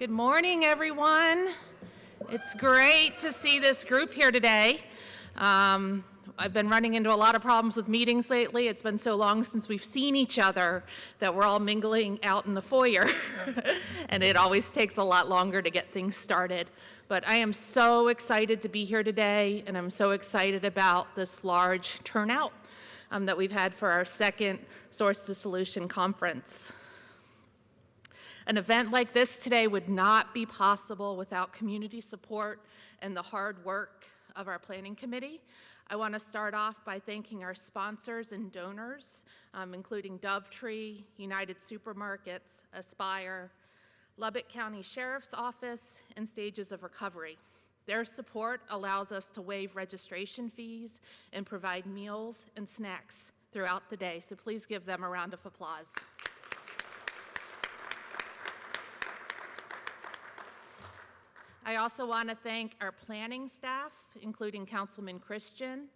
Good morning, everyone. It's great to see this group here today. I've been running into a lot of problems with meetings lately. It's been so long since we've seen each other that we're all mingling out in the foyer, and it always takes a lot longer to get things started. But I am so excited to be here today, and I'm so excited about this large turnout that we've had for our second Source to Solution conference. An event like this today would not be possible without community support and the hard work of our planning committee. I want to start off by thanking our sponsors and donors, including Dovetree, United Supermarkets, Aspire, Lubbock County Sheriff's Office, and Stages of Recovery. Their support allows us to waive registration fees and provide meals and snacks throughout the day, so please give them a round of applause. I also want to thank our planning staff, including Councilman Christian,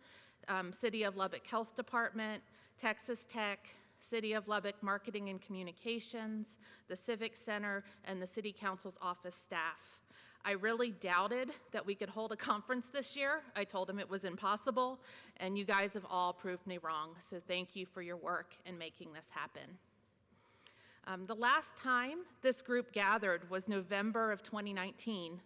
City of Lubbock Health Department, Texas Tech, City of Lubbock Marketing and Communications, the Civic Center, and the City Council's office staff. I really doubted that we could hold a conference this year. I told them it was impossible, and you guys have all proved me wrong, so thank you for your work in making this happen. The last time this group gathered was November of 2019.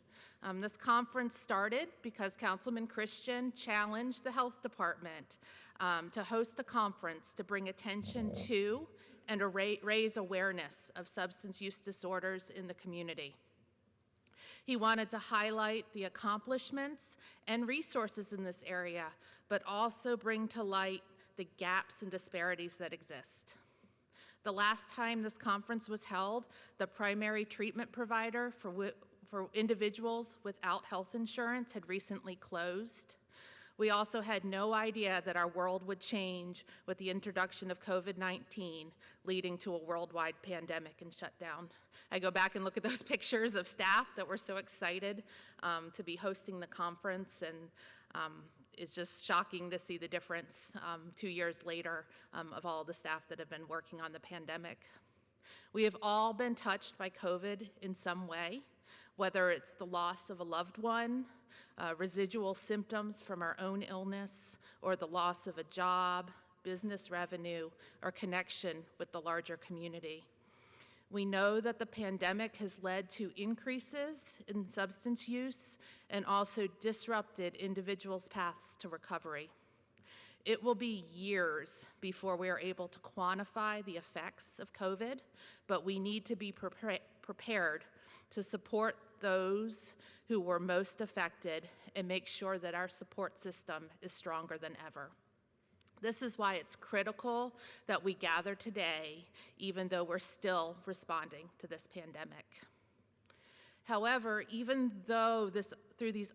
This conference started because Councilman Christian challenged the health department to host a conference to bring attention to and to raise awareness of substance use disorders in the community. He wanted to highlight the accomplishments and resources in this area, but also bring to light the gaps and disparities that exist. The last time this conference was held, the primary treatment provider for individuals without health insurance had recently closed. We also had no idea that our world would change with the introduction of COVID-19, leading to a worldwide pandemic and shutdown. I go back and look at those pictures of staff that were so excited to be hosting the conference, and it's just shocking to see the difference 2 years later of all the staff that have been working on the pandemic. We have all been touched by COVID in some way, whether it's the loss of a loved one, residual symptoms from our own illness, or the loss of a job, business revenue, or connection with the larger community. We know that the pandemic has led to increases in substance use and also disrupted individuals' paths to recovery. It will be years before we are able to quantify the effects of COVID, but we need to be prepared to support those who were most affected and make sure that our support system is stronger than ever. This is why it's critical that we gather today, even though we're still responding to this pandemic. However, even though through these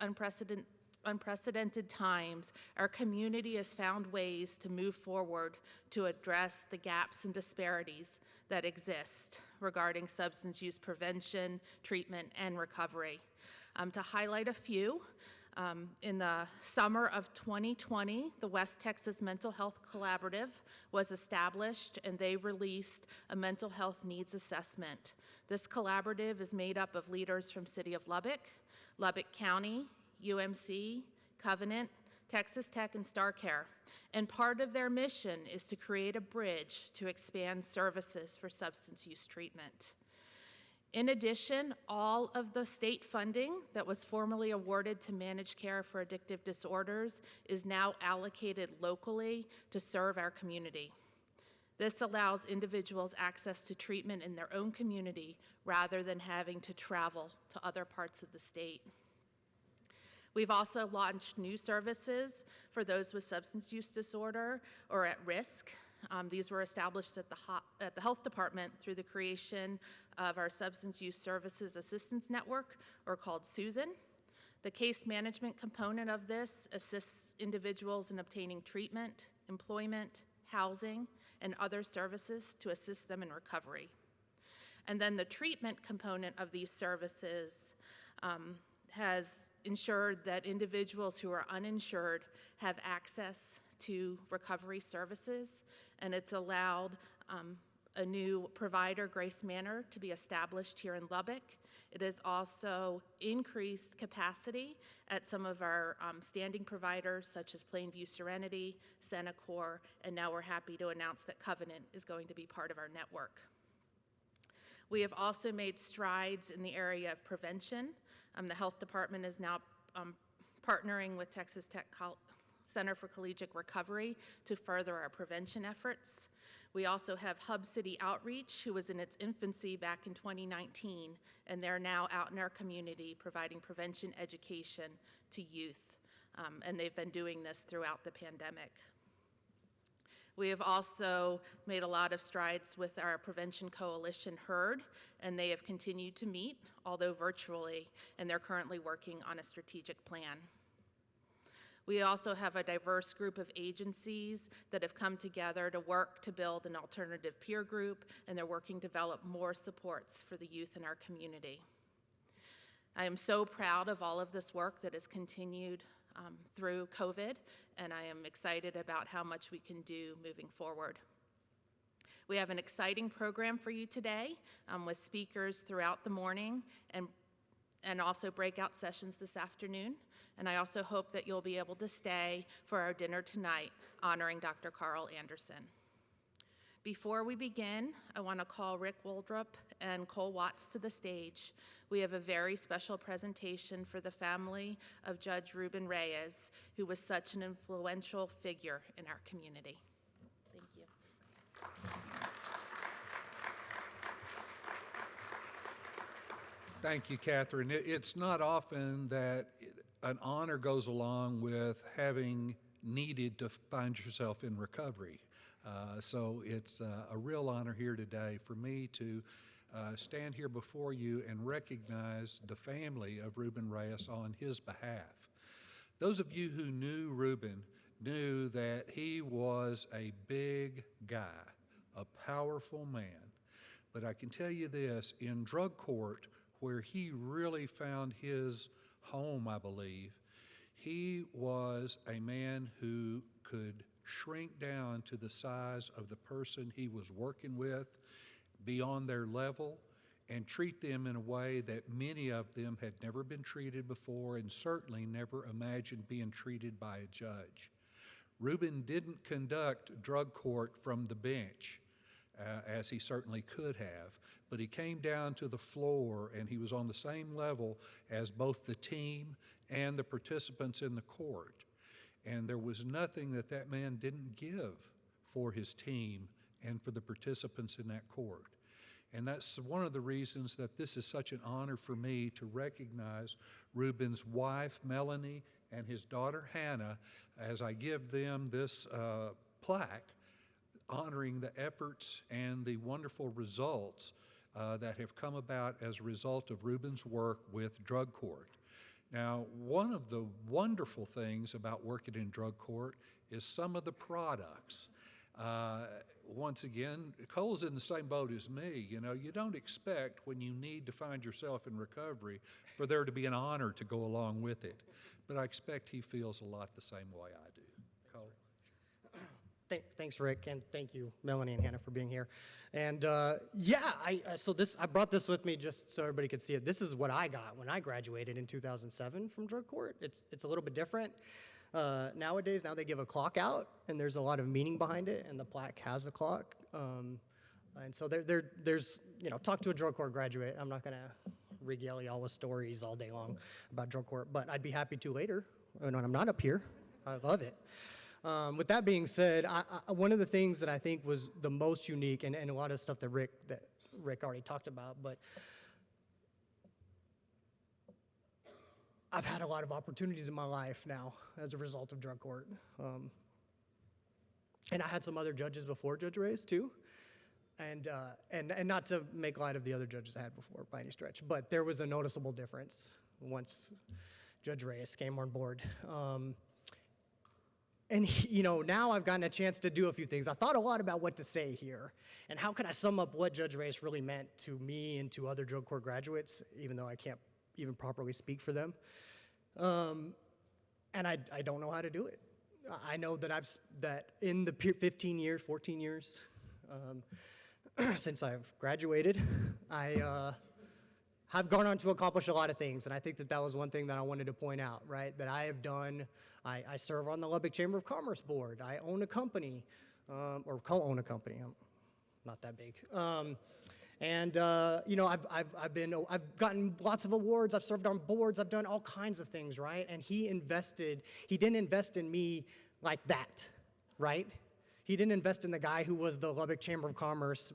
unprecedented times, our community has found ways to move forward to address the gaps and disparities that exist regarding substance use prevention, treatment, and recovery. To highlight a few, in the summer of 2020, the West Texas Mental Health Collaborative was established, and they released a mental health needs assessment. This collaborative is made up of leaders from City of Lubbock, Lubbock County, UMC, Covenant, Texas Tech, and StarCare. And part of their mission is to create a bridge to expand services for substance use treatment. In addition, all of the state funding that was formerly awarded to managed care for addictive disorders is now allocated locally to serve our community. This allows individuals access to treatment in their own community rather than having to travel to other parts of the state. We've also launched new services for those with substance use disorder or at risk. These were established at the Health Department through the creation of our Substance Use Services Assistance Network, or called SUSAN. The case management component of this assists individuals in obtaining treatment, employment, housing, and other services to assist them in recovery. And then the treatment component of these services has ensured that individuals who are uninsured have access to recovery services, and it's allowed a new provider, Grace Manor, to be established here in Lubbock, It has also increased capacity at some of our standing providers, such as Plainview Serenity, Centacor, and now we're happy to announce that Covenant is going to be part of our network. We have also made strides in the area of prevention. The health department is now partnering with Texas Tech Center for Collegiate Recovery to further our prevention efforts. We also have Hub City Outreach, who was in its infancy back in 2019, and they're now out in our community providing prevention education to youth, and they've been doing this throughout the pandemic. We have also made a lot of strides with our Prevention Coalition, HERD, and they have continued to meet, although virtually, and they're currently working on a strategic plan. We also have a diverse group of agencies that have come together to work to build an alternative peer group, and they're working to develop more supports for the youth in our community. I am so proud of all of this work that has continued through COVID, and I am excited about how much we can do moving forward. We have an exciting program for you today with speakers throughout the morning and also breakout sessions this afternoon. And I also hope that you'll be able to stay for our dinner tonight honoring Dr. Carl Anderson. Before we begin, I want to call Rick Woldrup and Cole Watts to the stage. We have a very special presentation for the family of Judge Ruben Reyes, who was such an influential figure in our community. Thank you. Thank you, Catherine. It's not often that an honor goes along with having needed to find yourself in recovery. So it's a real honor here today for me to stand here before you and recognize the family of Ruben Reyes on his behalf. Those of you who knew Ruben knew that he was a big guy, a powerful man. But I can tell you this, in drug court, where he really found his home, I believe, he was a man who could shrink down to the size of the person he was working with, beyond their level, and treat them in a way that many of them had never been treated before and certainly never imagined being treated by a judge. Ruben didn't conduct drug court from the bench, as he certainly could have, but he came down to the floor and he was on the same level as both the team and the participants in the court. And there was nothing that that man didn't give for his team and for the participants in that court. And that's one of the reasons that this is such an honor for me to recognize Ruben's wife, Melanie, and his daughter, Hannah, as I give them this plaque honoring the efforts and the wonderful results that have come about as a result of Ruben's work with drug court. Now, one of the wonderful things about working in drug court is some of the products. Once again, Cole's in the same boat as me. You know, you don't expect when you need to find yourself in recovery for there to be an honor to go along with it. But I expect he feels a lot the same way I do. Cole? Thanks, Rick, and thank you, Melanie and Hannah, for being here. And yeah, I brought this with me just so everybody could see it. This is what I got when I graduated in 2007 from drug court. It's a little bit different. Nowadays, now they give a clock out, and there's a lot of meaning behind it, and the plaque has a clock. And so there's, you know, talk to a drug court graduate. I'm not going to regale y'all with stories all day long about drug court, but I'd be happy to later when I'm not up here. I love it. With that being said, one of the things that I think was the most unique, and a lot of stuff that Rick already talked about, but I've had a lot of opportunities in my life now as a result of drug court. And I had some other judges before Judge Reyes too. And not to make light of the other judges I had before by any stretch, but there was a noticeable difference once Judge Reyes came on board. And you know, now I've gotten a chance to do a few things. I thought a lot about what to say here and how can I sum up what Judge Reyes really meant to me and to other drug court graduates, even though I can't even properly speak for them. And I don't know how to do it. I know that that in the 14 years since I've graduated, I've gone on to accomplish a lot of things, and I think that that was one thing that I wanted to point out, right? That I have done. I serve on the Lubbock Chamber of Commerce board. I own a company, or co-own a company. I'm not that big. You know, I've gotten lots of awards. I've served on boards. I've done all kinds of things, right? And he didn't invest in me like that, right? He didn't invest in the guy who was the Lubbock Chamber of Commerce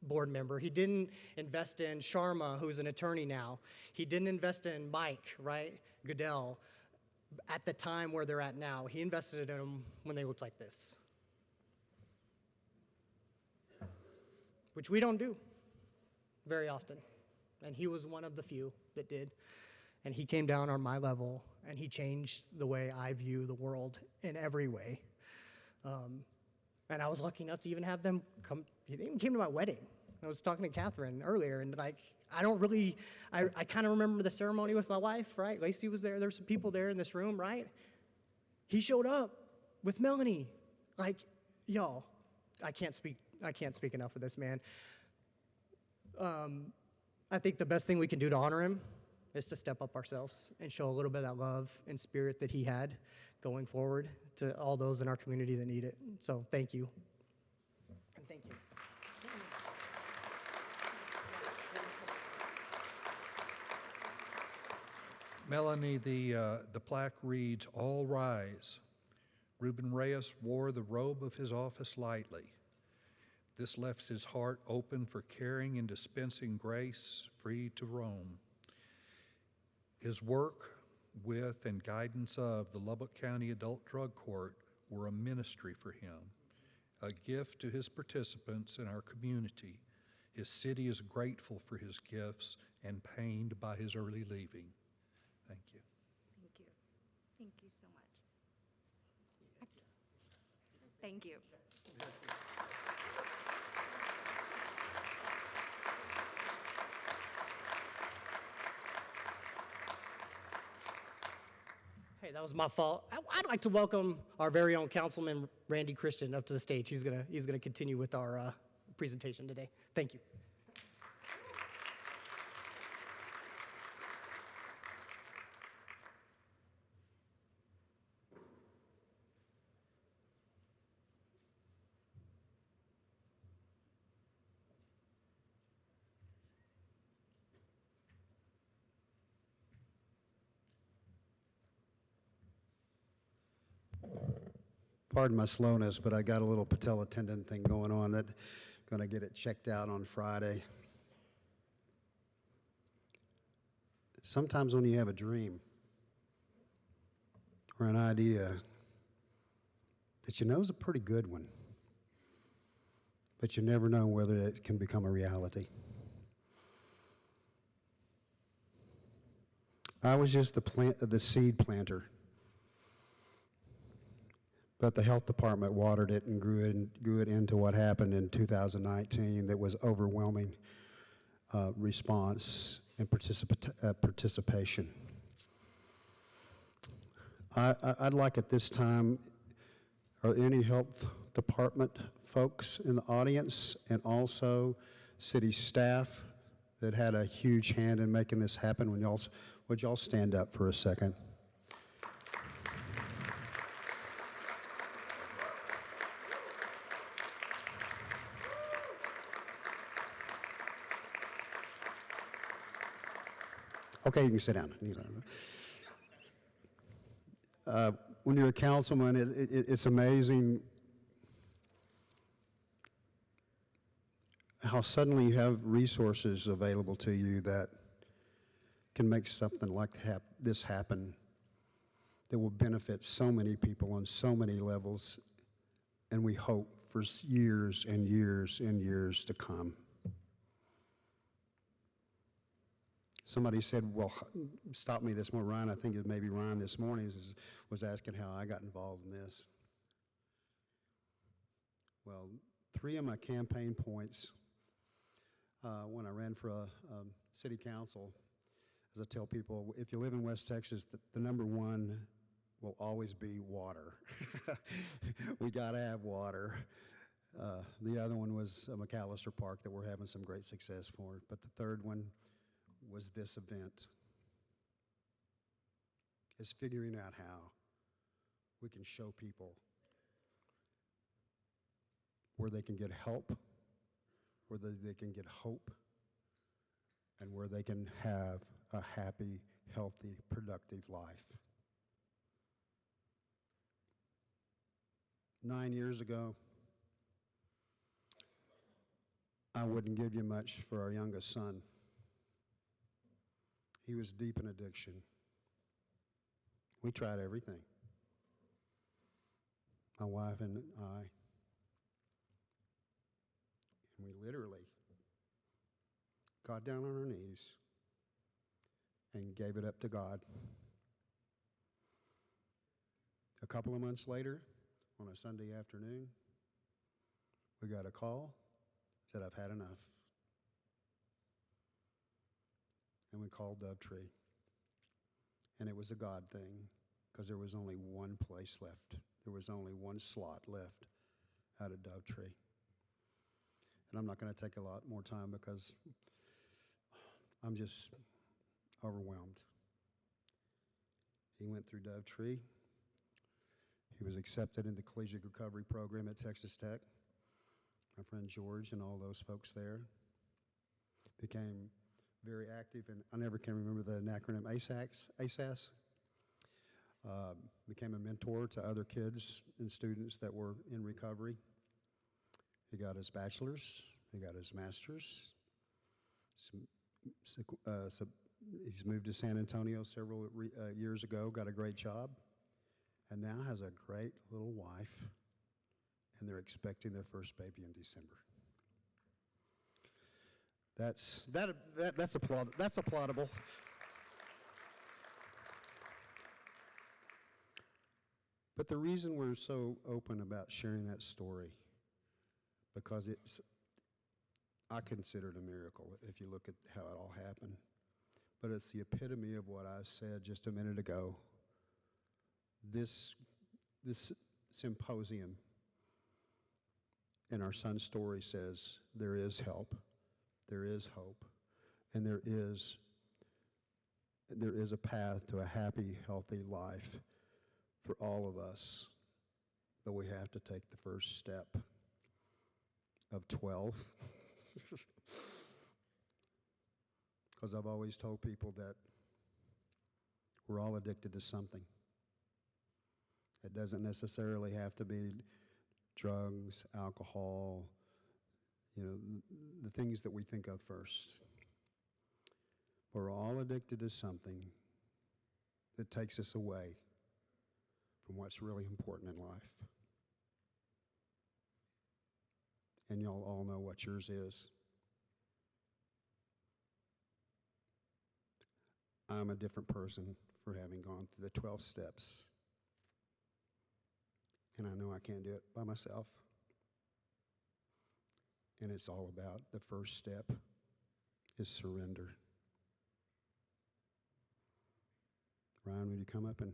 board member. He didn't invest in Sharma, who's an attorney now. He didn't invest in Mike, right, Goodell, at the time where they're at now. He invested in them when they looked like this, which we don't do very often. And he was one of the few that did. And he came down on my level, and he changed the way I view the world in every way. And I was lucky enough to even have them come. They even came to my wedding. I was talking to Catherine earlier, and like, I kind of remember the ceremony with my wife, right? Lacey was there. There's some people there in this room, right? He showed up with Melanie. Like, y'all, I can't speak enough of this man. I think the best thing we can do to honor him is to step up ourselves and show a little bit of that love and spirit that he had going forward to all those in our community that need it. So thank you. And thank you. Melanie, the plaque reads, "All rise. Ruben Reyes wore the robe of his office lightly. This left his heart open for caring and dispensing grace, free to roam. His work with and guidance of the Lubbock County Adult Drug Court were a ministry for him, a gift to his participants in our community. His city is grateful for his gifts and pained by his early leaving." Thank you. Thank you. Thank you so much. Thank you. Hey, that was my fault. I'd like to welcome our very own Councilman Randy Christian up to the stage. He's gonna continue with our presentation today. Thank you. Pardon my slowness, but I got a little patella tendon thing going on that going to get it checked out on Friday. Sometimes when you have a dream or an idea that you know is a pretty good one, but you never know whether it can become a reality. I was just the seed planter. But the health department watered it and grew it into what happened in 2019 that was overwhelming response and participation. I'd like at this time, are there any health department folks in the audience and also city staff that had a huge hand in making this happen? Would y'all stand up for a second? Okay, you can sit down. When you're a councilman, it's amazing how suddenly you have resources available to you that can make something like this happen that will benefit so many people on so many levels, and we hope for years and years and years to come. Somebody said, well, stop me this morning. Ryan, I think it may be Ryan this morning, was asking how I got involved in this. Well, 3 of my campaign points when I ran for a city council, as I tell people, if you live in West Texas, the number one will always be water. We got to have water. The other one was McAllister Park that we're having some great success for. But the third one was this event, is figuring out how we can show people where they can get help, where they can get hope, and where they can have a happy, healthy, productive life. 9 years ago, I wouldn't give you much for our youngest son. He was deep in addiction. We tried everything. My wife and I. And we literally got down on our knees and gave it up to God. A couple of months later, on a Sunday afternoon, we got a call, said, "I've had enough." And we called Dovetree. And it was a God thing, because there was only one place left. There was only one slot left out of Dovetree. And I'm not going to take a lot more time because I'm just overwhelmed. He went through Dovetree. He was accepted in the Collegiate Recovery program at Texas Tech. My friend George and all those folks there became very active, and I never can remember the acronym, ASAS. Became a mentor to other kids and students that were in recovery. He got his bachelor's, he got his master's. He's moved to San Antonio several years ago, got a great job, and now has a great little wife, and they're expecting their first baby in December. That's applaudable. But the reason we're so open about sharing that story, because I consider it a miracle if you look at how it all happened. But it's the epitome of what I said just a minute ago. This symposium and our son's story says there is help, there is hope, and there is a path to a happy, healthy life for all of us. But we have to take the first step of 12. Because I've always told people that we're all addicted to something. It doesn't necessarily have to be drugs, alcohol, the things that we think of first. We're all addicted to something that takes us away from what's really important in life. And y'all all know what yours is. I'm a different person for having gone through the 12 steps. And I know I can't do it by myself. And it's all about the first step is surrender. Ryan, would you come up and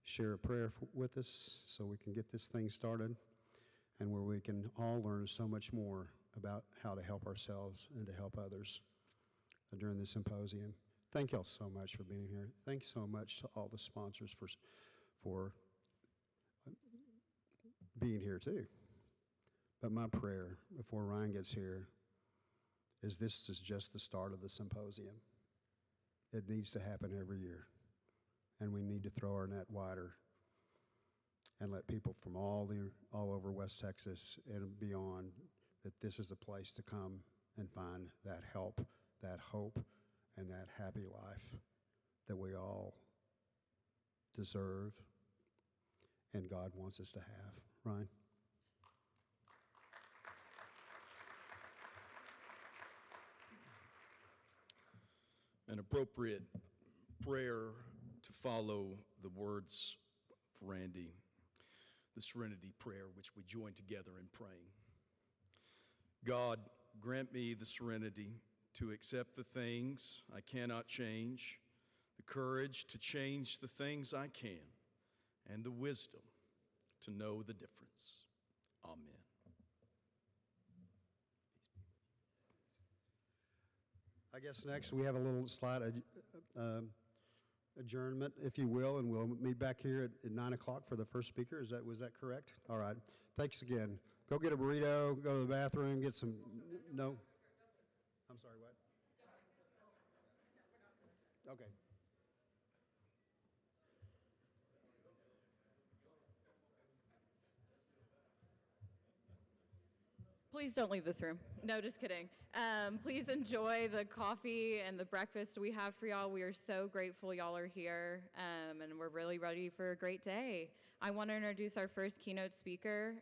share a prayer with us so we can get this thing started, and where we can all learn so much more about how to help ourselves and to help others during the symposium. Thank y'all so much for being here. Thank you so much to all the sponsors for being here too. But my prayer before Ryan gets here is this is just the start of the symposium. It needs to happen every year. And we need to throw our net wider and let people from all over West Texas and beyond that this is a place to come and find that help, that hope, and that happy life that we all deserve and God wants us to have. Ryan? An appropriate prayer to follow the words for Randy, the Serenity Prayer, which we join together in praying. God, grant me the serenity to accept the things I cannot change, the courage to change the things I can, and the wisdom to know the difference. Amen. I guess next we have a little slight adjournment, if you will, and we'll meet back here at 9 o'clock for the first speaker. Was that correct? All right. Thanks again. Go get a burrito, go to the bathroom, get some, no? I'm sorry, what? Okay. Please don't leave this room. No, just kidding. Please enjoy the coffee and the breakfast we have for y'all. We are so grateful y'all are here, and we're really ready for a great day. I want to introduce our first keynote speaker,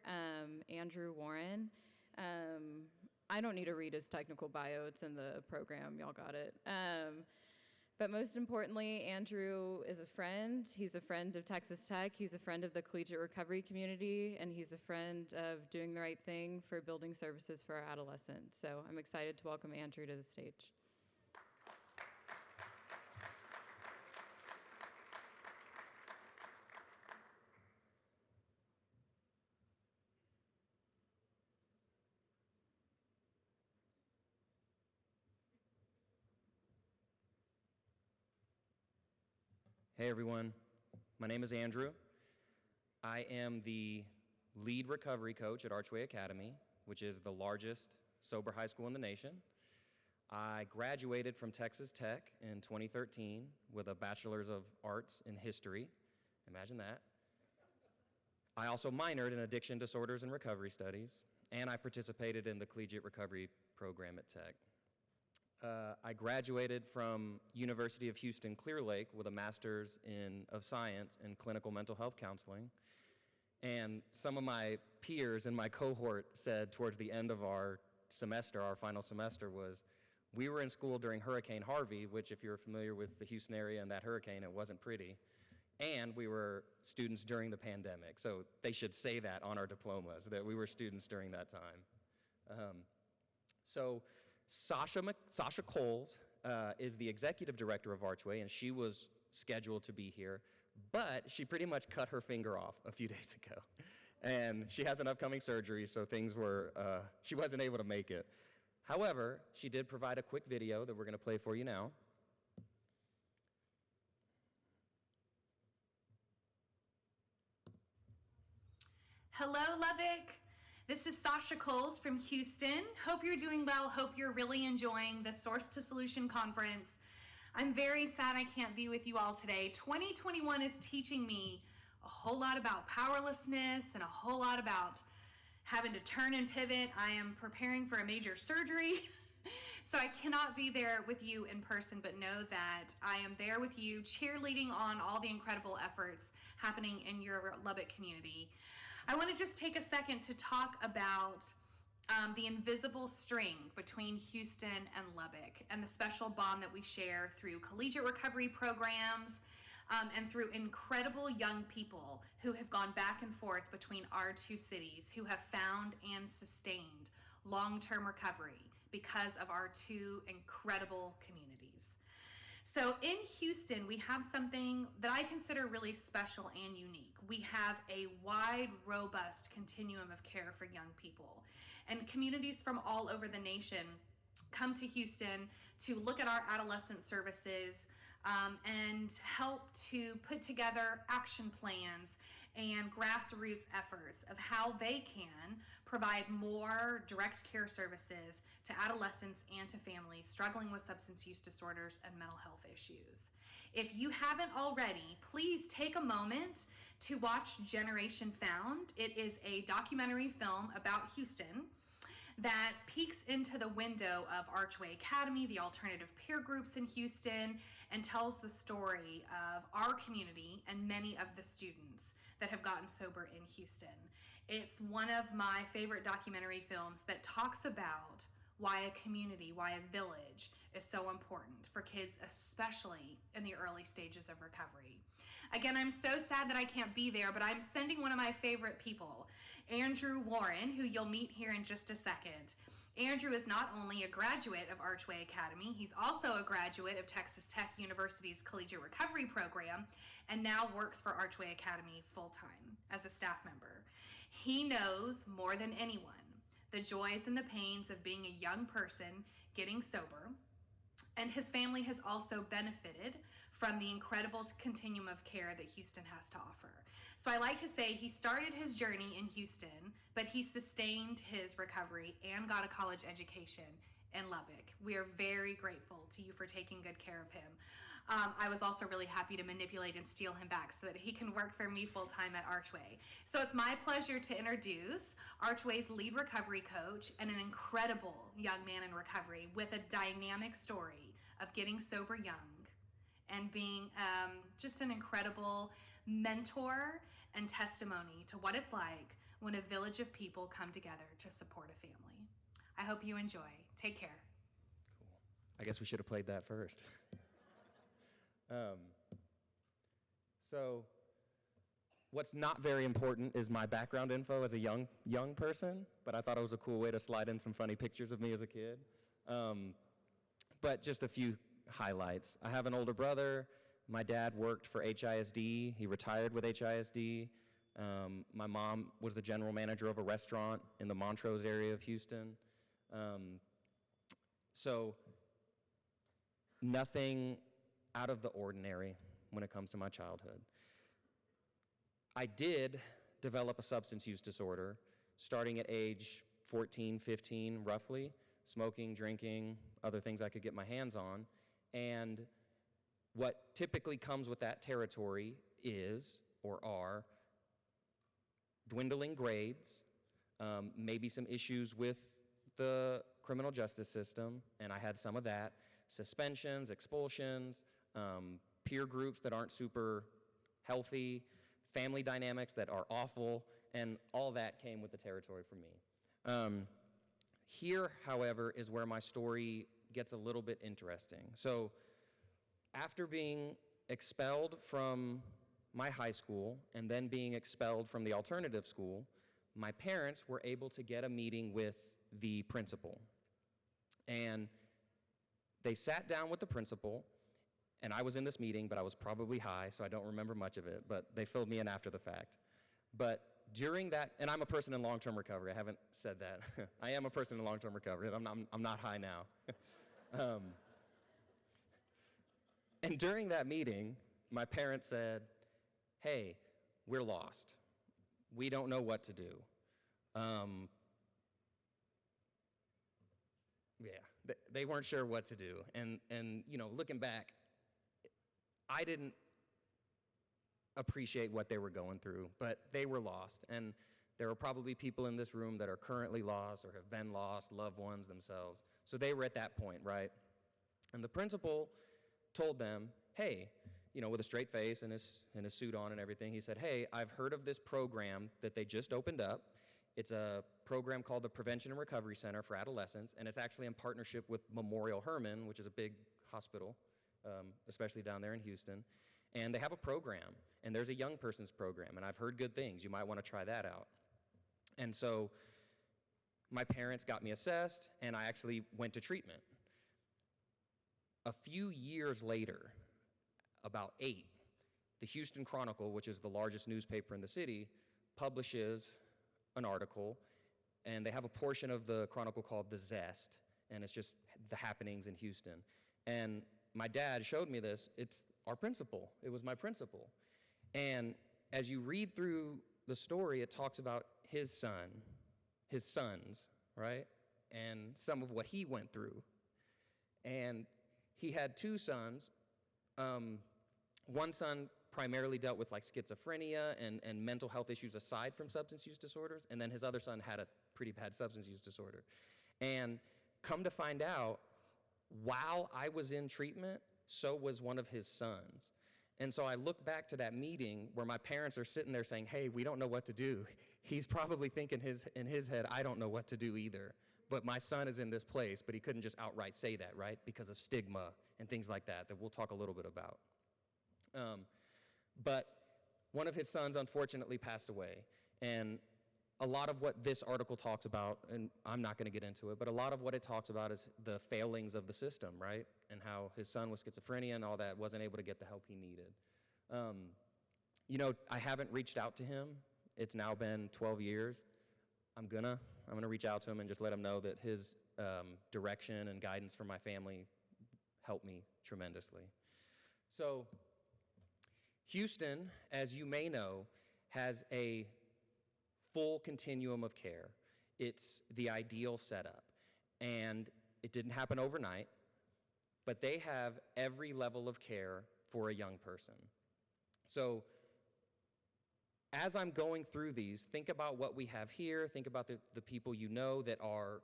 Andrew Warren. I don't need to read his technical bio. It's in the program. Y'all got it. But most importantly, Andrew is a friend. He's a friend of Texas Tech. He's a friend of the Collegiate Recovery community, and he's a friend of doing the right thing for building services for our adolescents. So I'm excited to welcome Andrew to the stage. Hey everyone, my name is Andrew. I am the lead recovery coach at Archway Academy, which is the largest sober high school in the nation. I graduated from Texas Tech in 2013 with a Bachelor's of Arts in History. Imagine that. I also minored in Addiction Disorders and Recovery Studies, and I participated in the Collegiate Recovery program at Tech. I graduated from University of Houston Clear Lake with a Master's of Science in Clinical Mental Health Counseling. And some of my peers in my cohort said towards the end of our semester, our final semester, was we were in school during Hurricane Harvey, which if you're familiar with the Houston area and that hurricane, it wasn't pretty. And we were students during the pandemic. So they should say that on our diplomas, that we were students during that time. Sasha Coles is the executive director of Archway, and she was scheduled to be here, but she pretty much cut her finger off a few days ago. And she has an upcoming surgery, so she wasn't able to make it. However, she did provide a quick video that we're going to play for you now. Hello, Lubbock. This is Sasha Coles from Houston. Hope you're doing well. Hope you're really enjoying the Source to Solution Conference. I'm very sad I can't be with you all today. 2021 is teaching me a whole lot about powerlessness and a whole lot about having to turn and pivot. I am preparing for a major surgery, so I cannot be there with you in person, but know that I am there with you cheerleading on all the incredible efforts happening in your Lubbock community. I want to just take a second to talk about the invisible string between Houston and Lubbock and the special bond that we share through collegiate recovery programs and through incredible young people who have gone back and forth between our two cities, who have found and sustained long-term recovery because of our two incredible communities. So in Houston, we have something that I consider really special and unique. We have a wide, robust continuum of care for young people. And communities from all over the nation come to Houston to look at our adolescent services and help to put together action plans and grassroots efforts of how they can provide more direct care services to adolescents and to families struggling with substance use disorders and mental health issues. If you haven't already, please take a moment to watch Generation Found. It is a documentary film about Houston that peeks into the window of Archway Academy, the alternative peer groups in Houston, and tells the story of our community and many of the students that have gotten sober in Houston. It's one of my favorite documentary films that talks about why a community, why a village is so important for kids, especially in the early stages of recovery. Again, I'm so sad that I can't be there, but I'm sending one of my favorite people, Andrew Warren, who you'll meet here in just a second. Andrew is not only a graduate of Archway Academy, he's also a graduate of Texas Tech University's Collegiate Recovery program, and now works for Archway Academy full-time as a staff member. He knows more than anyone the joys and the pains of being a young person getting sober, And his family has also benefited from the incredible continuum of care that Houston has to offer. So I like to say he started his journey in Houston, but he sustained his recovery and got a college education in Lubbock. We are very grateful to you for taking good care of him. I was also really happy to manipulate and steal him back so that he can work for me full-time at Archway. So it's my pleasure to introduce Archway's lead recovery coach and an incredible young man in recovery with a dynamic story of getting sober young and being just an incredible mentor and testimony to what it's like when a village of people come together to support a family. I hope you enjoy. Take care. Cool. I guess we should have played that first. So what's not very important is my background info as a young person, but I thought it was a cool way to slide in some funny pictures of me as a kid. But just a few highlights. I have an older brother. My dad worked for HISD. He retired with HISD. My mom was the general manager of a restaurant in the Montrose area of Houston. So nothing out of the ordinary when it comes to my childhood. I did develop a substance use disorder starting at age 14, 15, roughly, smoking, drinking, other things I could get my hands on. And what typically comes with that territory is, or are, dwindling grades, maybe some issues with the criminal justice system, and I had some of that, suspensions, expulsions, peer groups that aren't super healthy, family dynamics that are awful, and all that came with the territory for me. Here, however, is where my story gets a little bit interesting. So after being expelled from my high school and then being expelled from the alternative school, my parents were able to get a meeting with the principal. And they sat down with the principal, and I was in this meeting, but I was probably high, so I don't remember much of it, but they filled me in after the fact. But during that, and I'm a person in long-term recovery, I haven't said that. I am a person in long-term recovery, I'm not high now. And during that meeting, my parents said, hey, we're lost. We don't know what to do. They weren't sure what to do. And you know, looking back, I didn't appreciate what they were going through, but they were lost. And there are probably people in this room that are currently lost or have been lost, loved ones themselves. So they were at that point, right? And the principal told them, hey, you know, with a straight face and his suit on and everything, he said, hey, I've heard of this program that they just opened up. It's a program called the Prevention and Recovery Center for Adolescents, and it's actually in partnership with Memorial Hermann, which is a big hospital, especially down there in Houston. And they have a program, and there's a young person's program, and I've heard good things. You might want to try that out. And so my parents got me assessed, and I actually went to treatment. A few years later, about 8, the Houston Chronicle, which is the largest newspaper in the city, publishes an article, and they have a portion of the Chronicle called The Zest, and it's just the happenings in Houston. And my dad showed me this. It's our principal. It was my principal. And as you read through the story, it talks about his sons, right? And some of what he went through. And he had 2 sons. One son primarily dealt with like schizophrenia and mental health issues aside from substance use disorders, and then his other son had a pretty bad substance use disorder. And come to find out, while I was in treatment, so was one of his sons. And so I look back to that meeting where my parents are sitting there saying, hey, we don't know what to do. He's probably thinking in his head, I don't know what to do either. But my son is in this place, but he couldn't just outright say that, right? Because of stigma and things like that we'll talk a little bit about. But one of his sons unfortunately passed away. And a lot of what this article talks about, and I'm not going to get into it, but a lot of what it talks about is the failings of the system, right? And how his son with schizophrenia and all that wasn't able to get the help he needed. You know, I haven't reached out to him. It's now been 12 years. I'm gonna reach out to him and just let him know that his direction and guidance for my family helped me tremendously. So Houston, as you may know, has a full continuum of care. It's the ideal setup. And it didn't happen overnight, but they have every level of care for a young person. So as I'm going through these, think about what we have here, think about the people you know that are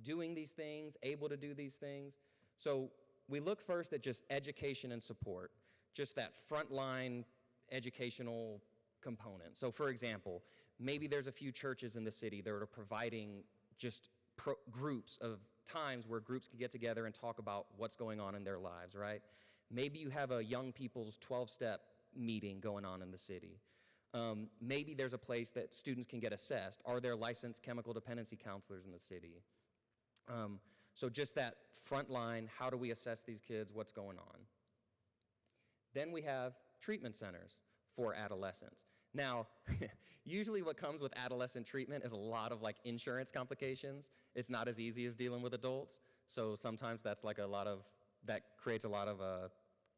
doing these things, able to do these things. So we look first at just education and support, just that frontline educational component. So for example, maybe there's a few churches in the city that are providing just groups of times where groups can get together and talk about what's going on in their lives, right? Maybe you have a young people's 12-step meeting going on in the city. Maybe there's a place that students can get assessed. Are there licensed chemical dependency counselors in the city? So just that front line, how do we assess these kids, what's going on? Then we have treatment centers for adolescents. Now, usually what comes with adolescent treatment is a lot of like insurance complications. It's not as easy as dealing with adults. So sometimes that creates a lot of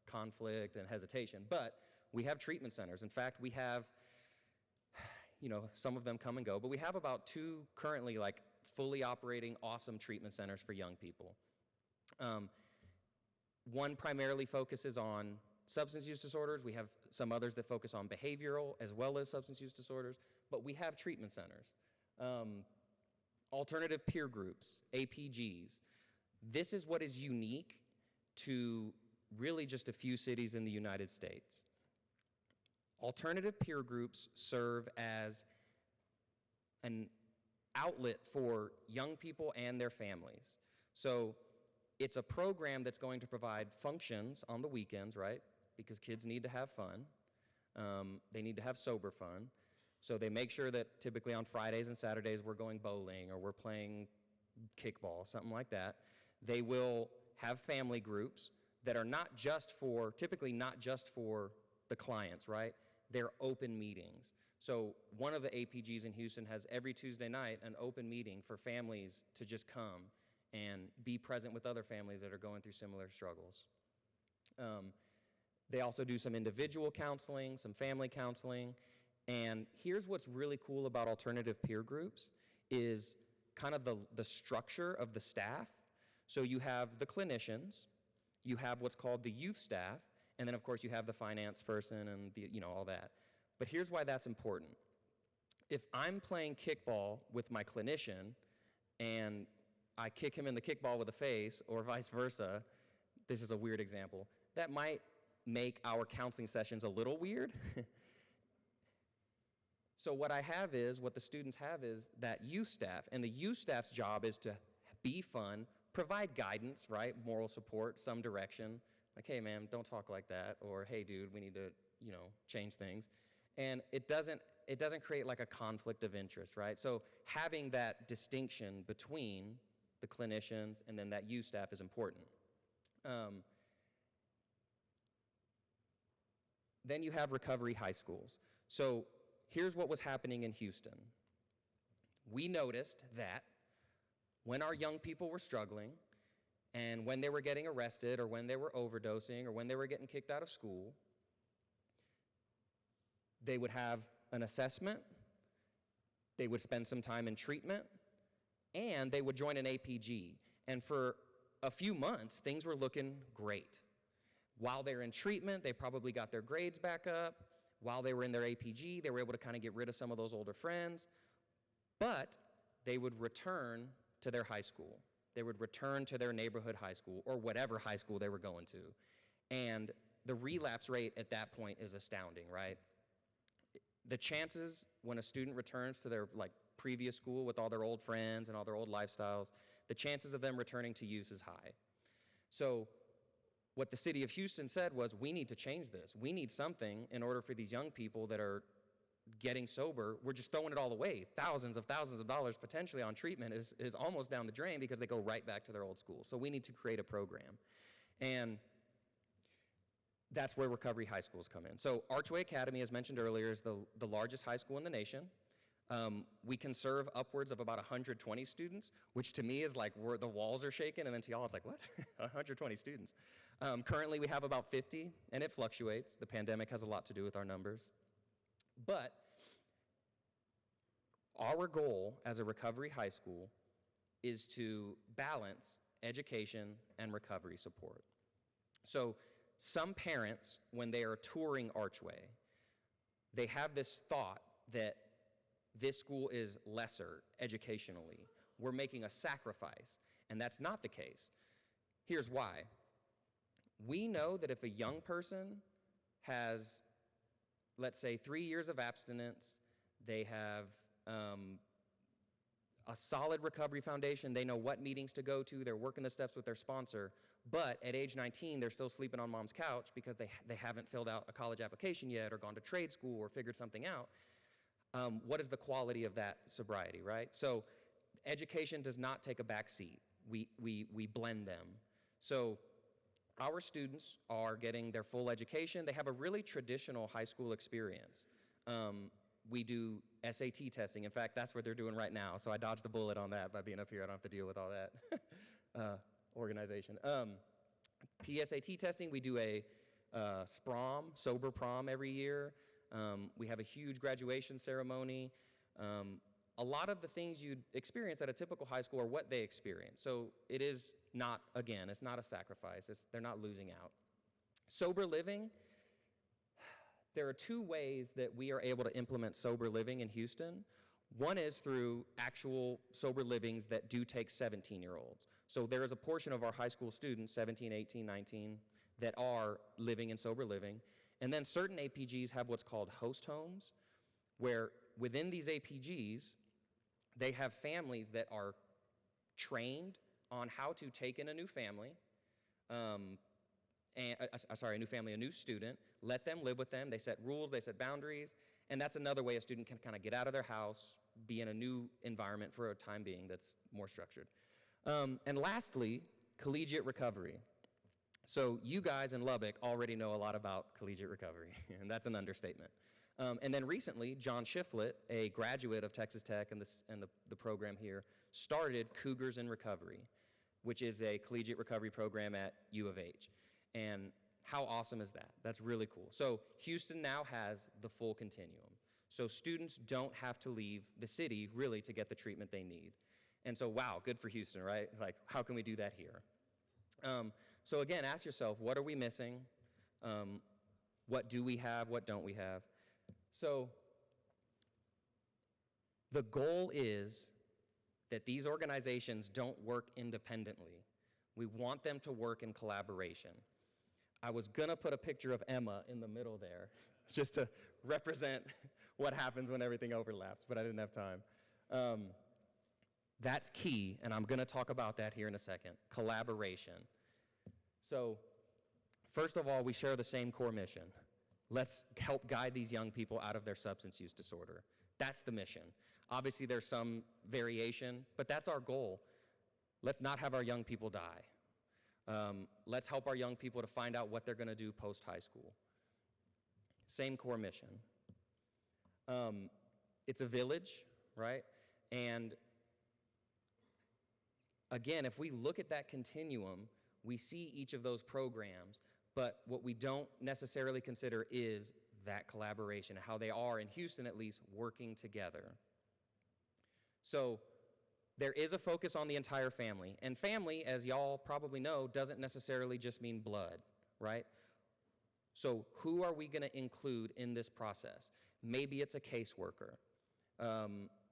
conflict and hesitation. But we have treatment centers. In fact, we have, some of them come and go, but we have about 2 currently like fully operating awesome treatment centers for young people. One primarily focuses on substance use disorders. We have some others that focus on behavioral as well as substance use disorders, but we have treatment centers. Alternative peer groups, APGs. This is what is unique to really just a few cities in the United States. Alternative peer groups serve as an outlet for young people and their families. So it's a program that's going to provide functions on the weekends, right? Because kids need to have fun. They need to have sober fun. So they make sure that typically on Fridays and Saturdays we're going bowling or we're playing kickball, something like that. They will have family groups that are typically not just for the clients, right? They're open meetings. So one of the APGs in Houston has every Tuesday night an open meeting for families to just come and be present with other families that are going through similar struggles. They also do some individual counseling, some family counseling, and here's what's really cool about alternative peer groups is kind of the structure of the staff. So you have the clinicians, you have what's called the youth staff, and then of course you have the finance person and all that. But here's why that's important. If I'm playing kickball with my clinician and I kick him in the kickball with the face or vice versa, this is a weird example, that might make our counseling sessions a little weird. So what the students have is that youth staff, and the youth staff's job is to be fun, provide guidance, right? Moral support, some direction. Like, hey man, don't talk like that, or hey dude, we need to, change things. And it doesn't create like a conflict of interest, right? So having that distinction between the clinicians and then that youth staff is important. Then you have recovery high schools. So here's what was happening in Houston. We noticed that when our young people were struggling and when they were getting arrested or when they were overdosing or when they were getting kicked out of school, they would have an assessment, they would spend some time in treatment, and they would join an APG. And for a few months, things were looking great. While they were in treatment, they probably got their grades back up. While they were in their APG, they were able to kind of get rid of some of those older friends. But they would return to their high school. They would return to their neighborhood high school or whatever high school they were going to. And the relapse rate at that point is astounding, right? The chances when a student returns to their previous school with all their old friends and all their old lifestyles, the chances of them returning to use is high. So what the city of Houston said was, we need to change this. We need something in order for these young people that are getting sober. We're just throwing it all away. Thousands of dollars potentially on treatment is almost down the drain because they go right back to their old school. So we need to create a program. And that's where recovery high schools come in. So Archway Academy, as mentioned earlier, is the largest high school in the nation. We can serve upwards of about 120 students, which to me is like where the walls are shaking, and then to y'all it's like, what? 120 students. Currently we have about 50, and it fluctuates. The pandemic has a lot to do with our numbers. But our goal as a recovery high school is to balance education and recovery support. So some parents, when they are touring Archway, they have this thought that this school is lesser educationally. We're making a sacrifice, and that's not the case. Here's why. We know that if a young person has, let's say, 3 years of abstinence, they have a solid recovery foundation, they know what meetings to go to, they're working the steps with their sponsor, but at age 19, they're still sleeping on mom's couch because they haven't filled out a college application yet or gone to trade school or figured something out. What is the quality of that sobriety, right? So education does not take a back seat. We blend them. So our students are getting their full education. They have a really traditional high school experience. We do SAT testing. In fact, that's what they're doing right now. So I dodged the bullet on that by being up here. I don't have to deal with all that organization. PSAT testing, we do a SPROM, sober prom every year. We have a huge graduation ceremony. A lot of the things you'd experience at a typical high school are what they experience. So it is not, again, it's not a sacrifice. They're not losing out. Sober living, there are two ways that we are able to implement sober living in Houston. One is through actual sober livings that do take 17-year-olds. So there is a portion of our high school students, 17, 18, 19, that are living in sober living. And then certain APGs have what's called host homes, where within these APGs, they have families that are trained on how to take in a new family, a new student, let them live with them. They set rules, they set boundaries, and that's another way a student can kind of get out of their house, be in a new environment for a time being that's more structured. And lastly, collegiate recovery. So you guys in Lubbock already know a lot about collegiate recovery, and that's an understatement. And then recently, John Shiflett, a graduate of Texas Tech and the program here, started Cougars in Recovery, which is a collegiate recovery program at U of H. And how awesome is that? That's really cool. So Houston now has the full continuum. So students don't have to leave the city really to get the treatment they need. And so, wow, good for Houston, right? Like, how can we do that here? So again, ask yourself, what are we missing? What do we have? What don't we have? So the goal is that these organizations don't work independently. We want them to work in collaboration. I was gonna put a picture of Emma in the middle there, just to represent what happens when everything overlaps, but I didn't have time. That's key, and I'm gonna talk about that here in a second, collaboration. So, first of all, we share the same core mission. Let's help guide these young people out of their substance use disorder. That's the mission. Obviously, there's some variation, but that's our goal. Let's not have our young people die. Let's help our young people to find out what they're gonna do post-high school. Same core mission. It's a village, right? And again, if we look at that continuum, we see each of those programs, but what we don't necessarily consider is that collaboration, how they are, in Houston at least, working together. So there is a focus on the entire family, and family, as y'all probably know, doesn't necessarily just mean blood, right? So who are we gonna include in this process? Maybe it's a caseworker,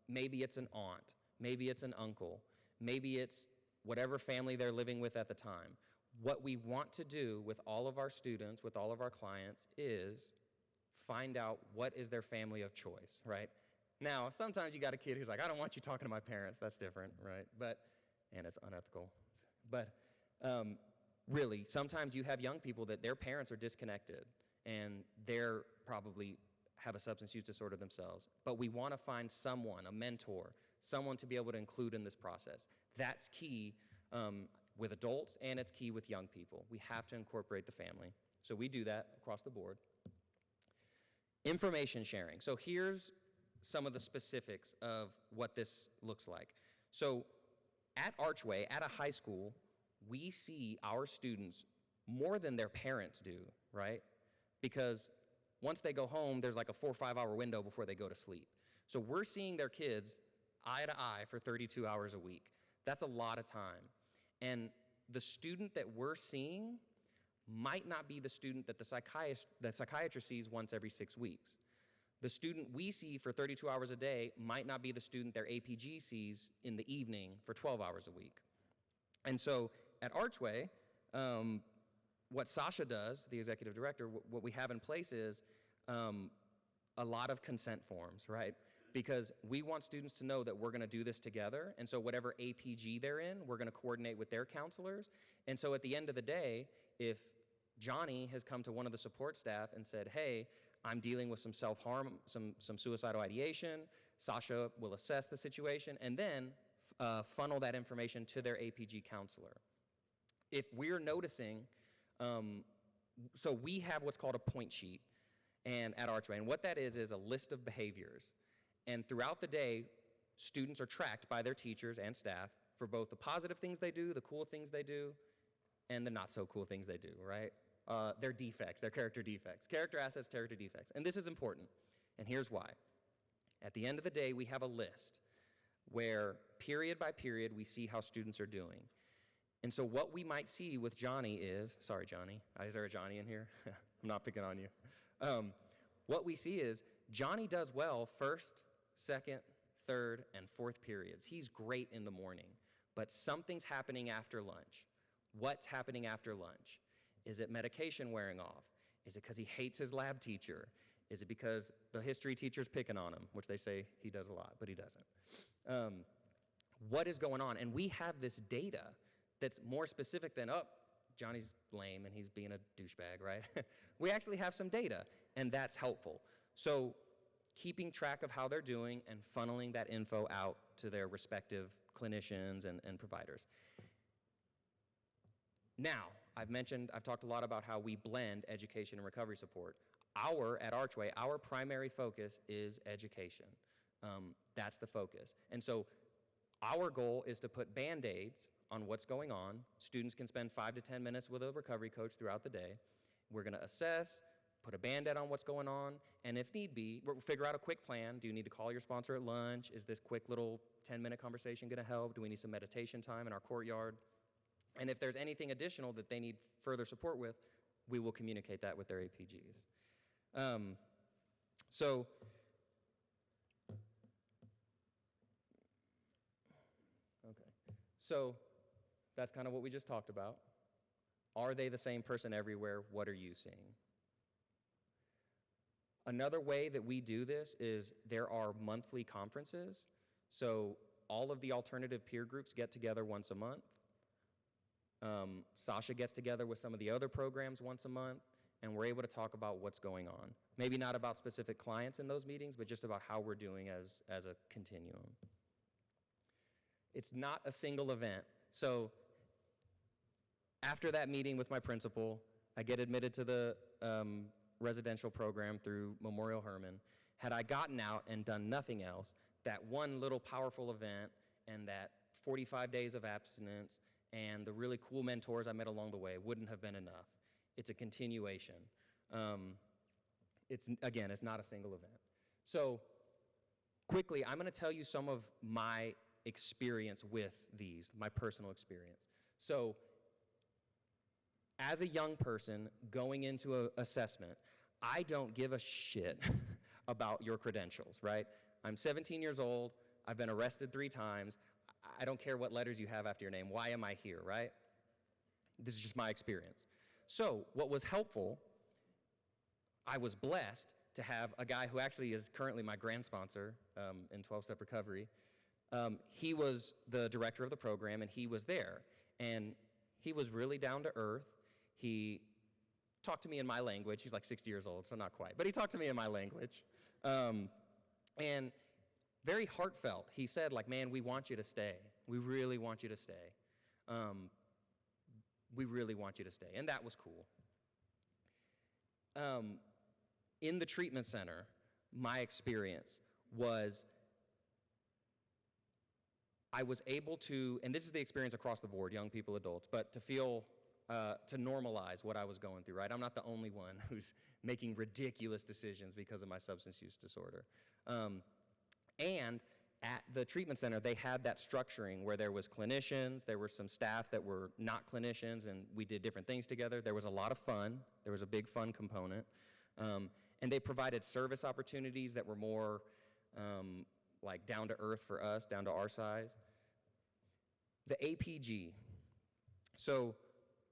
maybe it's an aunt, maybe it's an uncle, maybe it's whatever family they're living with at the time. What we want to do with all of our students, with all of our clients, is find out what is their family of choice, right? Now, sometimes you got a kid who's like, I don't want you talking to my parents. That's different, right? And it's unethical. But really, sometimes you have young people that their parents are disconnected, and they're probably have a substance use disorder themselves. But we want to find someone, a mentor, someone to be able to include in this process. That's key with adults, and it's key with young people. We have to incorporate the family. So we do that across the board. Information sharing. So here's some of the specifics of what this looks like. So at Archway, at a high school, we see our students more than their parents do, right? Because once they go home, there's like a 4 or 5 hour window before they go to sleep. So we're seeing their kids eye to eye for 32 hours a week. That's a lot of time. And the student that we're seeing might not be the student that the psychiatrist sees once every 6 weeks. The student we see for 32 hours a day might not be the student their APG sees in the evening for 12 hours a week. And so at Archway, what Sasha does, the executive director, what we have in place is a lot of consent forms, right? Because we want students to know that we're gonna do this together, and so whatever APG they're in, we're gonna coordinate with their counselors. And so at the end of the day, if Johnny has come to one of the support staff and said, hey, I'm dealing with some self-harm, some suicidal ideation, Sasha will assess the situation and then funnel that information to their APG counselor. If we're noticing, so we have what's called a point sheet and at Archway, and what that is a list of behaviors. And throughout the day, students are tracked by their teachers and staff for both the positive things they do, the cool things they do, and the not so cool things they do, right? Their defects, their character defects, character assets, character defects. And this is important, and here's why. At the end of the day, we have a list where period by period, we see how students are doing. And so what we might see with Johnny is, sorry, Johnny, is there a Johnny in here? I'm not picking on you. What we see is Johnny does well first, second, third, and fourth periods. He's great in the morning, but something's happening after lunch. What's happening after lunch? Is it medication wearing off? Is it because he hates his lab teacher? Is it because the history teacher's picking on him, which they say he does a lot, but he doesn't. What is going on? And we have this data that's more specific than, oh, Johnny's lame and he's being a douchebag, right? We actually have some data, and that's helpful. So keeping track of how they're doing and funneling that info out to their respective clinicians and providers. Now, I've talked a lot about how we blend education and recovery support. At Archway, our primary focus is education. That's the focus. And so our goal is to put Band-Aids on what's going on. Students can spend 5 to 10 minutes with a recovery coach throughout the day. We're gonna assess, put a Band-Aid on what's going on, and if need be, we'll figure out a quick plan. Do you need to call your sponsor at lunch? Is this quick little 10-minute conversation gonna help? Do we need some meditation time in our courtyard? And if there's anything additional that they need further support with, we will communicate that with their APGs. So that's kind of what we just talked about. Are they the same person everywhere? What are you seeing? Another way that we do this is there are monthly conferences. So all of the alternative peer groups get together once a month. Sasha gets together with some of the other programs once a month, and we're able to talk about what's going on. Maybe not about specific clients in those meetings, but just about how we're doing as a continuum. It's not a single event. So after that meeting with my principal, I get admitted to the residential program through Memorial Hermann. Had I gotten out and done nothing else, that one little powerful event and that 45 days of abstinence and the really cool mentors I met along the way wouldn't have been enough. It's a continuation. It's not a single event. So quickly, I'm gonna tell you some of my experience with these, my personal experience. So as a young person going into an assessment, I don't give a shit about your credentials, right? I'm 17 years old, I've been arrested 3 times, I don't care what letters you have after your name, why am I here, right? This is just my experience. So what was helpful, I was blessed to have a guy who actually is currently my grant sponsor in 12-Step Recovery. He was the director of the program, and he was there. And he was really down to earth. He talked to me in my language. He's like 60 years old, so not quite. But he talked to me in my language. And very heartfelt. He said, like, man, we want you to stay. We really want you to stay. We really want you to stay. And that was cool. In the treatment center, my experience was I was able to, and this is the experience across the board, young people, adults, but to feel, to normalize what I was going through, right? I'm not the only one who's making ridiculous decisions because of my substance use disorder. And at the treatment center, they had that structuring where there was clinicians, there were some staff that were not clinicians, and we did different things together. There was a lot of fun. There was a big fun component. And they provided service opportunities that were more like down to earth for us, down to our size. The APG. So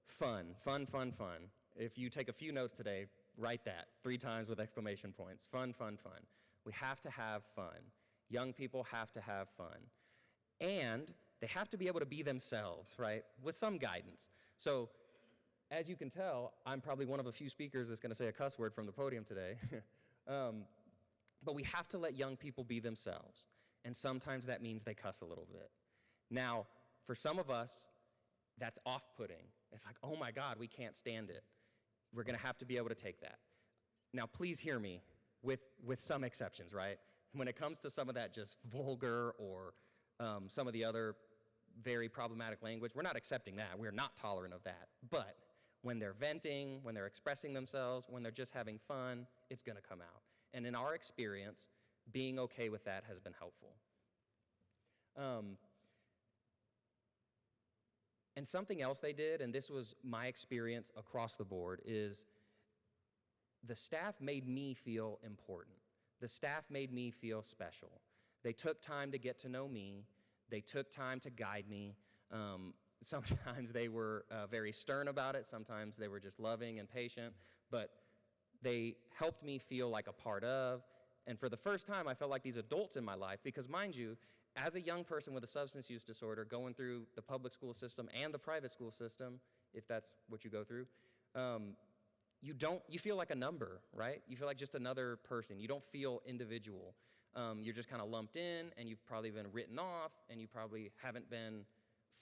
fun, fun, fun, fun. If you take a few notes today, write that 3 times with exclamation points. Fun, fun, fun. We have to have fun. Young people have to have fun. And they have to be able to be themselves, right? With some guidance. So as you can tell, I'm probably one of a few speakers that's going to say a cuss word from the podium today. But we have to let young people be themselves. And sometimes that means they cuss a little bit. Now, for some of us, that's off-putting. It's like, oh my God, we can't stand it. We're going to have to be able to take that. Now, please hear me with some exceptions, right? When it comes to some of that just vulgar or some of the other very problematic language, we're not accepting that. We're not tolerant of that. But when they're venting, when they're expressing themselves, when they're just having fun, it's going to come out. And in our experience, being okay with that has been helpful. And something else they did, and this was my experience across the board, is the staff made me feel important. The staff made me feel special. They took time to get to know me. They took time to guide me. Sometimes they were very stern about it. Sometimes they were just loving and patient. But they helped me feel like a part of. And for the first time, I felt like these adults in my life, because mind you, as a young person with a substance use disorder going through the public school system and the private school system, if that's what you go through, you feel like a number, right? You feel like just another person. You don't feel individual. You're just kind of lumped in, and you've probably been written off, and you probably haven't been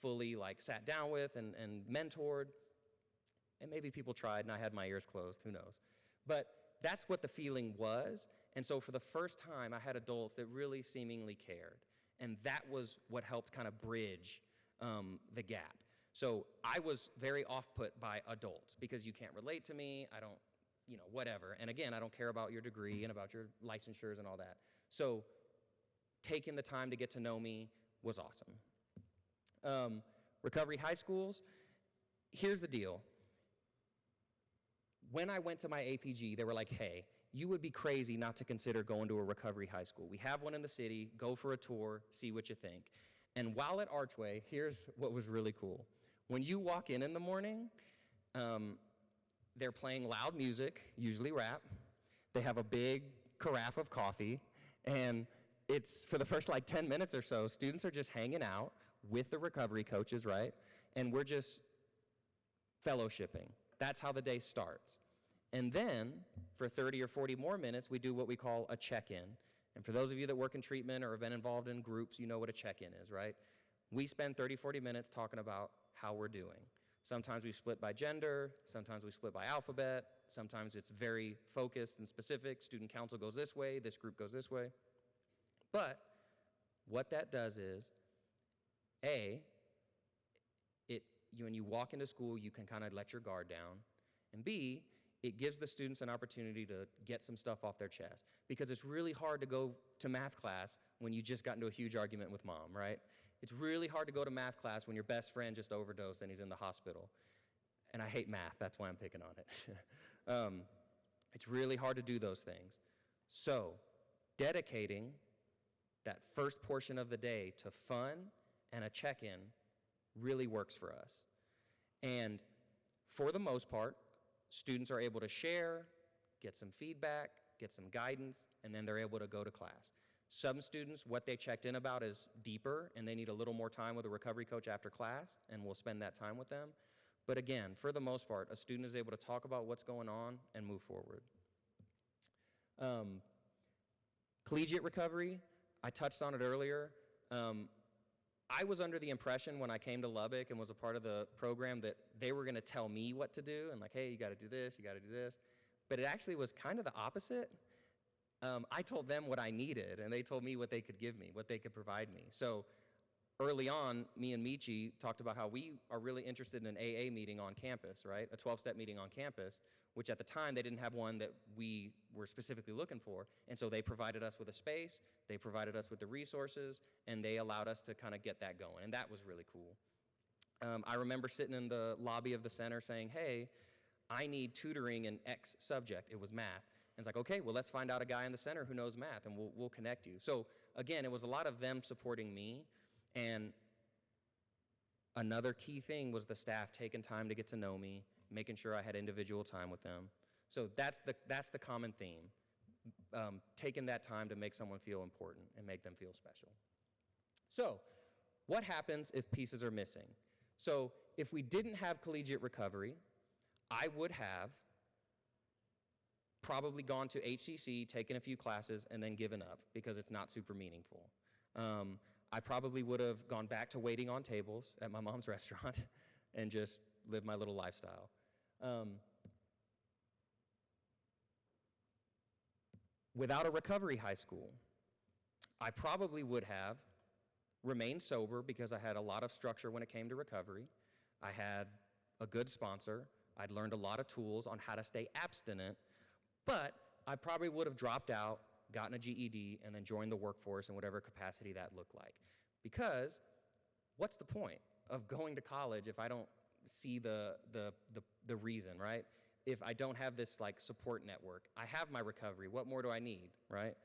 fully like sat down with and mentored. And maybe people tried and I had my ears closed, who knows. But that's what the feeling was. And so for the first time, I had adults that really seemingly cared. And that was what helped kind of bridge the gap. So I was very off-put by adults because you can't relate to me, I don't, whatever. And again, I don't care about your degree and about your licensures and all that. So taking the time to get to know me was awesome. Recovery high schools, here's the deal. When I went to my APG, they were like, hey, you would be crazy not to consider going to a recovery high school. We have one in the city, go for a tour, see what you think. And while at Archway, here's what was really cool. When you walk in the morning, they're playing loud music, usually rap. They have a big carafe of coffee, and it's, for the first 10 minutes or so, students are just hanging out with the recovery coaches, right? And we're just fellowshipping. That's how the day starts. And then, for 30 or 40 more minutes, we do what we call a check-in. And for those of you that work in treatment or have been involved in groups, you know what a check-in is, right? We spend 30, 40 minutes talking about how we're doing. Sometimes we split by gender, sometimes we split by alphabet, sometimes it's very focused and specific. Student council goes this way, this group goes this way. But what that does is, A, when you walk into school, you can kind of let your guard down. And B, it gives the students an opportunity to get some stuff off their chest. Because it's really hard to go to math class when you just got into a huge argument with mom, right? It's really hard to go to math class when your best friend just overdosed and he's in the hospital. And I hate math, that's why I'm picking on it. It's really hard to do those things. So, dedicating that first portion of the day to fun and a check-in really works for us. And for the most part, students are able to share, get some feedback, get some guidance, and then they're able to go to class. Some students, what they checked in about is deeper, and they need a little more time with a recovery coach after class, and we'll spend that time with them. But again, for the most part, a student is able to talk about what's going on and move forward. Collegiate recovery, I touched on it earlier. I was under the impression when I came to Lubbock and was a part of the program that they were going to tell me what to do and like, hey, you got to do this, you got to do this. But it actually was kind of the opposite. I told them what I needed, and they told me what they could give me, what they could provide me. So early on, me and Michi talked about how we are really interested in an AA meeting on campus, right? A 12-step meeting on campus, which at the time they didn't have one that we were specifically looking for. And so they provided us with a space, they provided us with the resources, and they allowed us to kind of get that going. And that was really cool. I remember sitting in the lobby of the center saying, hey, I need tutoring in X subject. It was math. And it's like, okay, well, let's find out a guy in the center who knows math, and we'll connect you. So again, it was a lot of them supporting me. And another key thing was the staff taking time to get to know me, making sure I had individual time with them. So that's the common theme, taking that time to make someone feel important and make them feel special. So what happens if pieces are missing? So if we didn't have collegiate recovery, I would have probably gone to HCC, taken a few classes, and then given up because it's not super meaningful. I probably would have gone back to waiting on tables at my mom's restaurant and just lived my little lifestyle. Without a recovery high school, I probably would have remained sober because I had a lot of structure when it came to recovery. I had a good sponsor. I'd learned a lot of tools on how to stay abstinent, but I probably would have dropped out, gotten a GED, and then joined the workforce in whatever capacity that looked like. Because what's the point of going to college if I don't see the reason, right? If I don't have this like support network, I have my recovery, what more do I need, right?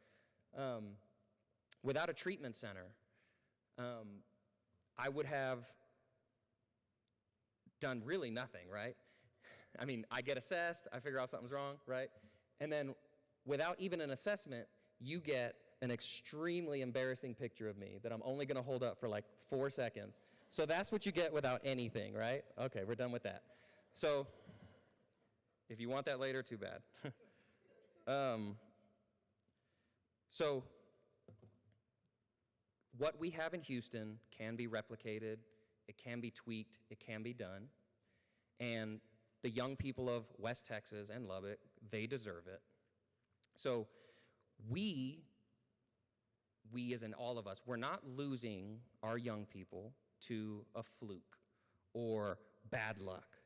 Without a treatment center, I would have done really nothing, right? I mean, I get assessed, I figure out something's wrong, right? And then without even an assessment, you get an extremely embarrassing picture of me that I'm only gonna hold up for like 4 seconds. So that's what you get without anything, right? Okay, we're done with that. So if you want that later, too bad. So what we have in Houston can be replicated, it can be tweaked, it can be done. And the young people of West Texas and Lubbock, they deserve it. So we as in all of us, we're not losing our young people to a fluke or bad luck.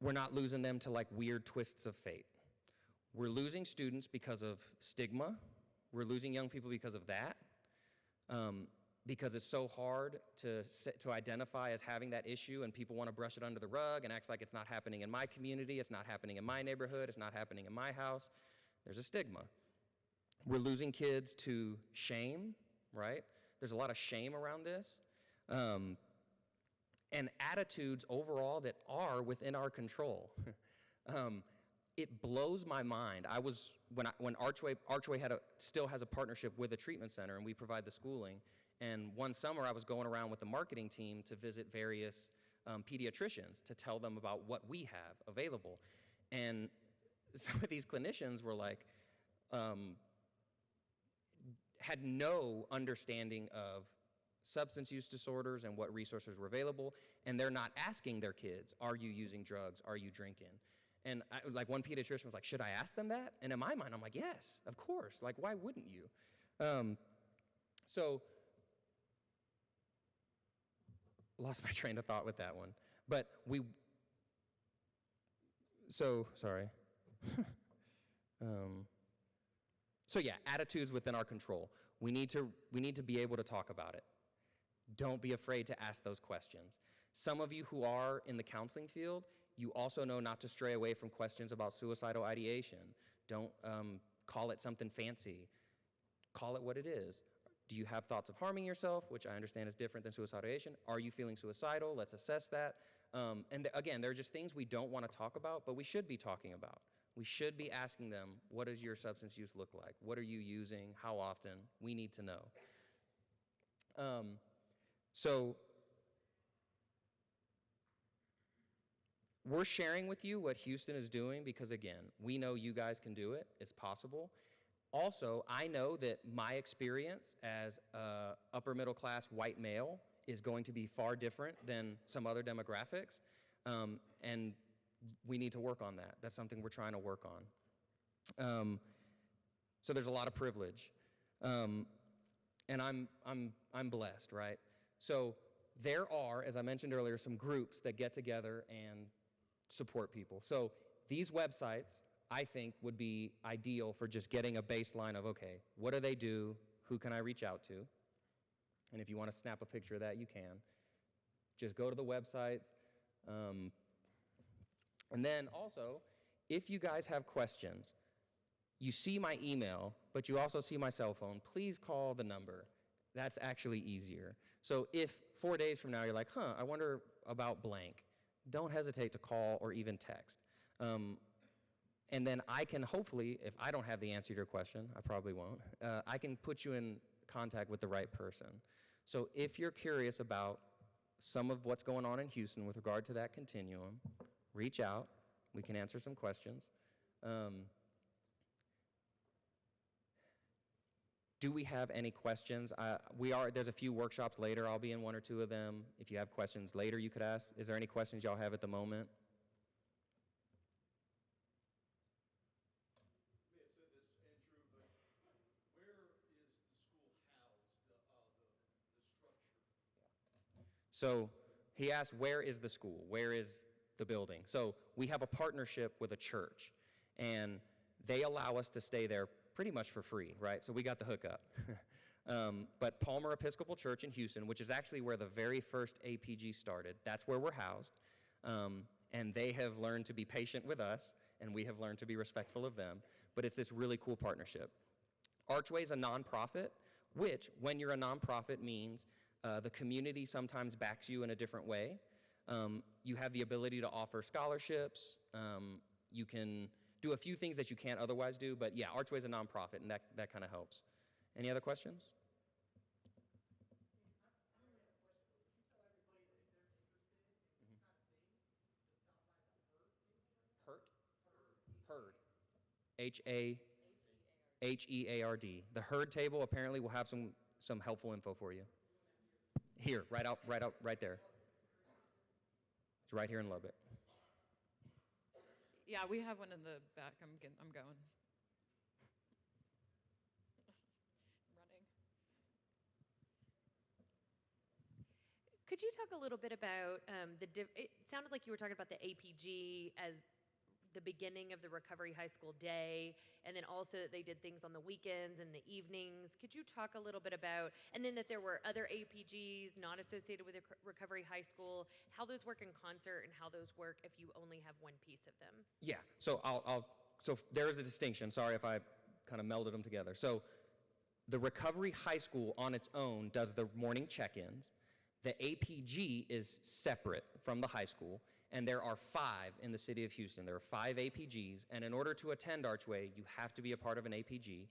We're not losing them to like weird twists of fate. We're losing students because of stigma. We're losing young people because of that. Because it's so hard to identify as having that issue, and people want to brush it under the rug and act like it's not happening in my community, it's not happening in my neighborhood, it's not happening in my house. There's a stigma. We're losing kids to shame, right? There's a lot of shame around this. And attitudes overall that are within our control. It blows my mind. When Archway still has a partnership with a treatment center, and we provide the schooling. And one summer, I was going around with the marketing team to visit various pediatricians to tell them about what we have available. And some of these clinicians were like, had no understanding of substance use disorders and what resources were available, and they're not asking their kids, are you using drugs, are you drinking? And like one pediatrician was like, should I ask them that? And in my mind, I'm like, yes, of course, like why wouldn't you? So, lost my train of thought with that one. But sorry. So yeah, attitudes within our control. We need to be able to talk about it. Don't be afraid to ask those questions. Some of you who are in the counseling field, you also know not to stray away from questions about suicidal ideation. Don't call it something fancy. Call it what it is. Do you have thoughts of harming yourself, which I understand is different than suicidal ideation? Are you feeling suicidal? Let's assess that. And again, they're just things we don't want to talk about, but we should be talking about. We should be asking them, what does your substance use look like? What are you using? How often? We need to know. So we're sharing with you what Houston is doing because, again, we know you guys can do it. It's possible. Also, I know that my experience as an upper middle class white male is going to be far different than some other demographics. And we need to work on that. That's something we're trying to work on. So there's a lot of privilege. And I'm blessed, right? So there are, as I mentioned earlier, some groups that get together and support people. So these websites, I think, would be ideal for just getting a baseline of, okay, what do they do? Who can I reach out to? And if you want to snap a picture of that, you can. Just go to the websites. And then also, if you guys have questions, you see my email, but you also see my cell phone, please call the number. That's actually easier. So if 4 days from now you're like, I wonder about blank, don't hesitate to call or even text. And then I can hopefully, if I don't have the answer to your question, I probably won't, I can put you in contact with the right person. So if you're curious about some of what's going on in Houston with regard to that continuum, reach out. We can answer some questions. Do we have any questions? There's a few workshops later. I'll be in one or two of them. If you have questions later, you could ask. Is there any questions y'all have at the moment? You may have said this, Andrew, but where is the school housed, the structure? So he asked, where is the school? Where is the building? So we have a partnership with a church, and they allow us to stay there pretty much for free, right? So we got the hookup. But Palmer Episcopal Church in Houston, which is actually where the very first APG started, that's where we're housed. And they have learned to be patient with us, and we have learned to be respectful of them. But it's this really cool partnership. Archway is a nonprofit, which, when you're a nonprofit, means the community sometimes backs you in a different way. You have the ability to offer scholarships. You can do a few things that you can't otherwise do, but yeah, Archway is a nonprofit, and that kind of helps. Any other questions? Heard. H-E-A-R-D. The Heard table apparently will have some helpful info for you. Here, right there. It's right here in Lubbock. Yeah, we have one in the back. I'm going. Running. Could you talk a little bit about it sounded like you were talking about the APG as the beginning of the Recovery High School day, and then also that they did things on the weekends and the evenings. Could you talk a little bit about, and then that there were other APGs not associated with Recovery High School, how those work in concert and how those work if you only have one piece of them? Yeah, so so there's a distinction. Sorry if I kind of melded them together. So the Recovery High School on its own does the morning check-ins. The APG is separate from the high school, and there are 5 in the city of Houston. There are 5 APGs, and in order to attend Archway, you have to be a part of an APG.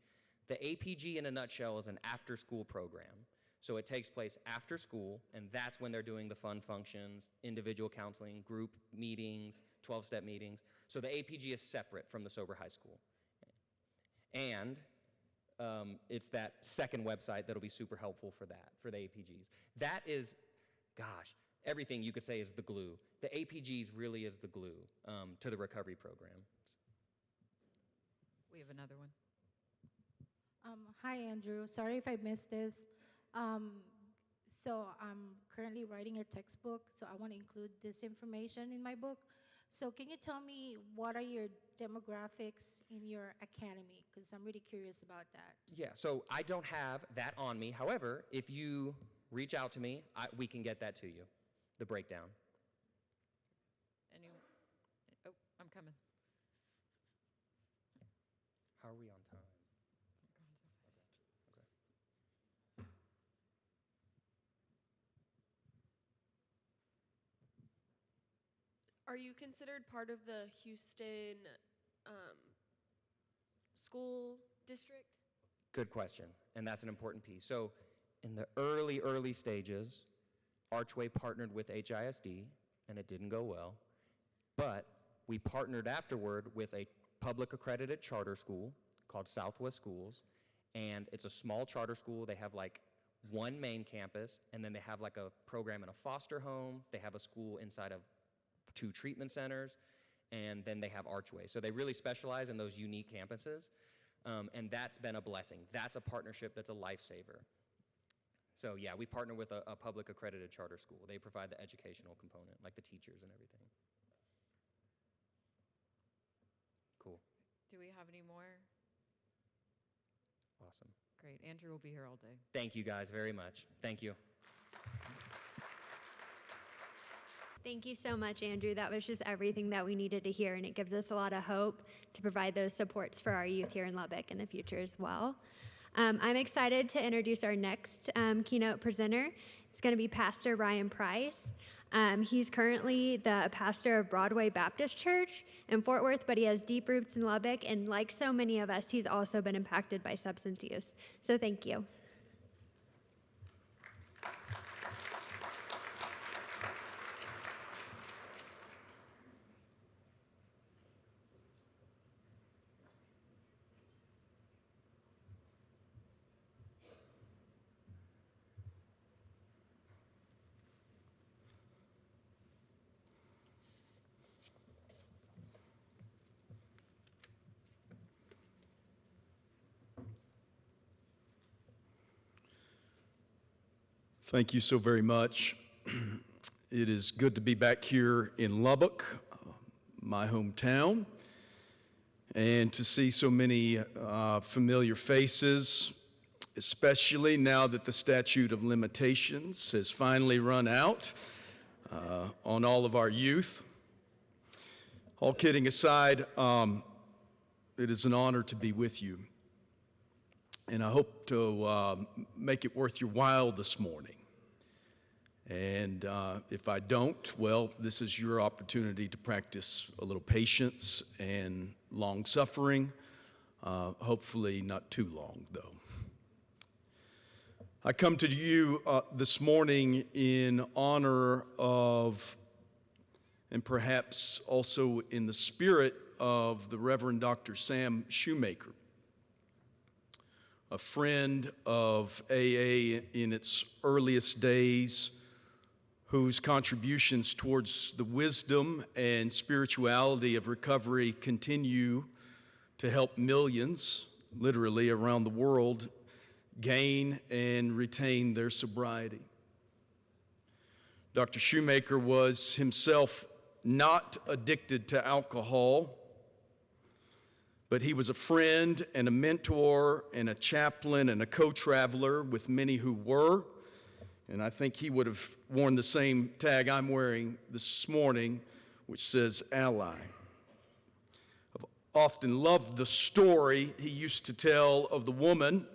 The APG, in a nutshell, is an after-school program. So it takes place after school, and that's when they're doing the fun functions, individual counseling, group meetings, 12-step meetings. So the APG is separate from the sober high school. And it's that second website that'll be super helpful for that, for the APGs. That is, gosh, everything you could say is the glue. The APGs really is the glue to the recovery program. We have another one. Hi, Andrew. Sorry if I missed this. So I'm currently writing a textbook, so I want to include this information in my book. So can you tell me what are your demographics in your academy? Because I'm really curious about that. Yeah, so I don't have that on me. However, if you reach out to me, we can get that to you, the breakdown. Oh, I'm coming. How are we on time? Are you considered part of the Houston school district? Good question, and that's an important piece. So in the early stages, Archway partnered with HISD, and it didn't go well. But we partnered afterward with a public accredited charter school called Southwest Schools, and it's a small charter school. They have like one main campus, and then they have like a program in a foster home. They have a school inside of 2 treatment centers, and then they have Archway. So they really specialize in those unique campuses, and that's been a blessing. That's a partnership that's a lifesaver. So yeah, we partner with a public accredited charter school. They provide the educational component, like the teachers and everything. Cool. Do we have any more? Awesome. Great. Andrew will be here all day. Thank you guys very much. Thank you. Thank you so much, Andrew. That was just everything that we needed to hear, and it gives us a lot of hope to provide those supports for our youth here in Lubbock in the future as well. I'm excited to introduce our next keynote presenter. It's going to be Pastor Ryan Price. He's currently the pastor of Broadway Baptist Church in Fort Worth, but he has deep roots in Lubbock, and like so many of us, he's also been impacted by substance use. So thank you. Thank you so very much. It is good to be back here in Lubbock, my hometown, and to see so many familiar faces, especially now that the statute of limitations has finally run out on all of our youth. All kidding aside, it is an honor to be with you. And I hope to make it worth your while this morning. And if I don't, well, this is your opportunity to practice a little patience and long suffering. Hopefully not too long, though. I come to you this morning in honor of, and perhaps also in the spirit of, the Reverend Dr. Sam Shoemaker, a friend of AA in its earliest days, whose contributions towards the wisdom and spirituality of recovery continue to help millions, literally around the world, gain and retain their sobriety. Dr. Shoemaker was himself not addicted to alcohol, but he was a friend and a mentor and a chaplain and a co-traveler with many who were. And I think he would have worn the same tag I'm wearing this morning, which says ally. I've often loved the story he used to tell of the woman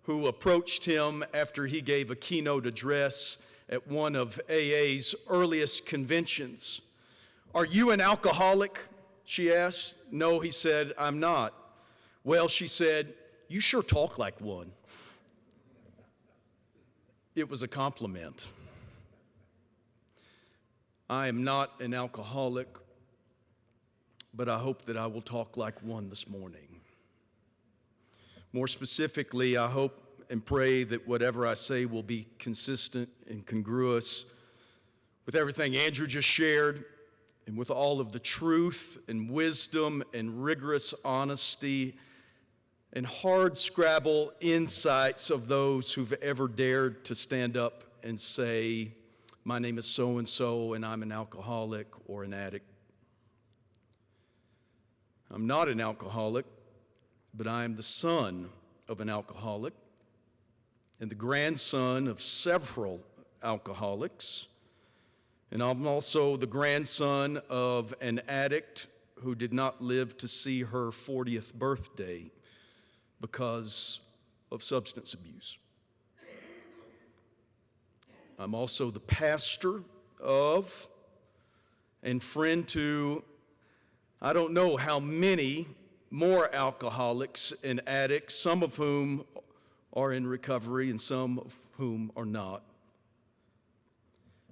who approached him after he gave a keynote address at one of AA's earliest conventions. "Are you an alcoholic?" she asked. "No," he said, "I'm not." "Well," she said, "you sure talk like one." It was a compliment. I am not an alcoholic, but I hope that I will talk like one this morning. More specifically, I hope and pray that whatever I say will be consistent and congruous with everything Andrew just shared, and with all of the truth and wisdom and rigorous honesty and hard scrabble insights of those who've ever dared to stand up and say, "My name is so-and-so and I'm an alcoholic or an addict." I'm not an alcoholic, but I am the son of an alcoholic and the grandson of several alcoholics. And I'm also the grandson of an addict who did not live to see her 40th birthday because of substance abuse. I'm also the pastor of and friend to, I don't know how many more alcoholics and addicts, some of whom are in recovery and some of whom are not.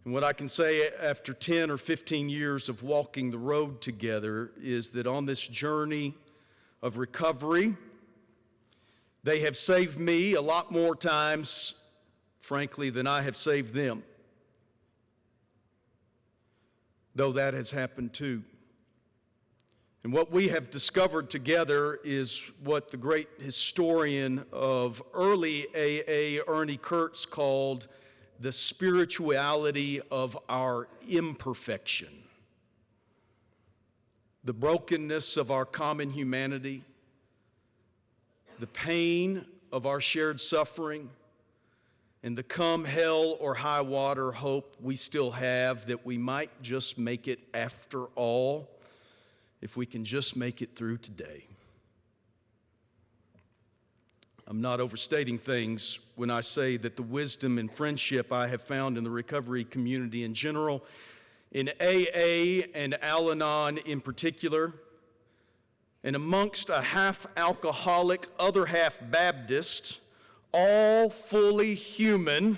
And what I can say after 10 or 15 years of walking the road together is that on this journey of recovery, they have saved me a lot more times, frankly, than I have saved them. Though that has happened too. And what we have discovered together is what the great historian of early AA, Ernie Kurtz, called the spirituality of our imperfection. The brokenness of our common humanity, the pain of our shared suffering, and the come hell or high water hope we still have that we might just make it after all, if we can just make it through today. I'm not overstating things when I say that the wisdom and friendship I have found in the recovery community in general, in AA and Al-Anon in particular, and amongst a half-alcoholic, other half-Baptist, all fully human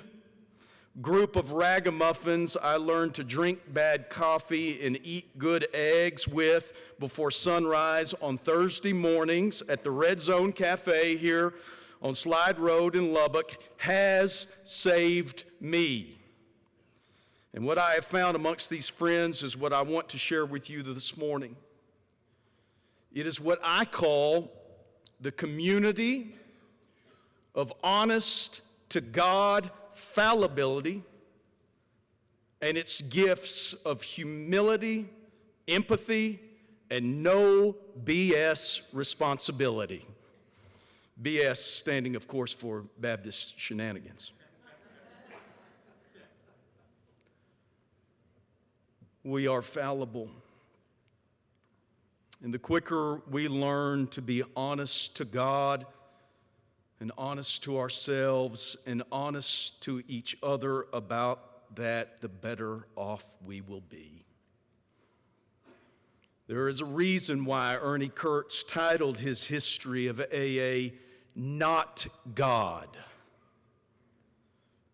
group of ragamuffins I learned to drink bad coffee and eat good eggs with before sunrise on Thursday mornings at the Red Zone Cafe here on Slide Road in Lubbock has saved me. And what I have found amongst these friends is what I want to share with you this morning. It is what I call the community of honest to God fallibility and its gifts of humility, empathy, and no BS responsibility. BS standing, of course, for Baptist shenanigans. We are fallible. And the quicker we learn to be honest to God and honest to ourselves and honest to each other about that, the better off we will be. There is a reason why Ernie Kurtz titled his history of AA, Not God.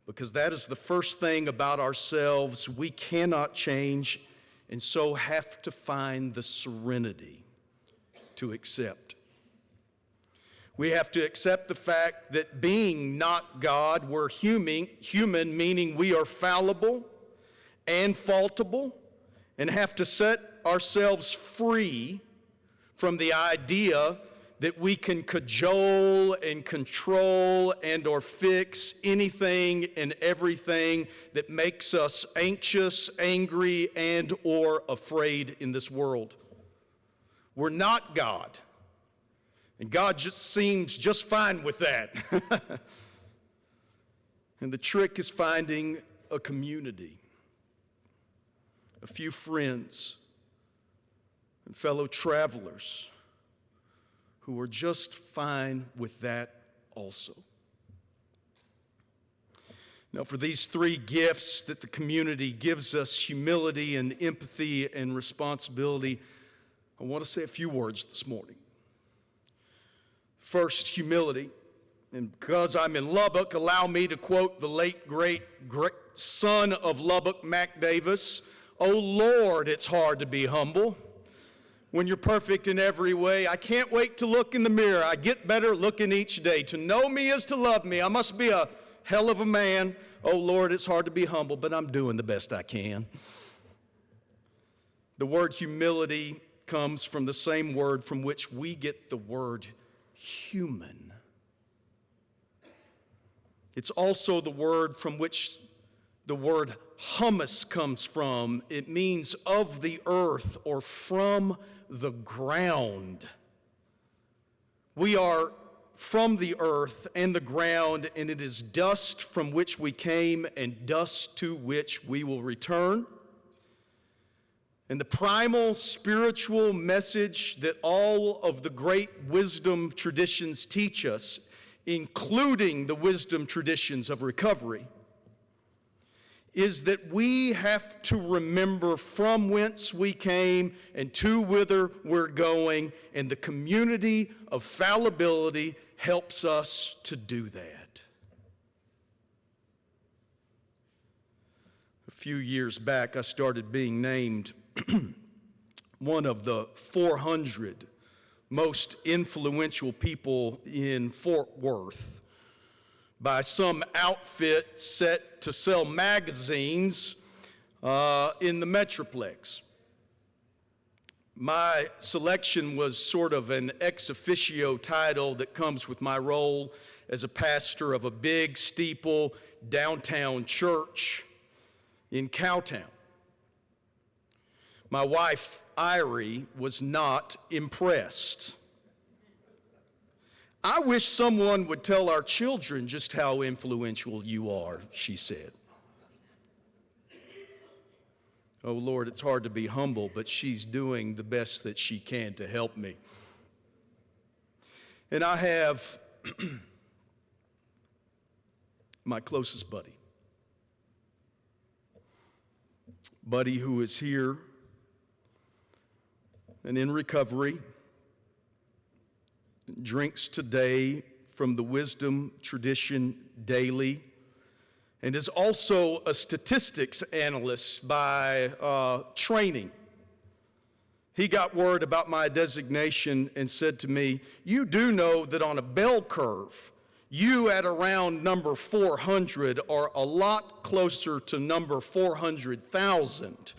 Because that is the first thing about ourselves we cannot change, and so have to find the serenity to accept. We have to accept the fact that being not God, we're human, meaning we are fallible and faultable, and have to set ourselves free from the idea that we can cajole and control and or fix anything and everything that makes us anxious, angry, and or afraid in this world. We're not God. And God just seems just fine with that. And the trick is finding a community, a few friends, and fellow travelers who are just fine with that also. Now, for these three gifts that the community gives us, humility and empathy and responsibility, I want to say a few words this morning. First, humility. And because I'm in Lubbock, allow me to quote the late, great son of Lubbock, Mac Davis, "Oh Lord, it's hard to be humble when you're perfect in every way. I can't wait to look in the mirror. I get better looking each day. To know me is to love me. I must be a hell of a man. Oh Lord, it's hard to be humble, but I'm doing the best I can." The word humility comes from the same word from which we get the word human. It's also the word from which the word humus comes from. It means of the earth or from the ground. We are from the earth and the ground, and it is dust from which we came and dust to which we will return. And the primal spiritual message that all of the great wisdom traditions teach us, including the wisdom traditions of recovery, is that we have to remember from whence we came and to whither we're going, and the community of fallibility helps us to do that. A few years back, I started being named one of the 400 most influential people in Fort Worth by some outfit set to sell magazines in the Metroplex. My selection was sort of an ex officio title that comes with my role as a pastor of a big steeple downtown church in Cowtown. My wife, Irie, was not impressed. I wish someone would tell our children just how influential you are, she said. Oh, Lord, it's hard to be humble, but she's doing the best that she can to help me. And I have my closest buddy who is here and in recovery, drinks today from the wisdom tradition daily, and is also a statistics analyst by training. He got word about my designation and said to me, "You do know that on a bell curve, you at around number 400 are a lot closer to number 400,000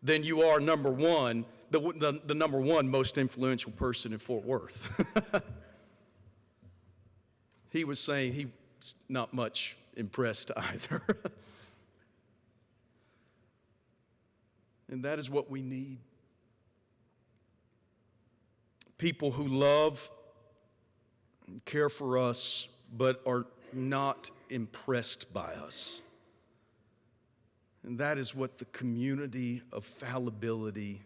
than you are number one, the number one most influential person in Fort Worth." He was saying he's not much impressed either. And that is what we need. People who love and care for us, but are not impressed by us. And that is what the community of fallibility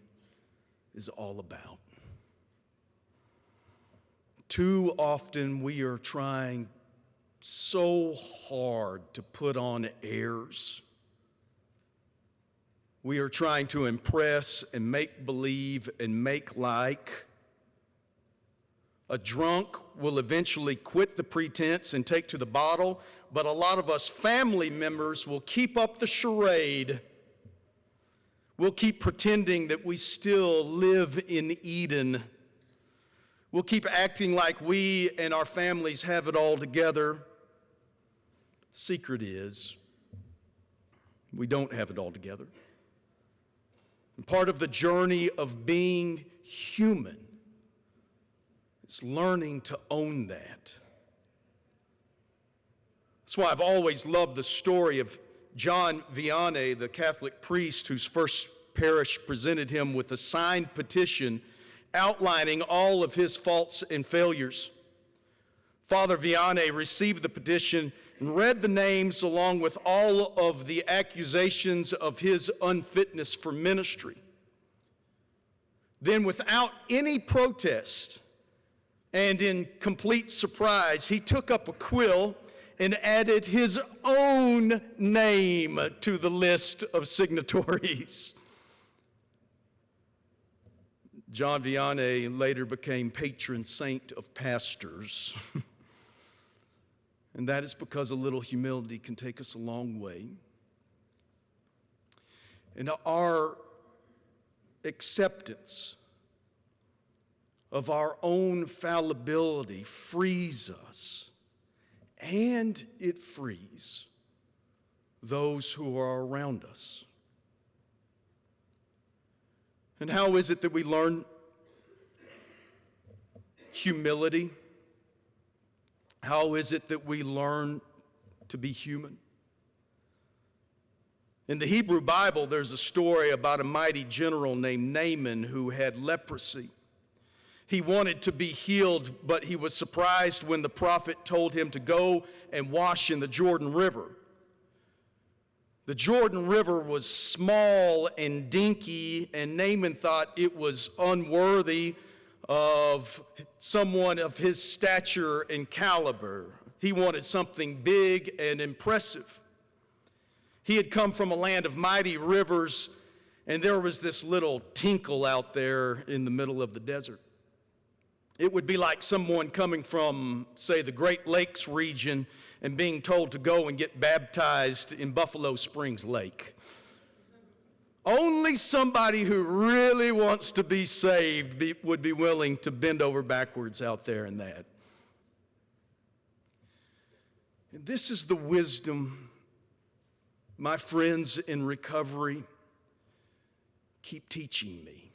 is all about. Too often we are trying so hard to put on airs. We are trying to impress and make believe and make like. A drunk will eventually quit the pretense and take to the bottle, but a lot of us family members will keep up the charade. We'll keep pretending that we still live in Eden. We'll keep acting like we and our families have it all together. The secret is, we don't have it all together. And part of the journey of being human is learning to own that. That's why I've always loved the story of John Vianney, the Catholic priest whose first parish presented him with a signed petition outlining all of his faults and failures. Father Vianney received the petition and read the names along with all of the accusations of his unfitness for ministry. Then, without any protest and in complete surprise, he took up a quill and added his own name to the list of signatories. John Vianney later became patron saint of pastors. And that is because a little humility can take us a long way. And our acceptance of our own fallibility frees us, and it frees those who are around us. And how is it that we learn humility? How is it that we learn to be human? In the Hebrew Bible, there's a story about a mighty general named Naaman who had leprosy. He wanted to be healed, but he was surprised when the prophet told him to go and wash in the Jordan River. The Jordan River was small and dinky, and Naaman thought it was unworthy of someone of his stature and caliber. He wanted something big and impressive. He had come from a land of mighty rivers, and there was this little tinkle out there in the middle of the desert. It would be like someone coming from, say, the Great Lakes region and being told to go and get baptized in Buffalo Springs Lake. Only somebody who really wants to be saved would be willing to bend over backwards out there in that. And this is the wisdom, my friends in recovery, keep teaching me.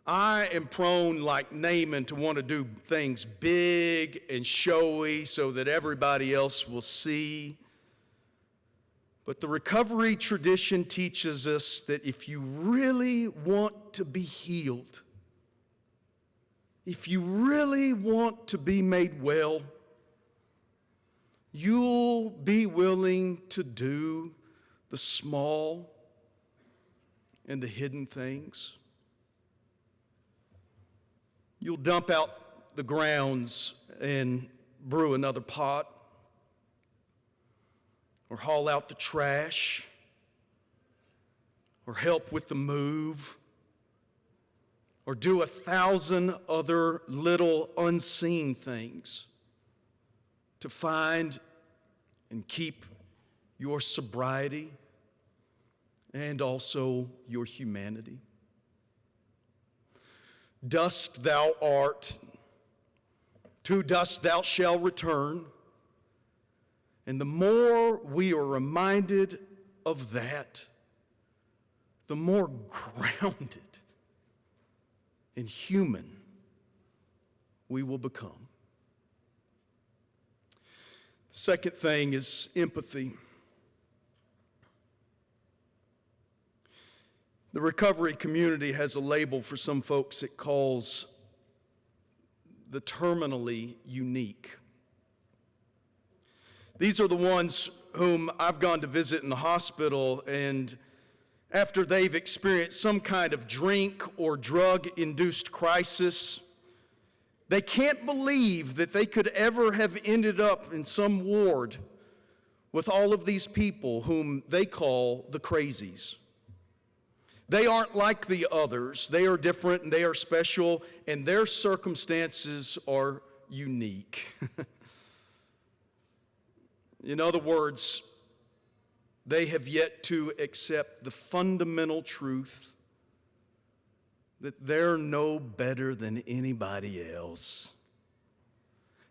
I am prone, like Naaman, to want to do things big and showy so that everybody else will see. But the recovery tradition teaches us that if you really want to be healed, if you really want to be made well, you'll be willing to do the small and the hidden things. You'll dump out the grounds and brew another pot, or haul out the trash, or help with the move, or do 1,000 other little unseen things to find and keep your sobriety and also your humanity. Dust thou art, to dust thou shalt return. And the more we are reminded of that, the more grounded and human we will become. The second thing is empathy. The recovery community has a label for some folks it calls the terminally unique. These are the ones whom I've gone to visit in the hospital, and after they've experienced some kind of drink or drug-induced crisis, they can't believe that they could ever have ended up in some ward with all of these people whom they call the crazies. They aren't like the others. They are different and they are special, and their circumstances are unique. In other words, they have yet to accept the fundamental truth that they're no better than anybody else,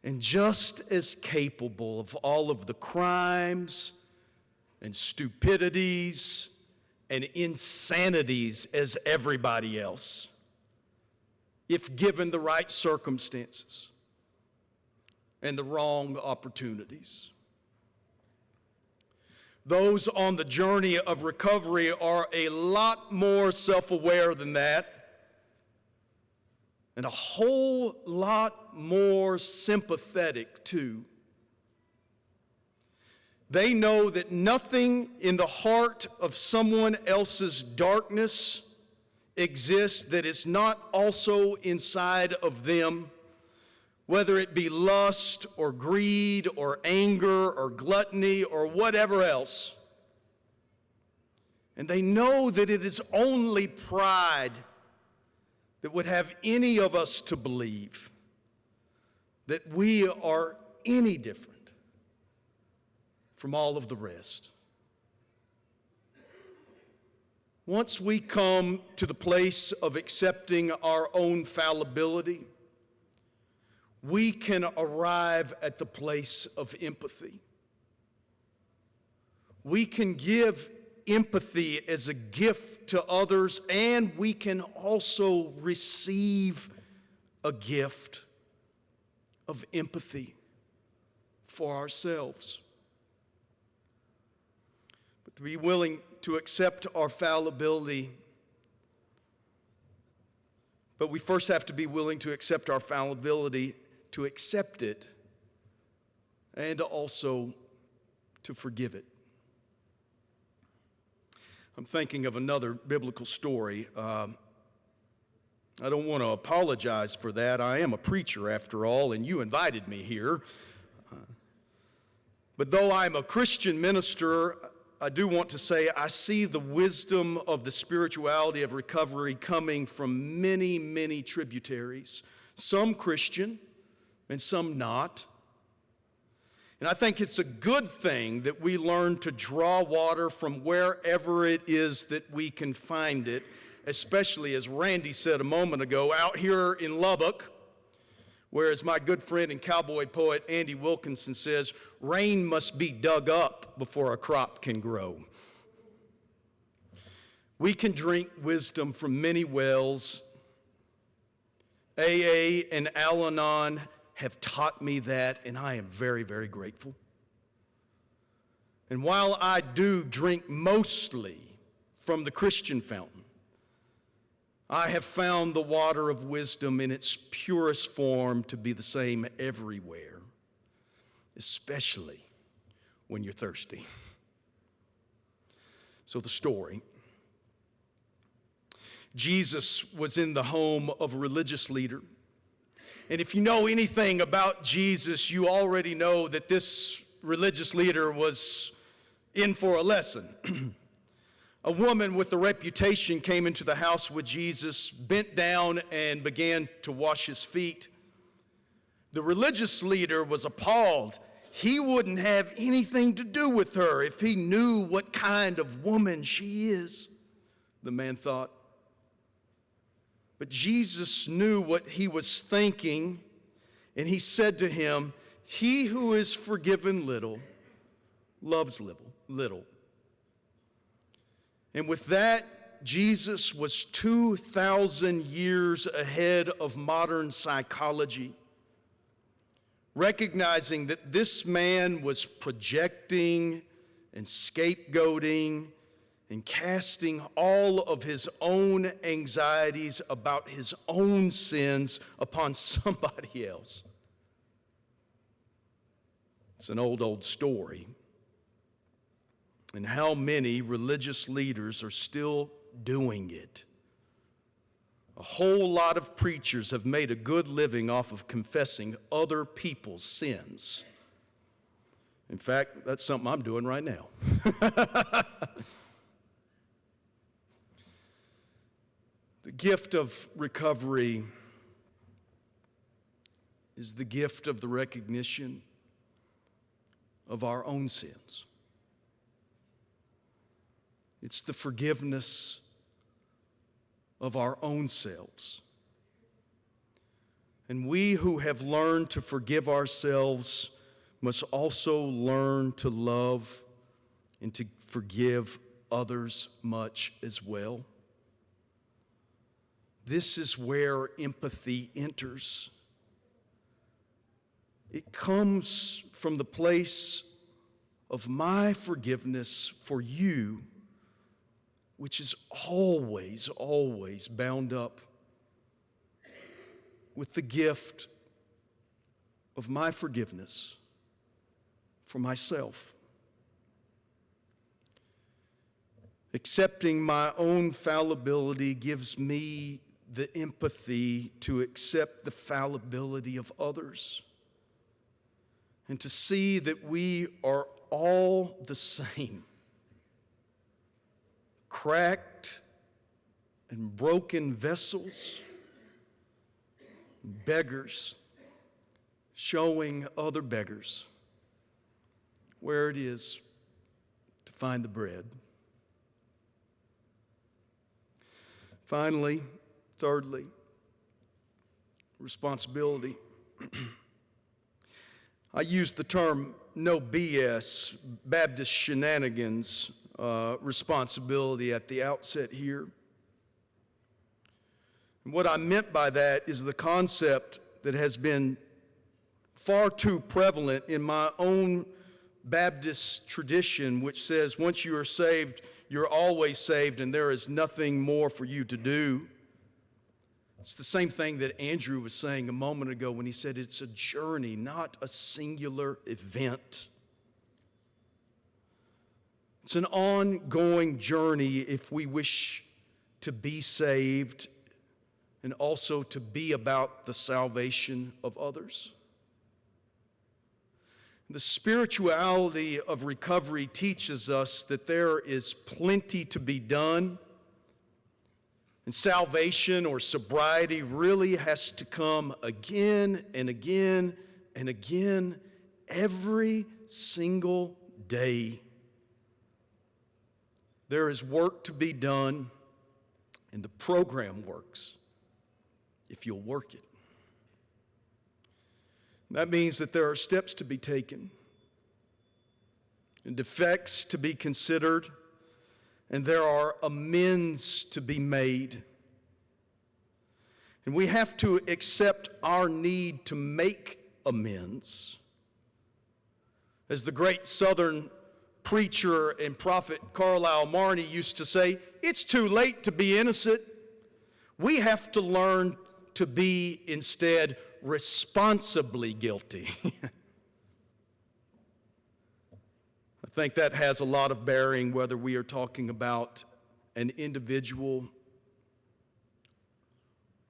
and just as capable of all of the crimes and stupidities and insanities as everybody else, if given the right circumstances and the wrong opportunities. Those on the journey of recovery are a lot more self-aware than that, and a whole lot more sympathetic too. They know that nothing in the heart of someone else's darkness exists that is not also inside of them, whether it be lust or greed or anger or gluttony or whatever else. And they know that it is only pride that would have any of us to believe that we are any different from all of the rest. Once we come to the place of accepting our own fallibility, we can arrive at the place of empathy. We can give empathy as a gift to others, and we can also receive a gift of empathy for ourselves. But to be willing to accept our fallibility, but we first have to be willing to accept our fallibility, to accept it, and also to forgive it. I'm thinking of another biblical story. I don't want to apologize for that. I am a preacher after all, and you invited me here. But though I'm a Christian minister, I do want to say I see the wisdom of the spirituality of recovery coming from many, many tributaries, some Christian and some not. And I think it's a good thing that we learn to draw water from wherever it is that we can find it, especially, as Randy said a moment ago, out here in Lubbock, where, as my good friend and cowboy poet Andy Wilkinson says, rain must be dug up before a crop can grow. We can drink wisdom from many wells, AA and Al-Anon have taught me that, and I am very, very grateful. And while I do drink mostly from the Christian fountain, I have found the water of wisdom in its purest form to be the same everywhere, especially when you're thirsty. So the story. Jesus was in the home of a religious leader. And if you know anything about Jesus, you already know that this religious leader was in for a lesson. A woman with a reputation came into the house with Jesus, bent down and began to wash his feet. The religious leader was appalled. He wouldn't have anything to do with her if he knew what kind of woman she is, the man thought. But Jesus knew what he was thinking, and he said to him, "He who is forgiven little loves little." And with that, Jesus was 2,000 years ahead of modern psychology, recognizing that this man was projecting and scapegoating and casting all of his own anxieties about his own sins upon somebody else. It's an old story. And how many religious leaders are still doing it? A whole lot of preachers have made a good living off of confessing other people's sins. In fact, that's something I'm doing right now. The gift of recovery is the gift of the recognition of our own sins. It's the forgiveness of our own selves. And we who have learned to forgive ourselves must also learn to love and to forgive others much as well. This is where empathy enters. It comes from the place of my forgiveness for you, which is always, always bound up with the gift of my forgiveness for myself. Accepting my own fallibility gives me the empathy to accept the fallibility of others and to see that we are all the same. Cracked and broken vessels, beggars showing other beggars where it is to find the bread. Finally, thirdly, responsibility. I use the term no BS, Baptist shenanigans, responsibility at the outset here. And what I meant by that is the concept that has been far too prevalent in my own Baptist tradition, which says once you are saved, you're always saved and there is nothing more for you to do. It's the same thing that Andrew was saying a moment ago when he said it's a journey, not a singular event. It's an ongoing journey if we wish to be saved and also to be about the salvation of others. The spirituality of recovery teaches us that there is plenty to be done, and salvation or sobriety really has to come again and again and again every single day. There is work to be done, and the program works if you'll work it. That means that there are steps to be taken and defects to be considered, and there are amends to be made. And we have to accept our need to make amends. As the great Southern preacher and prophet Carlisle Marney used to say, it's too late to be innocent. We have to learn to be instead responsibly guilty. I think that has a lot of bearing whether we are talking about an individual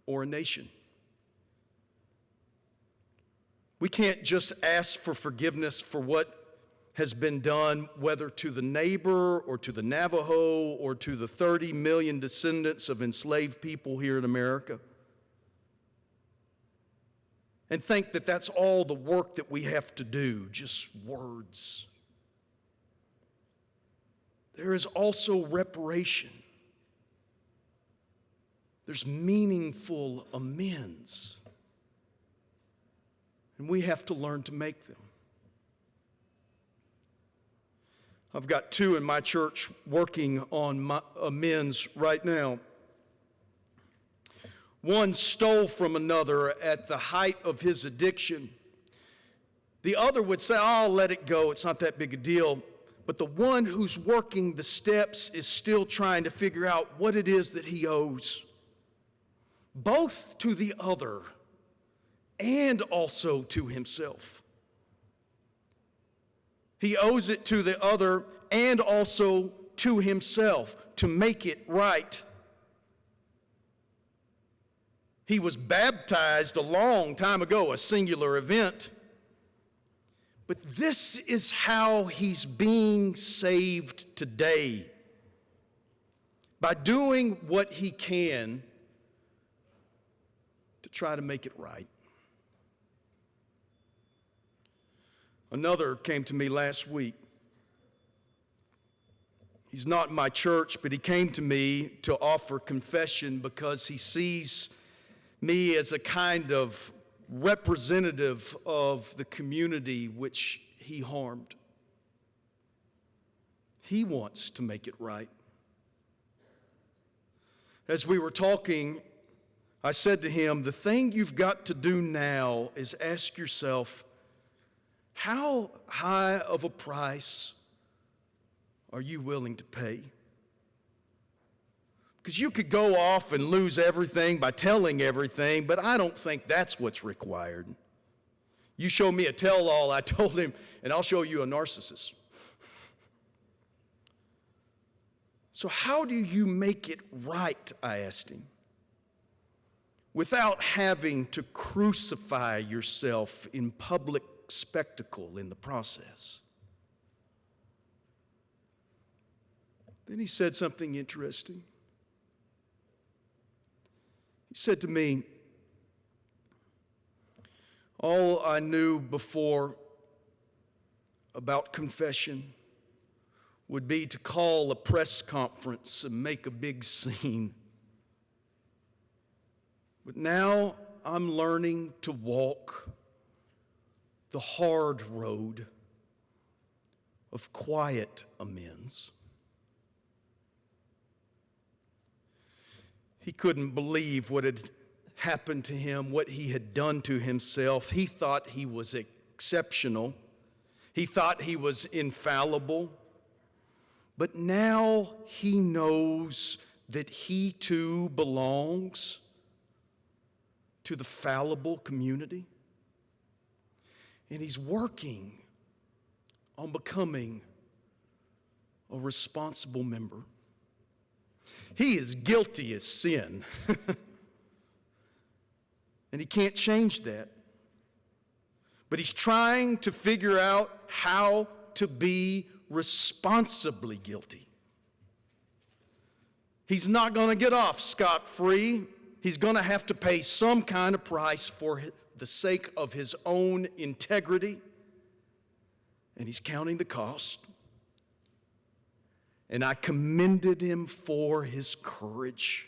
or a nation. We can't just ask for forgiveness for what has been done, whether to the neighbor or to the Navajo or to the 30 million descendants of enslaved people here in America, and think that that's all the work that we have to do, just words. There is also reparation. There's meaningful amends. And we have to learn to make them. I've got 2 in my church working on amends right now. One stole from another at the height of his addiction. The other would say, oh, let it go, it's not that big a deal. But the one who's working the steps is still trying to figure out what it is that he owes, both to the other and also to himself. He owes it to the other and also to himself to make it right. He was baptized a long time ago, a singular event. But this is how he's being saved today. By doing what he can to try to make it right. Another came to me last week. He's not in my church, but he came to me to offer confession because he sees me as a kind of representative of the community which he harmed. He wants to make it right. As we were talking, I said to him, the thing you've got to do now is ask yourself, how high of a price are you willing to pay? Because you could go off and lose everything by telling everything, but I don't think that's what's required. You show me a tell-all, I told him, and I'll show you a narcissist. So how do you make it right, I asked him, without having to crucify yourself in public spectacle in the process? Then he said something interesting. He said to me, all I knew before about confession would be to call a press conference and make a big scene. But now I'm learning to walk the hard road of quiet amends. He couldn't believe what had happened to him, what he had done to himself. He thought he was exceptional. He thought he was infallible. But now he knows that he too belongs to the fallible community. And he's working on becoming a responsible member. He is guilty as sin. And he can't change that. But he's trying to figure out how to be responsibly guilty. He's not going to get off scot-free. He's going to have to pay some kind of price for the sake of his own integrity. And he's counting the cost. And I commended him for his courage.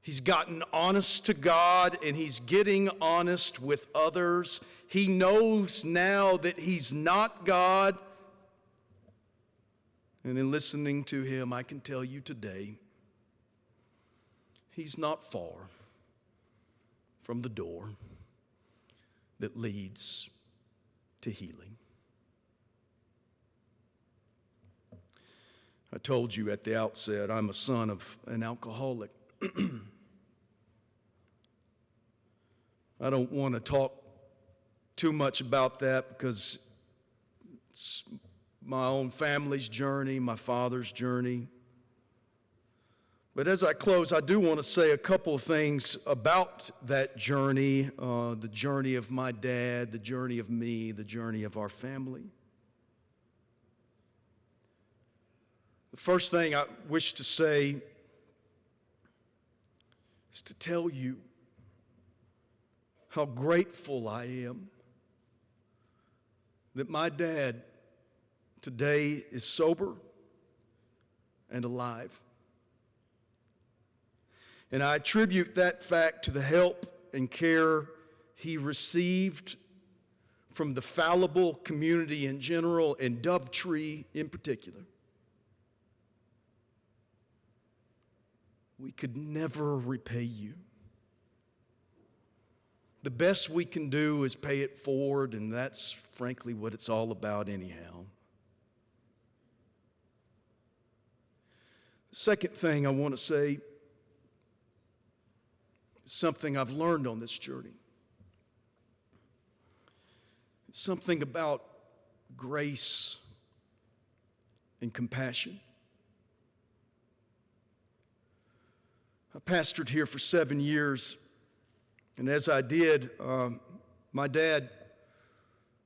He's gotten honest to God, and he's getting honest with others. He knows now that he's not God. And in listening to him, I can tell you today, He's not far from the door that leads to healing. I told you at the outset, I'm a son of an alcoholic. I don't want to talk too much about that because it's my own family's journey, my father's journey. But as I close, I do want to say a couple of things about that journey, the journey of my dad, the journey of me, the journey of our family. The first thing I wish to say is to tell you how grateful I am that my dad today is sober and alive. And I attribute that fact to the help and care he received from the fallible community in general and Dovetree in particular. We could never repay you. The best we can do is pay it forward, and that's frankly what it's all about anyhow. The second thing I want to say is something I've learned on this journey. It's something about grace and compassion. I pastored here for 7 years, and as I did, my dad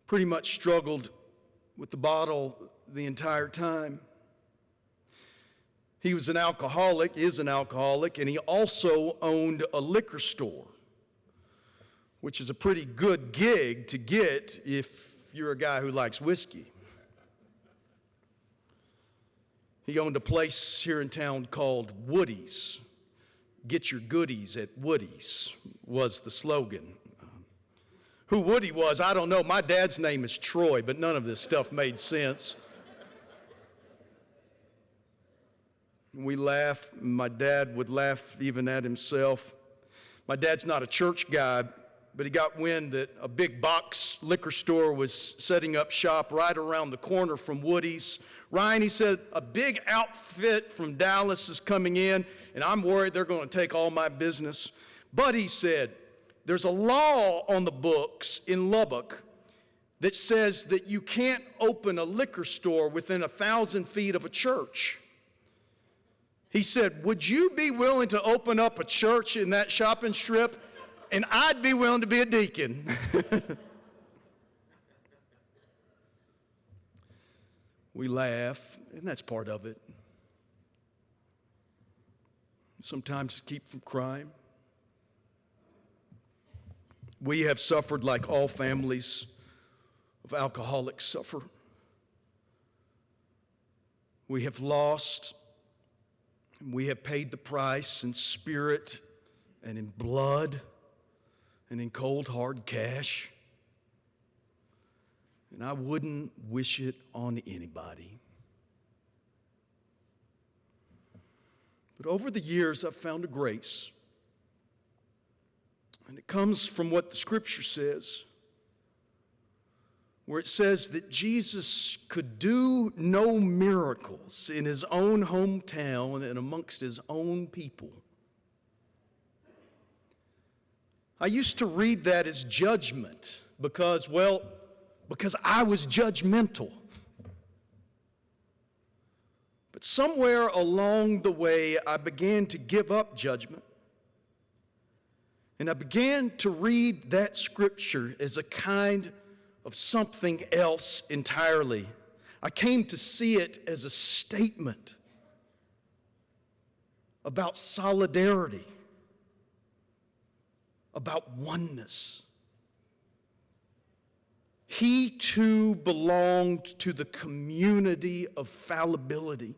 pretty much struggled with the bottle the entire time. He was an alcoholic, is an alcoholic, and he also owned a liquor store, which is a pretty good gig to get if you're a guy who likes whiskey. He owned a place here in town called Woody's. Get your goodies at Woody's was the slogan. Who Woody was, I don't know. My dad's name is Troy, but none of this stuff made sense. We laugh. My dad would laugh even at himself. My dad's not a church guy, but he got wind that a big box liquor store was setting up shop right around the corner from Woody's. Ryan, he said, a big outfit from Dallas is coming in, and I'm worried they're going to take all my business. But he said, there's a law on the books in Lubbock that says that you can't open a liquor store within 1,000 feet of a church. He said, would you be willing to open up a church in that shopping strip? And I'd be willing to be a deacon. We laugh, and that's part of it. Sometimes just keep from crime. We have suffered like all families of alcoholics suffer. We have lost, and we have paid the price in spirit and in blood and in cold, hard cash. And I wouldn't wish it on anybody. But over the years, I've found a grace. And it comes from what the Scripture says, where it says that Jesus could do no miracles in his own hometown and amongst his own people. I used to read that as judgment because I was judgmental. But somewhere along the way, I began to give up judgment. And I began to read that scripture as a kind of something else entirely. I came to see it as a statement about solidarity, about oneness. He too belonged to the community of fallibility.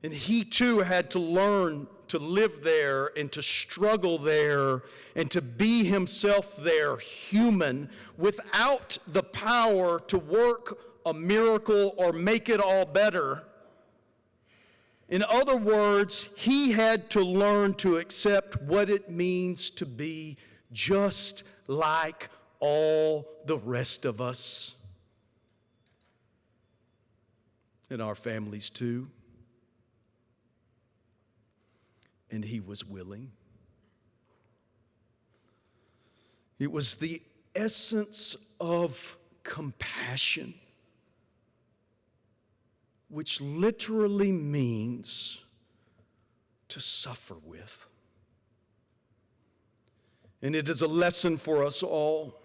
And he too had to learn to live there and to struggle there and to be himself there, human, without the power to work a miracle or make it all better. In other words, he had to learn to accept what it means to be just like all the rest of us. And our families too. And he was willing. It was the essence of compassion, which literally means to suffer with. And it is a lesson for us all.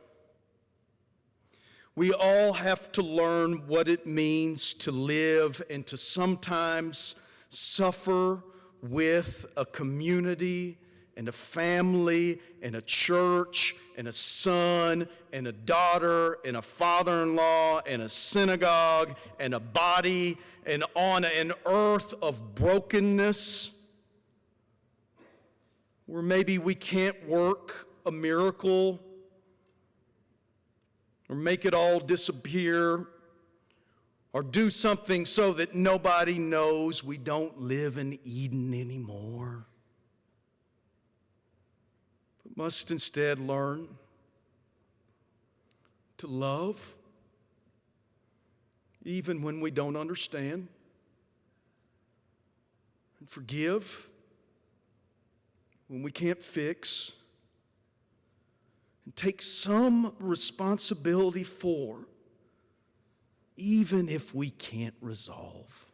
We all have to learn what it means to live and to sometimes suffer with a community and a family and a church and a son and a daughter and a father-in-law and a synagogue and a body and on an earth of brokenness where maybe we can't work a miracle or make it all disappear or do something so that nobody knows we don't live in Eden anymore. But must instead learn to love even when we don't understand, and forgive when we can't fix, and take some responsibility for, even if we can't resolve.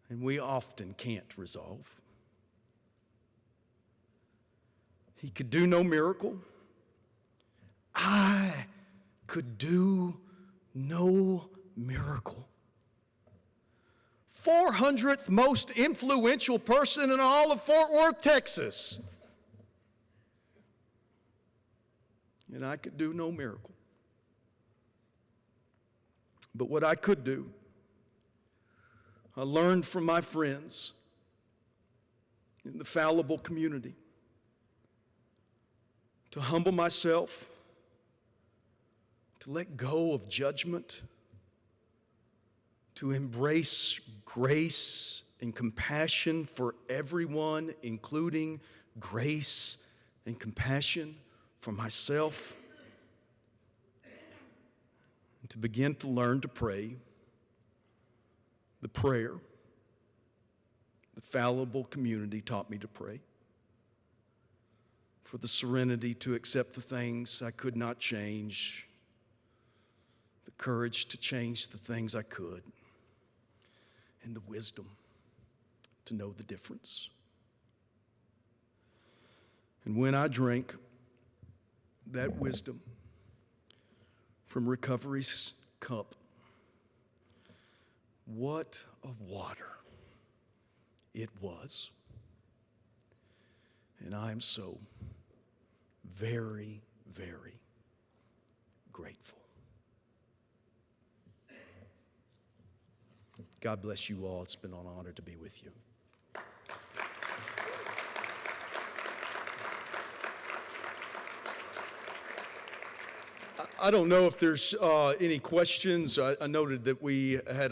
And we often can't resolve. He could do no miracle. I could do no miracle. 400th most influential person in all of Fort Worth, Texas. And I could do no miracle. But what I could do, I learned from my friends in the fallible community to humble myself, to let go of judgment, to embrace grace and compassion for everyone, including grace and compassion for myself, and to begin to learn to pray the prayer the fallible community taught me to pray, for the serenity to accept the things I could not change, the courage to change the things I could, and the wisdom to know the difference. And when I drank that wisdom from recovery's cup, what a water it was. And I am so very, very grateful. God bless you all. It's been an honor to be with you. I don't know if there's any questions. I noted that we had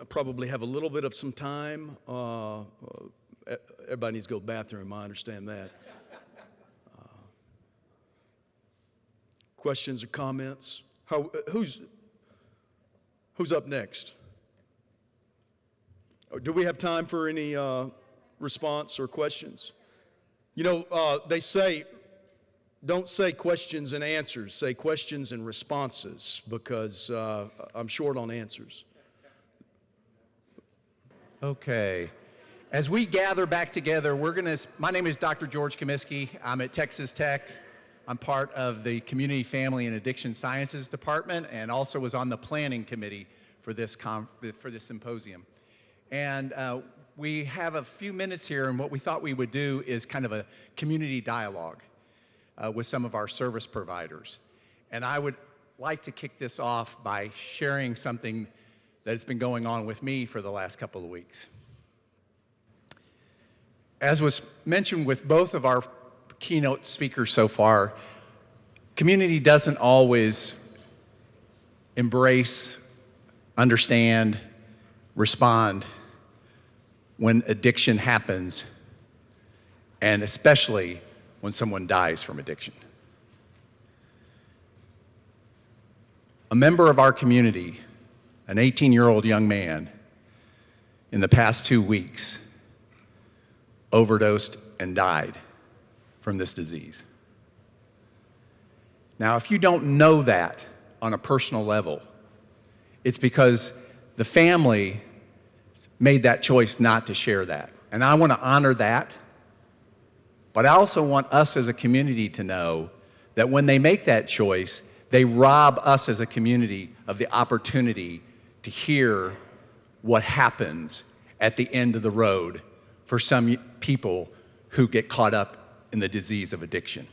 probably have a little bit of some time. Everybody needs to go to the bathroom, I understand that. Questions or comments? Who's up next? Do we have time for any response or questions? You know, they say, don't say questions and answers, say questions and responses, because I'm short on answers. Okay. As we gather back together, my name is Dr. George Comiskey. I'm at Texas Tech. I'm part of the Community, Family, and Addiction Sciences Department, and also was on the planning committee for this symposium. And we have a few minutes here, and what we thought we would do is kind of a community dialogue with some of our service providers. And I would like to kick this off by sharing something that's been going on with me for the last couple of weeks. As was mentioned with both of our keynote speakers so far, community doesn't always embrace, understand, respond when addiction happens, and especially when someone dies from addiction. A member of our community, an 18-year-old young man, in the past 2 weeks, overdosed and died from this disease. Now, if you don't know that on a personal level, it's because the family made that choice not to share that. And I want to honor that, but I also want us as a community to know that when they make that choice, they rob us as a community of the opportunity to hear what happens at the end of the road for some people who get caught up in the disease of addiction.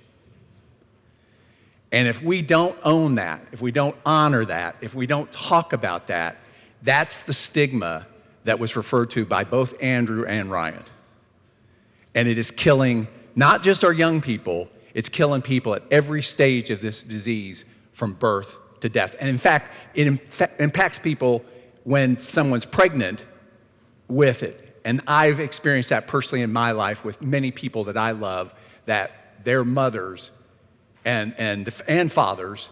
And if we don't own that, if we don't honor that, if we don't talk about that, that's the stigma that was referred to by both Andrew and Ryan. And it is killing not just our young people, it's killing people at every stage of this disease from birth to death. And in fact, it impacts people when someone's pregnant with it. And I've experienced that personally in my life with many people that I love, that their mothers and fathers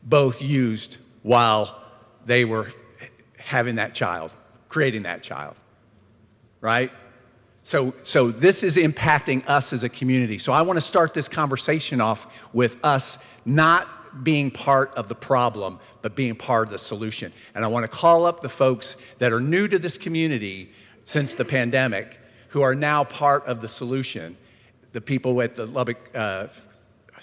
both used while they were having that child, creating that child, right? So this is impacting us as a community. So I want to start this conversation off with us not being part of the problem, but being part of the solution. And I want to call up the folks that are new to this community since the pandemic, who are now part of the solution. The people at the Lubbock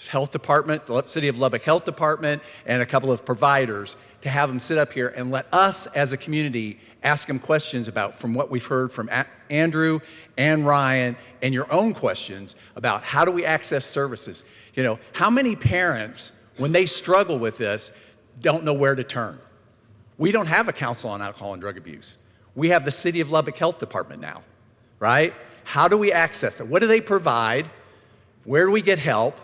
Health Department, the City of Lubbock Health Department, and a couple of providers, to have them sit up here and let us as a community ask them questions about, from what we've heard from Andrew and Ryan, and your own questions about how do we access services. You know, how many parents, when they struggle with this, don't know where to turn? We don't have a council on alcohol and drug abuse. We have the City of Lubbock Health Department now, right? How do we access it? What do they provide? Where do we get help,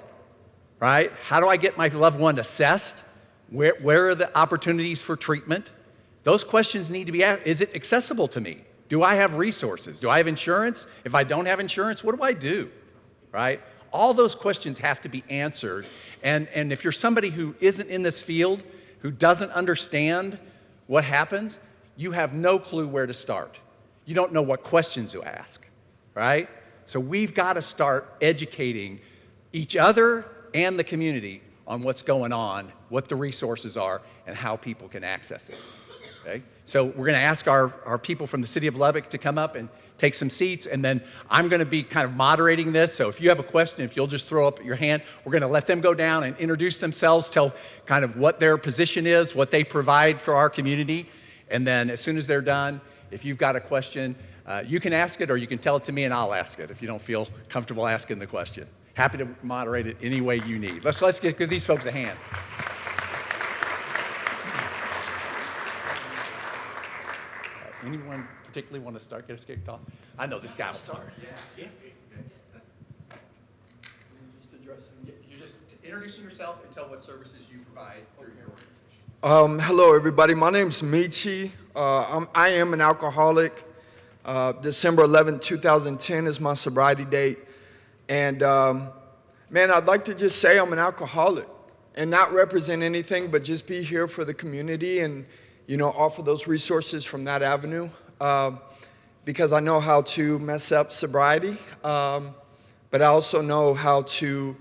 right? How do I get my loved one assessed? Where are the opportunities for treatment? Those questions need to be asked. Is it accessible to me? Do I have resources? Do I have insurance? If I don't have insurance, what do I do, right? All those questions have to be answered. And if you're somebody who isn't in this field, who doesn't understand what happens, you have no clue where to start. You don't know what questions to ask, right? So we've got to start educating each other and the community on what's going on, what the resources are, and how people can access it, okay? So we're gonna ask our people from the City of Lubbock to come up and take some seats, and then I'm gonna be kind of moderating this, so if you have a question, if you'll just throw up your hand, we're gonna let them go down and introduce themselves, tell kind of what their position is, what they provide for our community, and then as soon as they're done, if you've got a question, you can ask it or you can tell it to me and I'll ask it if you don't feel comfortable asking the question. Happy to moderate it any way you need. Let's give these folks a hand. Anyone particularly want to start, get us kicked off? I know this guy will start. Yeah. You're just introducing yourself and tell what services you provide through your organization. Hello, everybody. My name's Michi. I am an alcoholic. December 11, 2010 is my sobriety date. And man, I'd like to just say I'm an alcoholic and not represent anything, but just be here for the community and, you know, offer those resources from that avenue, because I know how to mess up sobriety, but I also know how to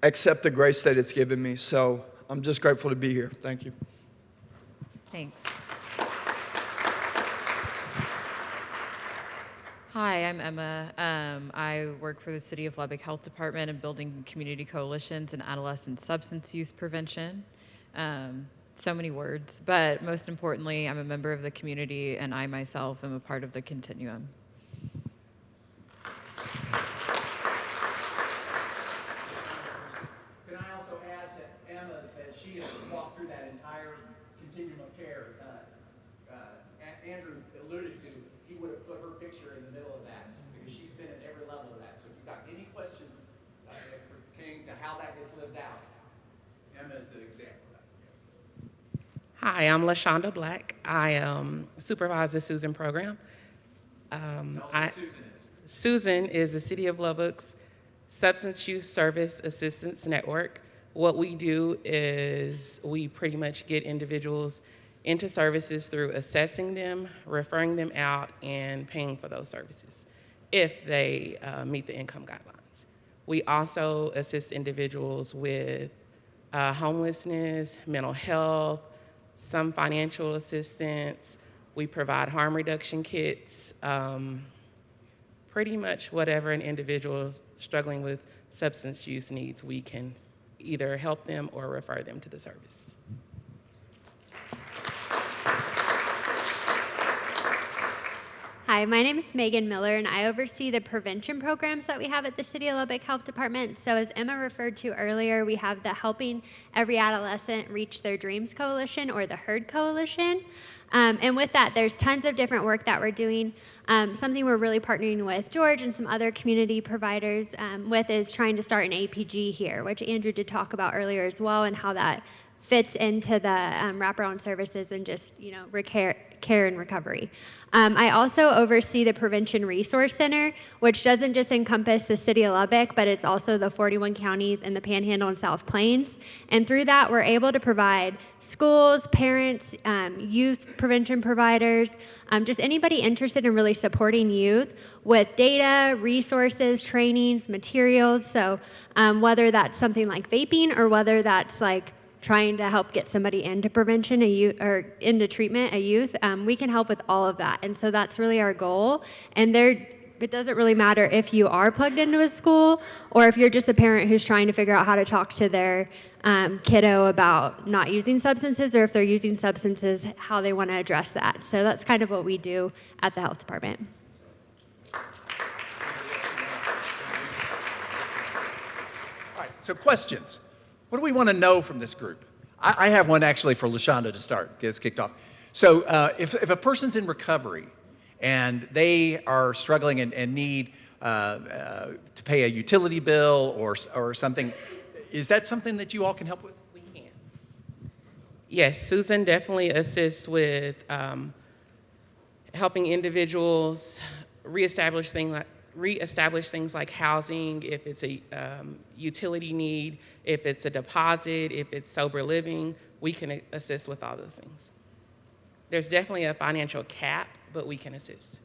accept the grace that it's given me. So I'm just grateful to be here. Thank you. Thanks. Hi, I'm Emma. I work for the City of Lubbock Health Department and building community coalitions in adolescent substance use prevention. So many words, but most importantly, I'm a member of the community and I myself am a part of the continuum. Can I also add to Emma's that she has walked through that entire continuum of care. Andrew alluded to, he would have put her picture in the middle of that because she's been at every level of that. So if you've got any questions pertaining to how that gets lived out, Emma's the example of that. Hi, I'm LaShonda Black. I supervise the Susan program. Susan is the City of Lubbock's Substance Use Service Assistance Network. What we do is we pretty much get individuals into services through assessing them, referring them out, and paying for those services if they meet the income guidelines. We also assist individuals with homelessness, mental health, some financial assistance. We provide harm reduction kits, pretty much whatever an individual struggling with substance use needs, we can either help them or refer them to the service. Hi, my name is Megan Miller, and I oversee the prevention programs that we have at the City of Lubbock Health Department. So as Emma referred to earlier, we have the Helping Every Adolescent Reach Their Dreams Coalition, or the HERD Coalition. And with that, there's tons of different work that we're doing. Something we're really partnering with George and some other community providers with is trying to start an APG here, which Andrew did talk about earlier as well, and how that fits into the wraparound services and just, care and recovery. I also oversee the Prevention Resource Center, which doesn't just encompass the City of Lubbock, but it's also the 41 counties in the Panhandle and South Plains. And through that, we're able to provide schools, parents, youth prevention providers, just anybody interested in really supporting youth with data, resources, trainings, materials. So whether that's something like vaping or whether that's like trying to help get somebody into prevention, or into treatment, a youth, we can help with all of that. And so that's really our goal. And it doesn't really matter if you are plugged into a school or if you're just a parent who's trying to figure out how to talk to their kiddo about not using substances, or if they're using substances, how they want to address that. So that's kind of what we do at the health department. All right, so questions. What do we want to know from this group? I have one actually for LaShonda to start, get us kicked off. So if a person's in recovery and they are struggling and need to pay a utility bill or something, is that something that you all can help with? We can. Yes, Susan definitely assists with helping individuals reestablish things like housing, if it's a utility need, if it's a deposit, if it's sober living, we can assist with all those things. There's definitely a financial cap, but we can assist.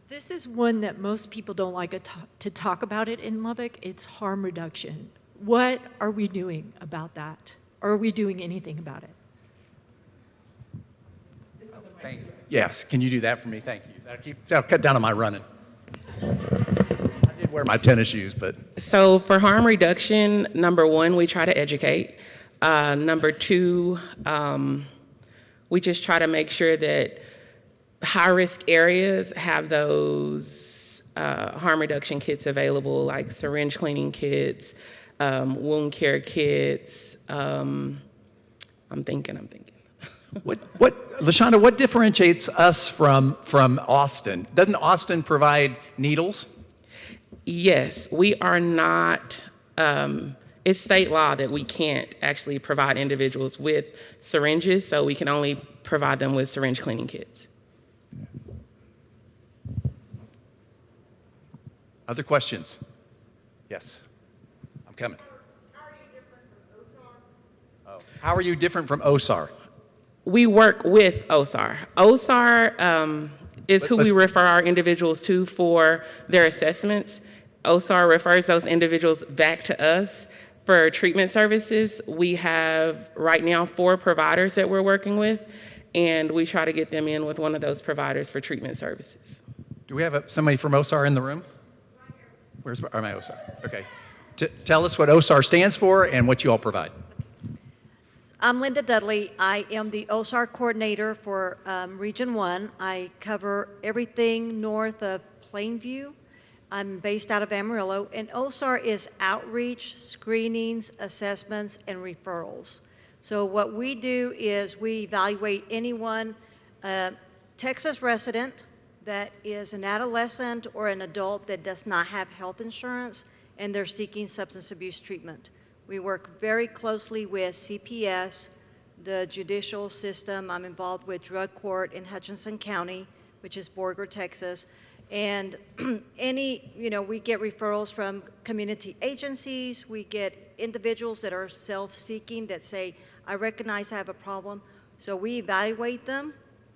This is one that most people don't like to talk about it in Lubbock. It's harm reduction. What are we doing about that? Are we doing anything about it? Thank you. Yes, can you do that for me? Thank you. That'll cut down on my running. I did wear my tennis shoes, but. So for harm reduction, number one, we try to educate. Number two, we just try to make sure that high-risk areas have those harm reduction kits available, like syringe cleaning kits, wound care kits. I'm thinking. LaShonda, what differentiates us from Austin? Doesn't Austin provide needles? Yes, we are not, it's state law that we can't actually provide individuals with syringes, so we can only provide them with syringe cleaning kits. Other questions? Yes, I'm coming. How are you different from OSAR? We work with OSAR. OSAR is who we refer our individuals to for their assessments. OSAR refers those individuals back to us for treatment services. We have right now 4 providers that we're working with, and we try to get them in with one of those providers for treatment services. Do we have somebody from OSAR in the room? Where's my OSAR? Okay. Tell us what OSAR stands for and what you all provide. I'm Linda Dudley. I am the OSAR coordinator for Region 1. I cover everything north of Plainview. I'm based out of Amarillo, and OSAR is outreach, screenings, assessments, and referrals. So what we do is we evaluate anyone, Texas resident that is an adolescent or an adult that does not have health insurance and they're seeking substance abuse treatment. We work very closely with CPS, the judicial system. I'm involved with drug court in Hutchinson County, which is Borger, Texas. And we get referrals from community agencies. We get individuals that are self-seeking that say, I recognize I have a problem. So we evaluate them.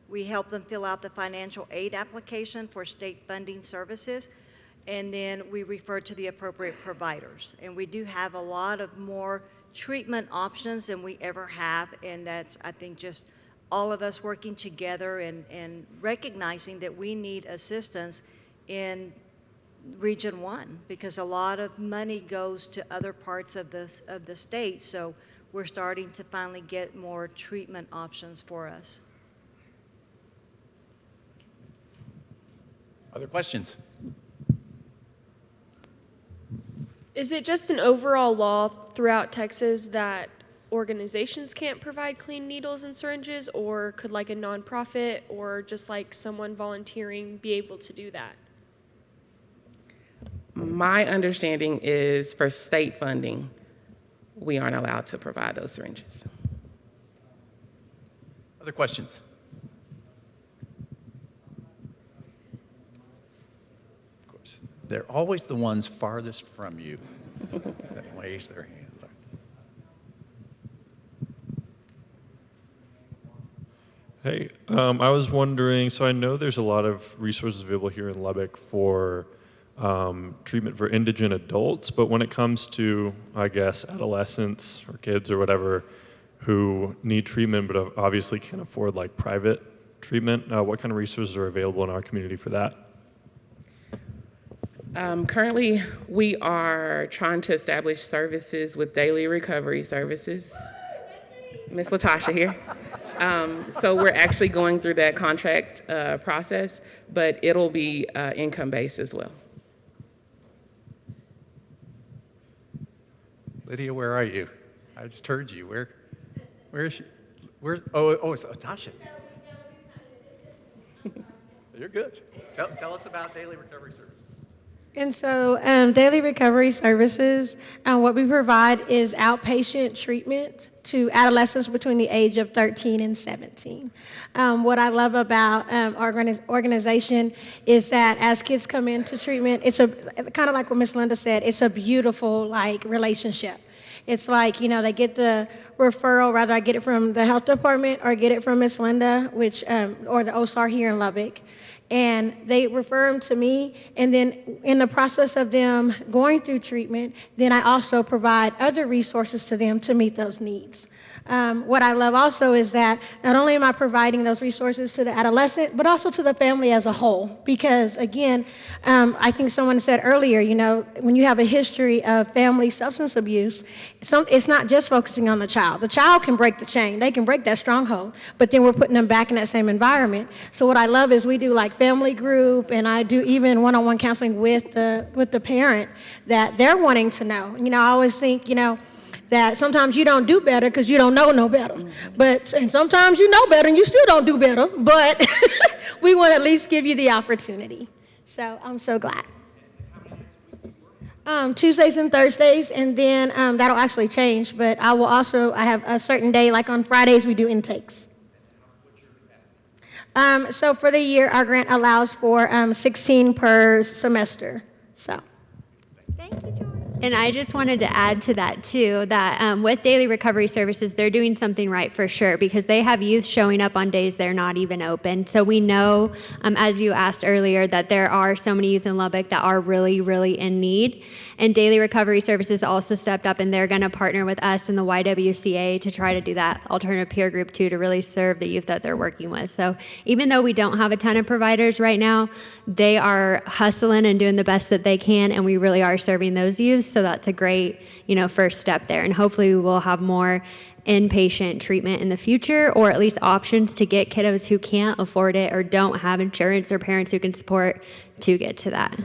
We help them fill out the financial aid application for state funding services. And then we refer to the appropriate providers. And we do have a lot of more treatment options than we ever have. And that's, I think, just all of us working together and recognizing that we need assistance in Region 1 because a lot of money goes to other parts of the state. So we're starting to finally get more treatment options for us. Other questions? Is it just an overall law throughout Texas that organizations can't provide clean needles and syringes, or could like a nonprofit or just like someone volunteering be able to do that? My understanding is for state funding, we aren't allowed to provide those syringes. Other questions? Of course, they're always the ones farthest from you that raise their hands. Hey, I was wondering, so I know there's a lot of resources available here in Lubbock for treatment for indigent adults, but when it comes to, I guess, adolescents or kids or whatever who need treatment but obviously can't afford like private treatment, what kind of resources are available in our community for that? Currently, we are trying to establish services with daily recovery services. Miss Latasha here. So we're actually going through that contract process, but it'll be income-based as well. Lydia, where are you? I just heard you. Where is she? Oh, it's Tasha. You're good. Tell us about Daily Recovery Services. And so Daily Recovery Services, what we provide is outpatient treatment to adolescents between the age of 13 and 17. What I love about our organization is that as kids come into treatment, it's a kind of like what Ms. Linda said, it's a beautiful relationship. It's like, they get the referral, rather I get it from the health department or get it from Ms. Linda, or the OSAR here in Lubbock. And they refer them to me, and then in the process of them going through treatment, then I also provide other resources to them to meet those needs. What I love also is that not only am I providing those resources to the adolescent, but also to the family as a whole. Because again, I think someone said earlier, when you have a history of family substance abuse, it's not just focusing on the child. The child can break the chain, they can break that stronghold, but then we're putting them back in that same environment. So what I love is we do like family group, and I do even one-on-one counseling with the parent that they're wanting to know. I always think, that sometimes you don't do better because you don't know no better. And sometimes you know better and you still don't do better, but we want to at least give you the opportunity. So I'm so glad. Tuesdays and Thursdays, and then that'll actually change, but I have a certain day, like on Fridays we do intakes. So for the year, our grant allows for 16 per semester. So. Thank you, George. And I just wanted to add to that too, that with Daily Recovery Services, they're doing something right for sure, because they have youth showing up on days they're not even open. So we know, as you asked earlier, that there are so many youth in Lubbock that are really, really in need. And Daily Recovery Services also stepped up, and they're going to partner with us in the YWCA to try to do that alternative peer group too, to really serve the youth that they're working with. So even though we don't have a ton of providers right now, they are hustling and doing the best that they can, and we really are serving those youth. So that's a great, first step there. And hopefully we will have more inpatient treatment in the future, or at least options to get kiddos who can't afford it or don't have insurance or parents who can support to get to that.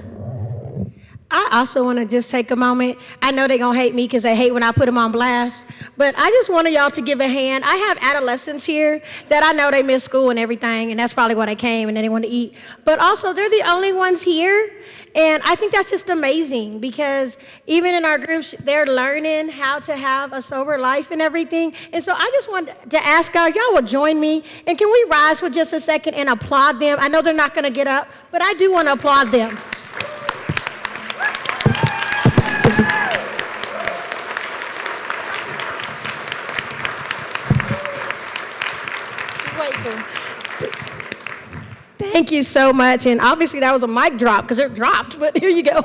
I also want to just take a moment. I know they're going to hate me because they hate when I put them on blast, but I just wanted y'all to give a hand. I have adolescents here that I know they miss school and everything, and that's probably why they came and then they want to eat. But also, they're the only ones here, and I think that's just amazing because even in our groups, they're learning how to have a sober life and everything. And so I just wanted to ask y'all, y'all will join me, and can we rise for just a second and applaud them? I know they're not going to get up, but I do want to applaud them. Thank you so much. And obviously that was a mic drop because it dropped, but here you go.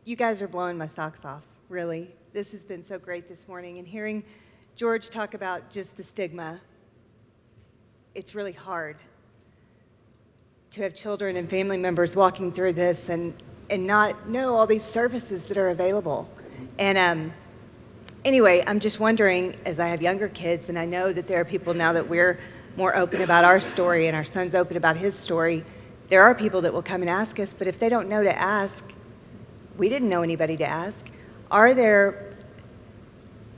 You guys are blowing my socks off, really. This has been so great this morning. And hearing George talk about just the stigma, it's really hard to have children and family members walking through this and not know all these services that are available. And anyway, I'm just wondering, as I have younger kids, and I know that there are people now that we're more open about our story and our son's open about his story, there are people that will come and ask us, but if they don't know to ask, we didn't know anybody to ask. Are there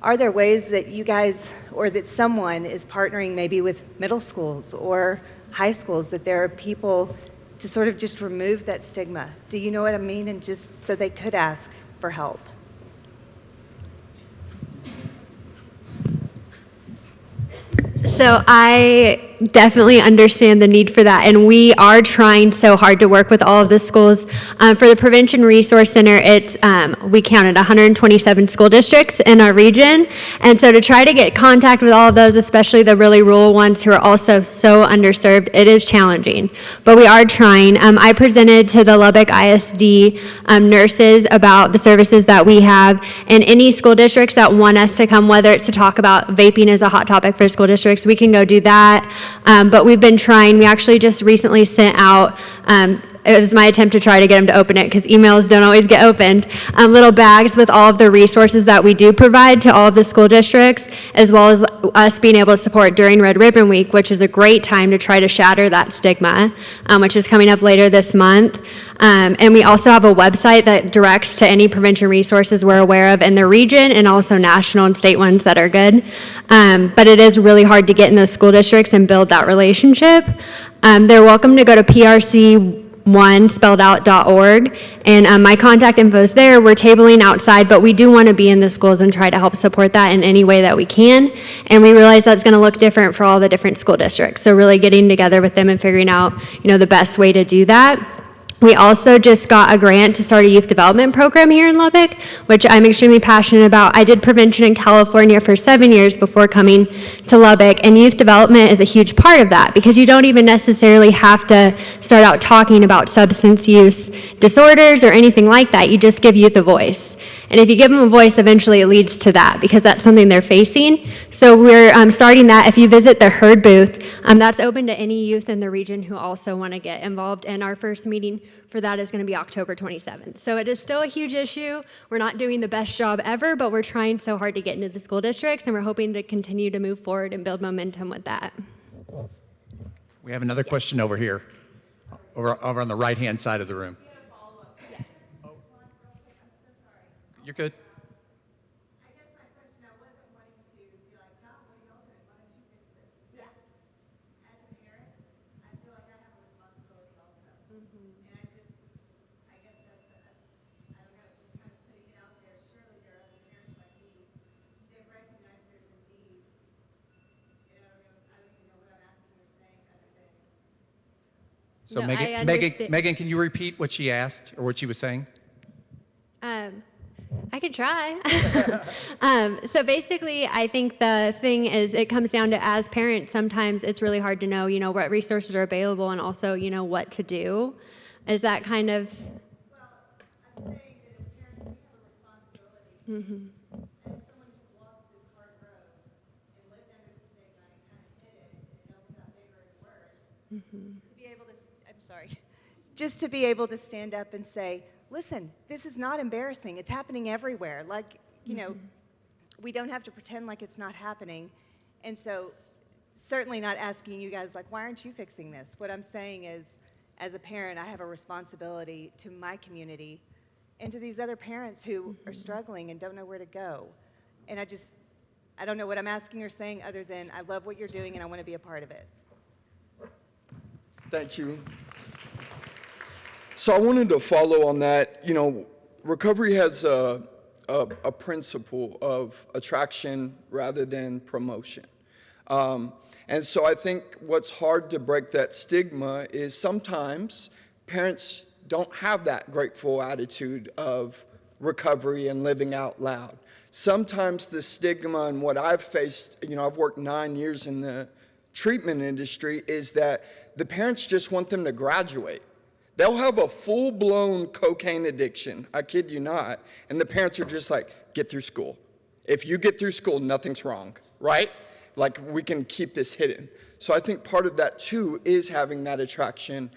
ways that you guys, or that someone is partnering maybe with middle schools or high schools, that there are people to sort of just remove that stigma? Do you know what I mean? And just so they could ask for help. So I definitely understand the need for that, and we are trying so hard to work with all of the schools. For the Prevention Resource Center, it's we counted 127 school districts in our region, and so to try to get contact with all of those, especially the really rural ones who are also so underserved, it is challenging, but we are trying. I presented to the Lubbock ISD nurses about the services that we have, and any school districts that want us to come, whether it's to talk about vaping as a hot topic for school districts, we can go do that. But we've been trying. We actually just recently sent out, it was my attempt to try to get them to open it because emails don't always get opened, little bags with all of the resources that we do provide to all of the school districts, as well as us being able to support during Red Ribbon Week, which is a great time to try to shatter that stigma, which is coming up later this month. And we also have a website that directs to any prevention resources we're aware of in the region, and also national and state ones that are good. But it is really hard to get in those school districts and build that relationship. They're welcome to go to prc1spelledout.org, and my contact info is there. We're tabling outside, but we do want to be in the schools and try to help support that in any way that we can. And we realize that's going to look different for all the different school districts. So really getting together with them and figuring out, the best way to do that. We also just got a grant to start a youth development program here in Lubbock, which I'm extremely passionate about. I did prevention in California for 7 years before coming to Lubbock, and youth development is a huge part of that because you don't even necessarily have to start out talking about substance use disorders or anything like that. You just give youth a voice. And if you give them a voice, eventually it leads to that because that's something they're facing. So we're starting that. If you visit the HERD booth, that's open to any youth in the region who also want to get involved. And our first meeting for that is going to be October 27th. So it is still a huge issue. We're not doing the best job ever, but we're trying so hard to get into the school districts, and we're hoping to continue to move forward and build momentum with that. We have another question over here, over on the right-hand side of the room. You're good. So No, Megan, can you repeat what she asked or what she was saying? I could try. So basically, I think the thing is it comes down to, as parents, sometimes it's really hard to know, what resources are available and also, what to do. Is that kind of... Mm-hmm. Just to be able to stand up and say, listen, this is not embarrassing. It's happening everywhere. Like, we don't have to pretend like it's not happening. And so certainly not asking you guys, like, why aren't you fixing this? What I'm saying is, as a parent, I have a responsibility to my community and to these other parents who are struggling and don't know where to go. And I don't know what I'm asking or saying other than I love what you're doing and I want to be a part of it. Thank you. So I wanted to follow on that. You know, recovery has a principle of attraction rather than promotion. And so I think what's hard to break that stigma is sometimes parents don't have that grateful attitude of recovery and living out loud. Sometimes the stigma and what I've faced, you know, I've worked 9 years in the treatment industry, is that the parents just want them to graduate. They'll have a full-blown cocaine addiction, I kid you not, and the parents are just like, get through school. If you get through school, nothing's wrong, right? Like, we can keep this hidden. So I think part of that, too, is having that attraction,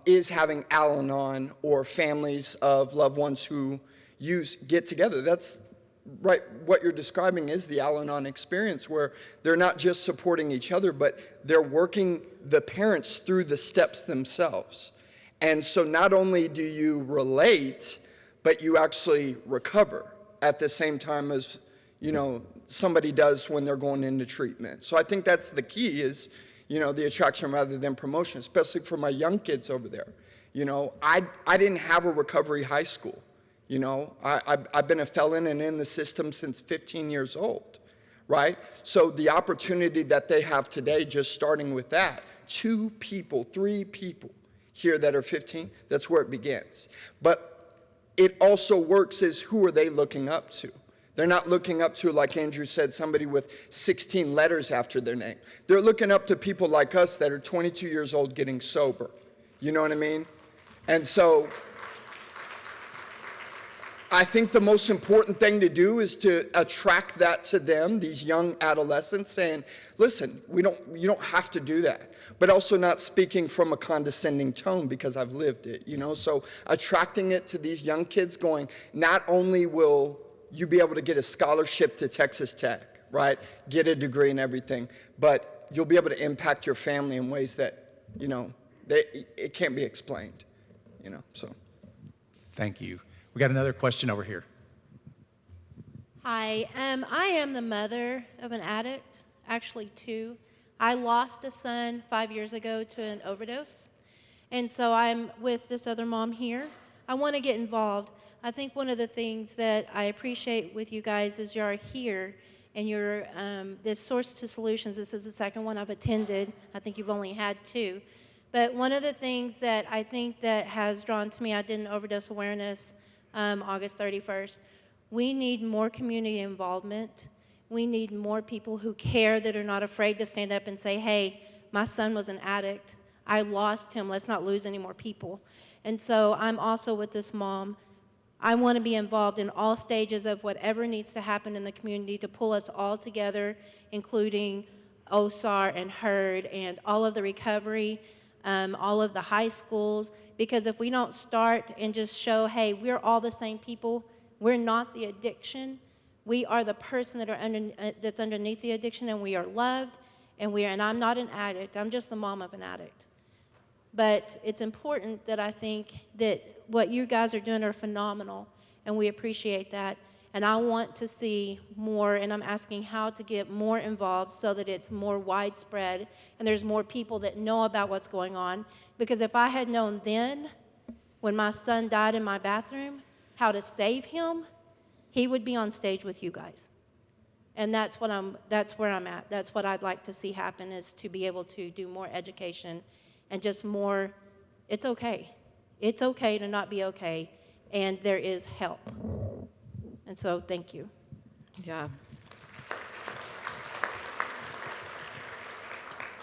is having Al-Anon or families of loved ones who get together. That's right. What you're describing is the Al-Anon experience, where they're not just supporting each other, but they're working the parents through the steps themselves. And so not only do you relate, but you actually recover at the same time as, you know, somebody does when they're going into treatment. So I think that's the key, is, you know, the attraction rather than promotion, especially for my young kids over there. You know, I didn't have a recovery high school. You know, I've been a felon and in the system since 15 years old, right? So the opportunity that they have today, just starting with that, 2 people, 3 people here that are 15, that's where it begins. But it also works as, who are they looking up to? They're not looking up to, like Andrew said, somebody with 16 letters after their name. They're looking up to people like us that are 22 years old getting sober. You know what I mean? And so I think the most important thing to do is to attract that to them, these young adolescents, saying, listen, you don't have to do that. But also not speaking from a condescending tone, because I've lived it, you know? So attracting it to these young kids, going, not only will you be able to get a scholarship to Texas Tech, right? Get a degree and everything, but you'll be able to impact your family in ways that, you know, it can't be explained, you know, so. Thank you. We got another question over here. Hi, I am the mother of an addict, actually 2. I lost a son 5 years ago to an overdose, and so I'm with this other mom here. I want to get involved. I think one of the things that I appreciate with you guys is you're here and you're this Source to Solutions. This is the second one I've attended. I think you've only had 2. But one of the things that I think that has drawn to me, I did an overdose awareness August 31st. We need more community involvement. We need more people who care, that are not afraid to stand up and say, hey, my son was an addict. I lost him. Let's not lose any more people. And so I'm also with this mom. I want to be involved in all stages of whatever needs to happen in the community to pull us all together, including OSAR and HERD and all of the recovery, all of the high schools, because if we don't start and just show, hey, we're all the same people, we're not the addiction, we are the person that's underneath the addiction, and we are loved, and I'm not an addict, I'm just the mom of an addict. But it's important that I think that what you guys are doing are phenomenal, and we appreciate that. And I want to see more, and I'm asking how to get more involved so that it's more widespread and there's more people that know about what's going on. Because if I had known then, when my son died in my bathroom, how to save him, he would be on stage with you guys. And that's where I'm at. That's what I'd like to see happen, is to be able to do more education and just more, it's okay. It's okay to not be okay, and there is help. And so, thank you. Yeah.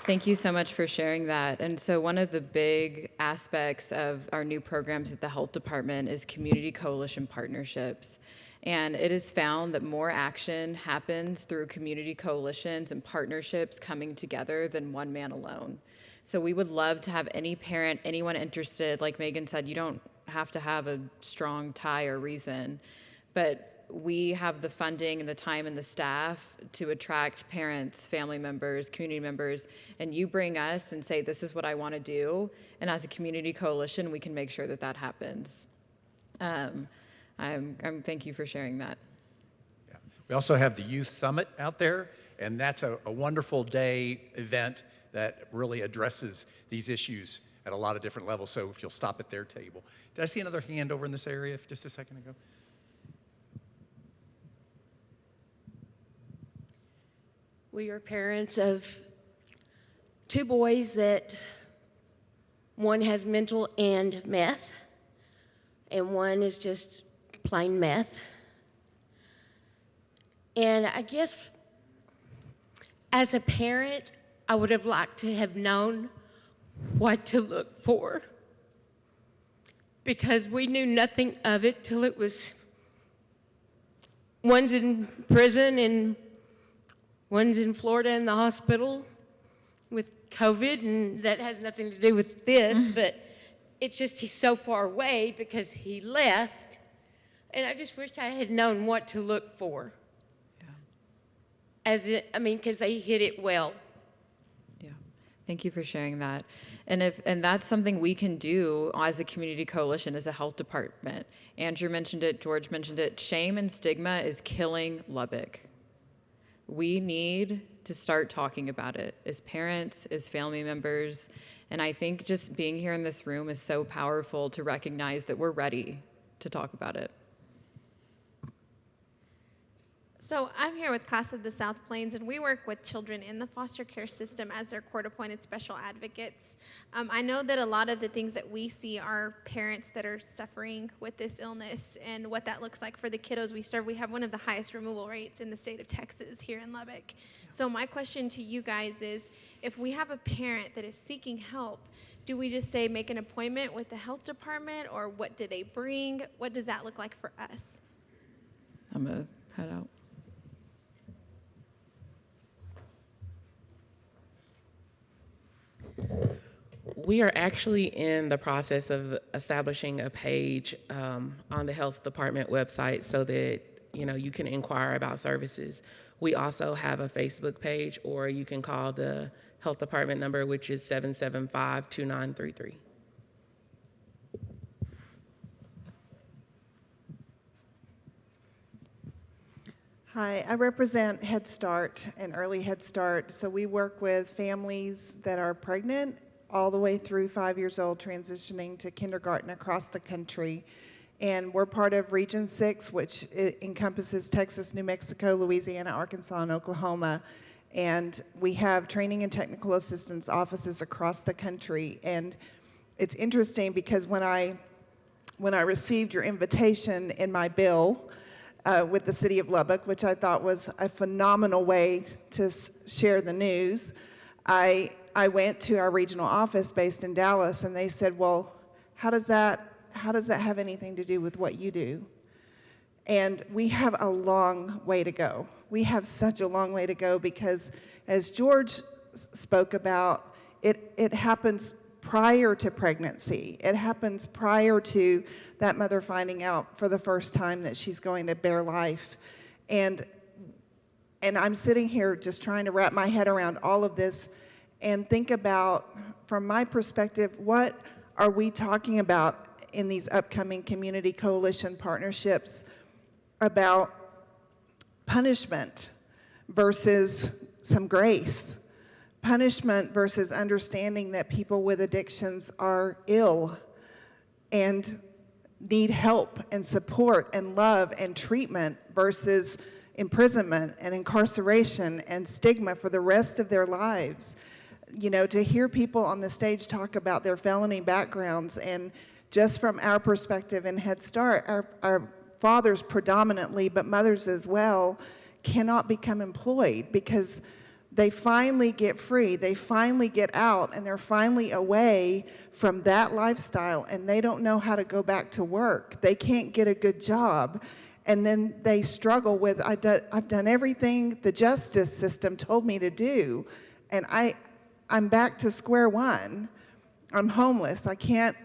Thank you so much for sharing that. And so one of the big aspects of our new programs at the health department is community coalition partnerships. And it is found that more action happens through community coalitions and partnerships coming together than one man alone. So we would love to have any parent, anyone interested, like Megan said, you don't have to have a strong tie or reason, but we have the funding and the time and the staff to attract parents, family members, community members, and you bring us and say, this is what I want to do, and as a community coalition, we can make sure that that happens. Thank you for sharing that. Yeah. We also have the Youth Summit out there, and that's a wonderful day event that really addresses these issues at a lot of different levels, so if you'll stop at their table. Did I see another hand over in this area just a second ago? We are parents of 2 boys that one has mental and meth, and one is just plain meth. And I guess as a parent, I would have liked to have known what to look for, because we knew nothing of it till it was, one's in prison and one's in Florida in the hospital with COVID, and that has nothing to do with this, but it's just he's so far away because he left, and I just wished I had known what to look for. Because they hit it well. Yeah, thank you for sharing that. And that's something we can do as a community coalition, as a health department. Andrew mentioned it, George mentioned it. Shame and stigma is killing Lubbock. We need to start talking about it as parents, as family members, and I think just being here in this room is so powerful to recognize that we're ready to talk about it. So I'm here with Casa of the South Plains, and we work with children in the foster care system as their court-appointed special advocates. I know that a lot of the things that we see are parents that are suffering with this illness and what that looks like for the kiddos we serve. We have one of the highest removal rates in the state of Texas here in Lubbock. So my question to you guys is, if we have a parent that is seeking help, do we just say make an appointment with the health department, or what do they bring? What does that look like for us? I'm going to head out. We are actually in the process of establishing a page on the health department website so that you can inquire about services. We also have a Facebook page, or you can call the health department number, which is 775-2933. Hi, I represent Head Start and Early Head Start. So we work with families that are pregnant all the way through 5 years old, transitioning to kindergarten across the country. And we're part of Region 6, which encompasses Texas, New Mexico, Louisiana, Arkansas, and Oklahoma. And we have training and technical assistance offices across the country. And it's interesting because when I received your invitation in my bill, with the city of Lubbock, which I thought was a phenomenal way to share the news, I went to our regional office based in Dallas, and they said, well, how does that have anything to do with what you do? And we have a long way to go. We have such a long way to go because, as George spoke about, it happens prior to pregnancy. It happens prior to that mother finding out for the first time that she's going to bear life. And I'm sitting here just trying to wrap my head around all of this and think about, from my perspective, what are we talking about in these upcoming community coalition partnerships about punishment versus some grace? Punishment versus understanding that people with addictions are ill and need help and support and love and treatment versus imprisonment and incarceration and stigma for the rest of their lives. To hear people on the stage talk about their felony backgrounds, and just from our perspective in Head Start, our fathers predominantly, but mothers as well, cannot become employed because they finally get free, they finally get out, and they're finally away from that lifestyle, and they don't know how to go back to work. They can't get a good job, and then they struggle with, I've done everything the justice system told me to do, and I'm back to square one. I'm homeless. I can't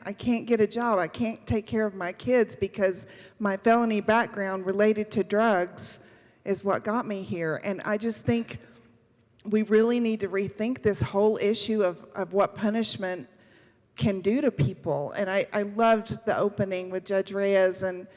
get a job. I can't take care of my kids because my felony background related to drugs is what got me here. And I just think we really need to rethink this whole issue of what punishment can do to people. And I loved the opening with Judge Reyes, and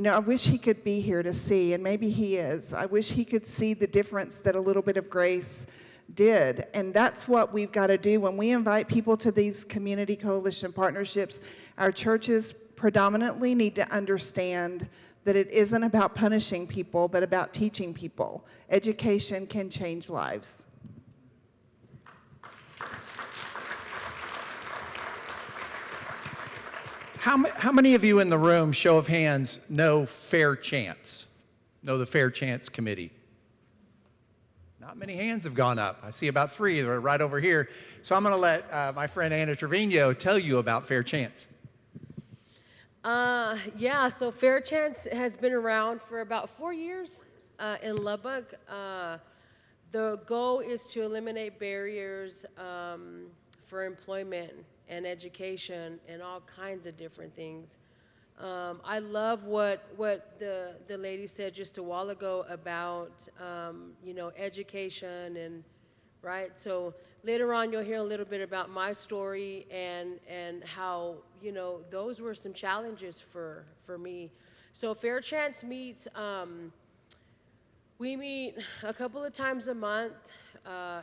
I wish he could be here to see, and maybe he is. I wish he could see the difference that a little bit of grace did. And that's what we've got to do when we invite people to these community coalition partnerships. Our churches predominantly need to understand that it isn't about punishing people, but about teaching people. Education can change lives. How many of you in the room, show of hands, know Fair Chance? Know the Fair Chance Committee? Not many hands have gone up. I see about 3 that are right over here. So I'm going to let my friend Anna Trevino tell you about Fair Chance. Yeah, so Fair Chance has been around for about 4 years in Lubbock. The goal is to eliminate barriers for employment and education and all kinds of different things. I love what the lady said just a while ago about education, and right. So later on you'll hear a little bit about my story and how those were some challenges for me. So Fair Chance meets. We meet a couple of times a month.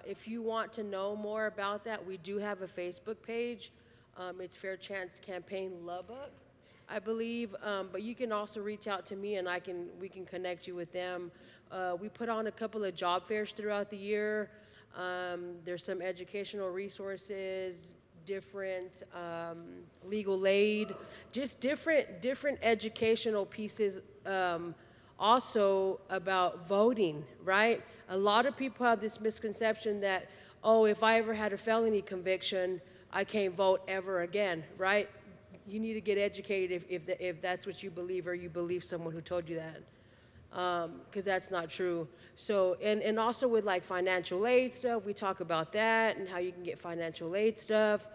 If you want to know more about that, we do have a Facebook page. It's Fair Chance Campaign Lubbock, I believe. But you can also reach out to me, and we can connect you with them. We put on a couple of job fairs throughout the year. There's some educational resources, different legal aid, just different educational pieces. Also about voting, right? A lot of people have this misconception that, oh, if I ever had a felony conviction, I can't vote ever again, right? You need to get educated if that's what you believe, or you believe someone who told you that, because that's not true. So, and also with like financial aid stuff, we talk about that and how you can get financial aid stuff,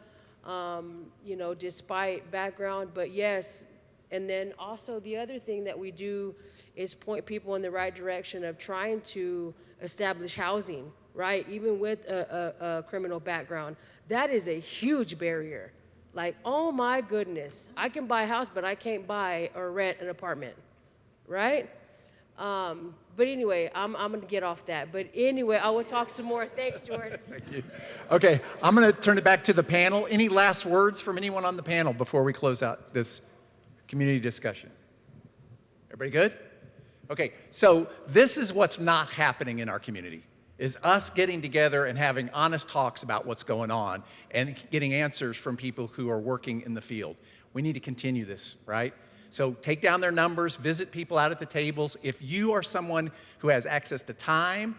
despite background, but yes. And then also the other thing that we do is point people in the right direction of trying to establish housing, right? Even with a criminal background. That is a huge barrier. Like, oh my goodness, I can buy a house, but I can't buy or rent an apartment, right? But anyway, I'm gonna get off that. But anyway, I will talk some more. Thanks, Jordan. Thank you. Okay, I'm gonna turn it back to the panel. Any last words from anyone on the panel before we close out this community discussion? Everybody good? Okay, so this is what's not happening in our community, is us getting together and having honest talks about what's going on and getting answers from people who are working in the field. We need to continue this, right? So take down their numbers, visit people out at the tables. If you are someone who has access to time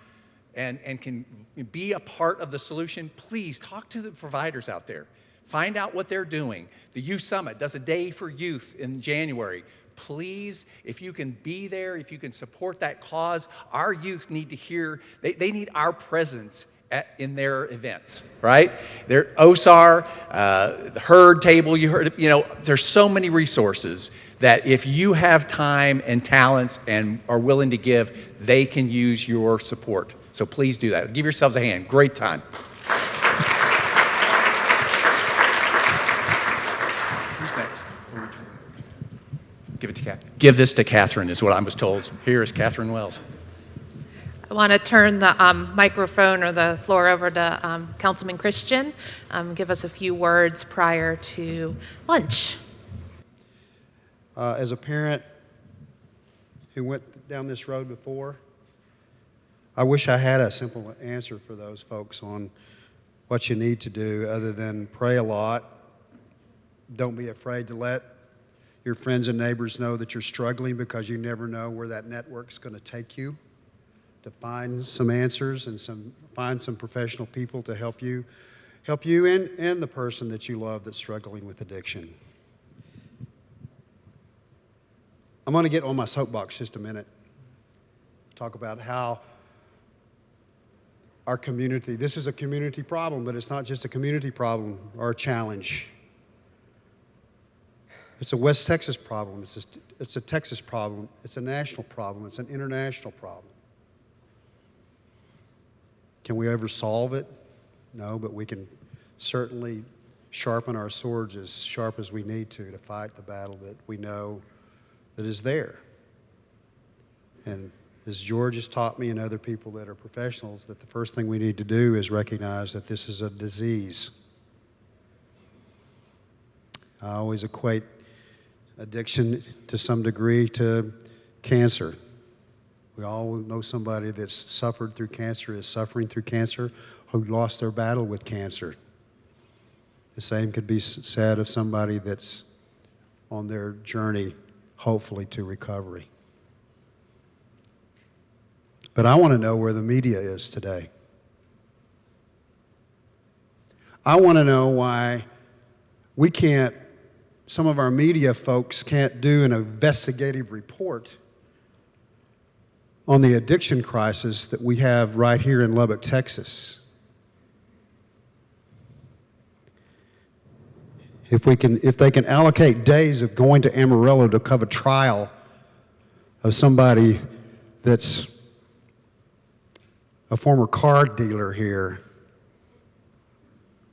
and can be a part of the solution, please talk to the providers out there. Find out what they're doing. The Youth Summit does a day for youth in January. Please, if you can be there, if you can support that cause, our youth need to hear, they need our presence in their events, right? Their OSAR, the HERD table, you heard, there's so many resources that if you have time and talents and are willing to give, they can use your support. So please do that. Give yourselves a hand. Great time. Who's next? Give it to Catherine. Give this to Catherine is what I was told. Here is Catherine Wells. I want to turn the microphone or the floor over to Councilman Christian. Give us a few words prior to lunch. As a parent who went down this road before, I wish I had a simple answer for those folks on what you need to do other than pray a lot. Don't be afraid to let your friends and neighbors know that you're struggling, because you never know where that network's going to take you, to find some answers and find some professional people to help you and the person that you love that's struggling with addiction. I'm going to get on my soapbox just a minute, talk about how our community. This is a community problem, but it's not just a community problem or a challenge. It's a West Texas problem. It's a Texas problem. It's a national problem. It's an international problem. Can we ever solve it? No, but we can certainly sharpen our swords as sharp as we need to fight the battle that we know that is there. And as George has taught me and other people that are professionals, that the first thing we need to do is recognize that this is a disease. I always equate addiction to some degree to cancer. We all know somebody that's suffered through cancer, is suffering through cancer, who lost their battle with cancer. The same could be said of somebody that's on their journey, hopefully, to recovery. But I want to know where the media is today. I want to know why some of our media folks can't do an investigative report on the addiction crisis that we have right here in Lubbock, Texas. If they can allocate days of going to Amarillo to cover trial of somebody that's a former car dealer here,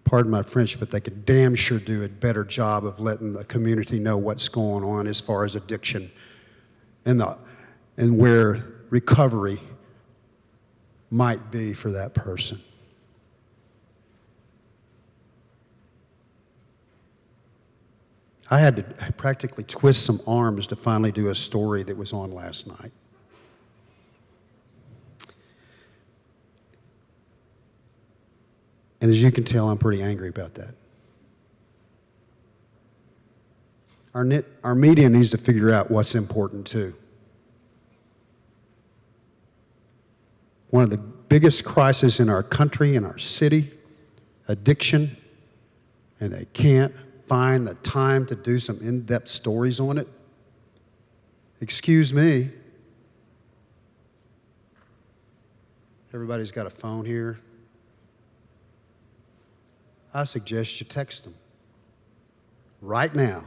pardon my French, but they could damn sure do a better job of letting the community know what's going on as far as addiction and where recovery might be for that person. I had to practically twist some arms to finally do a story that was on last night. And as you can tell, I'm pretty angry about that. Our media needs to figure out what's important too. One of the biggest crises in our country, in our city, addiction, and they can't find the time to do some in-depth stories on it. Excuse me. Everybody's got a phone here. I suggest you text them right now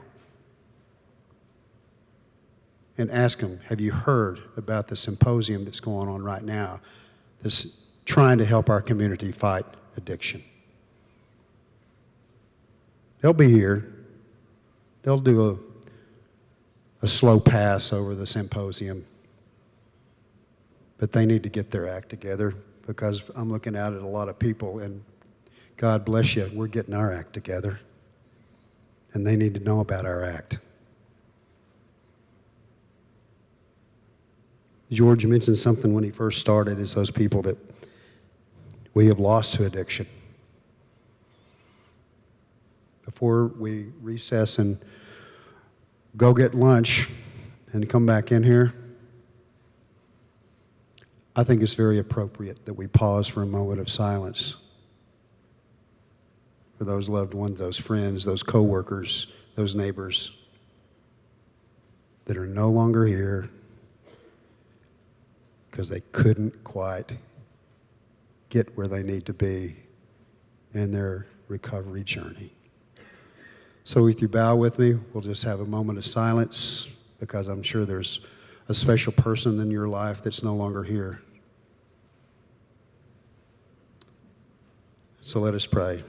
and ask them, have you heard about the symposium that's going on right now that's trying to help our community fight addiction? They'll be here. They'll do a slow pass over the symposium, but they need to get their act together, because I'm looking out at a lot of people, and God bless you, we're getting our act together, and they need to know about our act. George mentioned something when he first started, is those people that we have lost to addiction. Before we recess and go get lunch and come back in here, I think it's very appropriate that we pause for a moment of silence for those loved ones, those friends, those coworkers, those neighbors that are no longer here because they couldn't quite get where they need to be in their recovery journey. So if you bow with me, we'll just have a moment of silence, because I'm sure there's a special person in your life that's no longer here. So let us pray.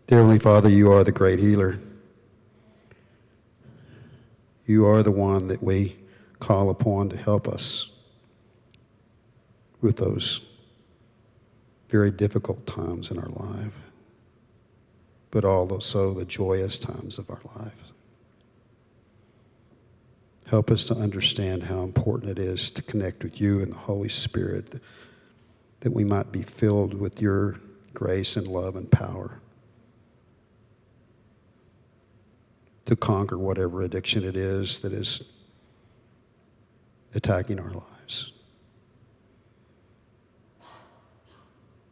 Dear Heavenly Father, you are the great healer. You are the one that we call upon to help us with those very difficult times in our life, but also the joyous times of our lives. Help us to understand how important it is to connect with you and the Holy Spirit, that we might be filled with your grace and love and power to conquer whatever addiction it is that is attacking our lives.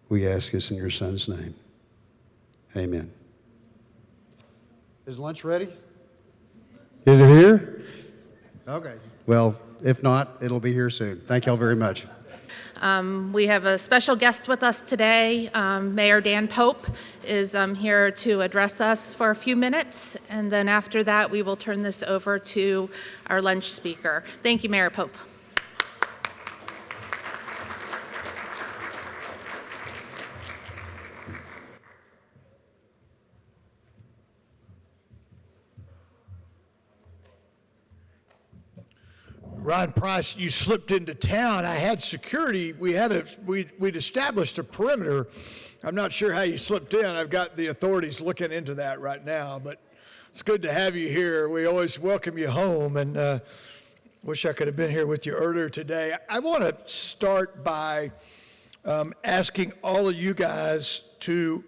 We ask this in your Son's name. Amen. Is lunch ready? Is it here? Okay. Well, if not, it'll be here soon. Thank y'all very much. We have a special guest with us today. Mayor Dan Pope is here to address us for a few minutes, and then after that, we will turn this over to our lunch speaker. Thank you, Mayor Pope. Ron Price, you slipped into town. I had security. We'd established a perimeter. I'm not sure how you slipped in. I've got the authorities looking into that right now, but it's good to have you here. We always welcome you home, and wish I could have been here with you earlier today. I want to start by asking all of you guys to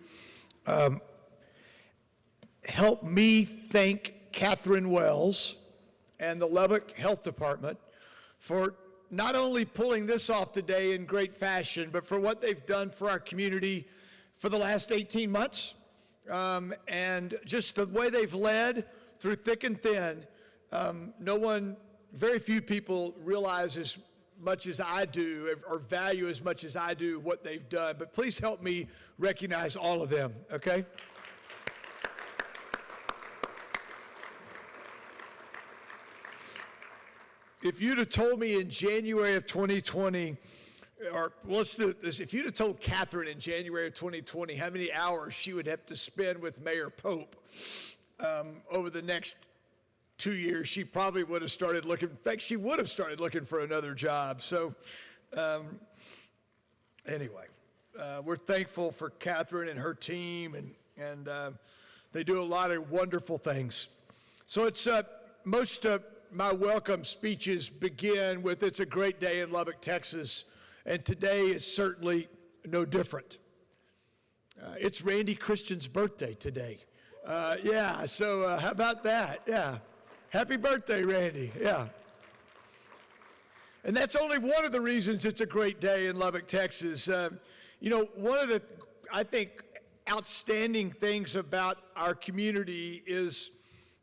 help me thank Catherine Wells and the Lubbock Health Department for not only pulling this off today in great fashion, but for what they've done for our community for the last 18 months. And just the way they've led through thick and thin. Very few people realize as much as I do or value as much as I do what they've done. But please help me recognize all of them, okay? If you'd have told me in January of 2020, or let's do this, if you'd have told Catherine in January of 2020 how many hours she would have to spend with Mayor Pope over the next 2 years, she probably would have started looking, in fact, she would have started looking for another job. So anyway, we're thankful for Catherine and her team, and they do a lot of wonderful things. So it's most my welcome speeches begin with, it's a great day in Lubbock, Texas, and today is certainly no different. It's Randy Christian's birthday today. So how about that? Yeah. Happy birthday, Randy. Yeah. And that's only one of the reasons it's a great day in Lubbock, Texas. One of the, I think, outstanding things about our community is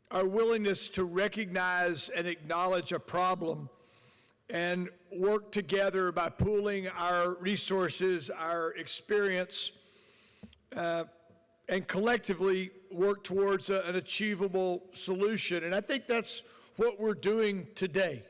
our willingness to recognize and acknowledge a problem and work together by pooling our resources, our experience, and collectively work towards an achievable solution. And I think that's what we're doing today.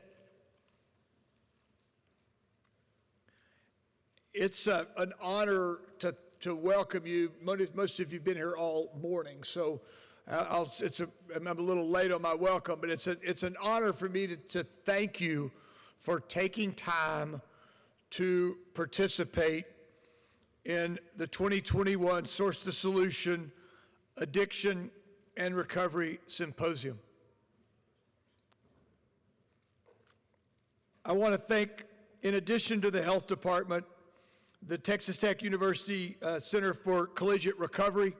It's an honor to welcome you. Most of you have been here all morning, so I'm a little late on my welcome, but it's an honor for me to thank you for taking time to participate in the 2021 Source to Solution Addiction and Recovery Symposium. I want to thank, in addition to the Health Department, the Texas Tech University Center for Collegiate Recovery.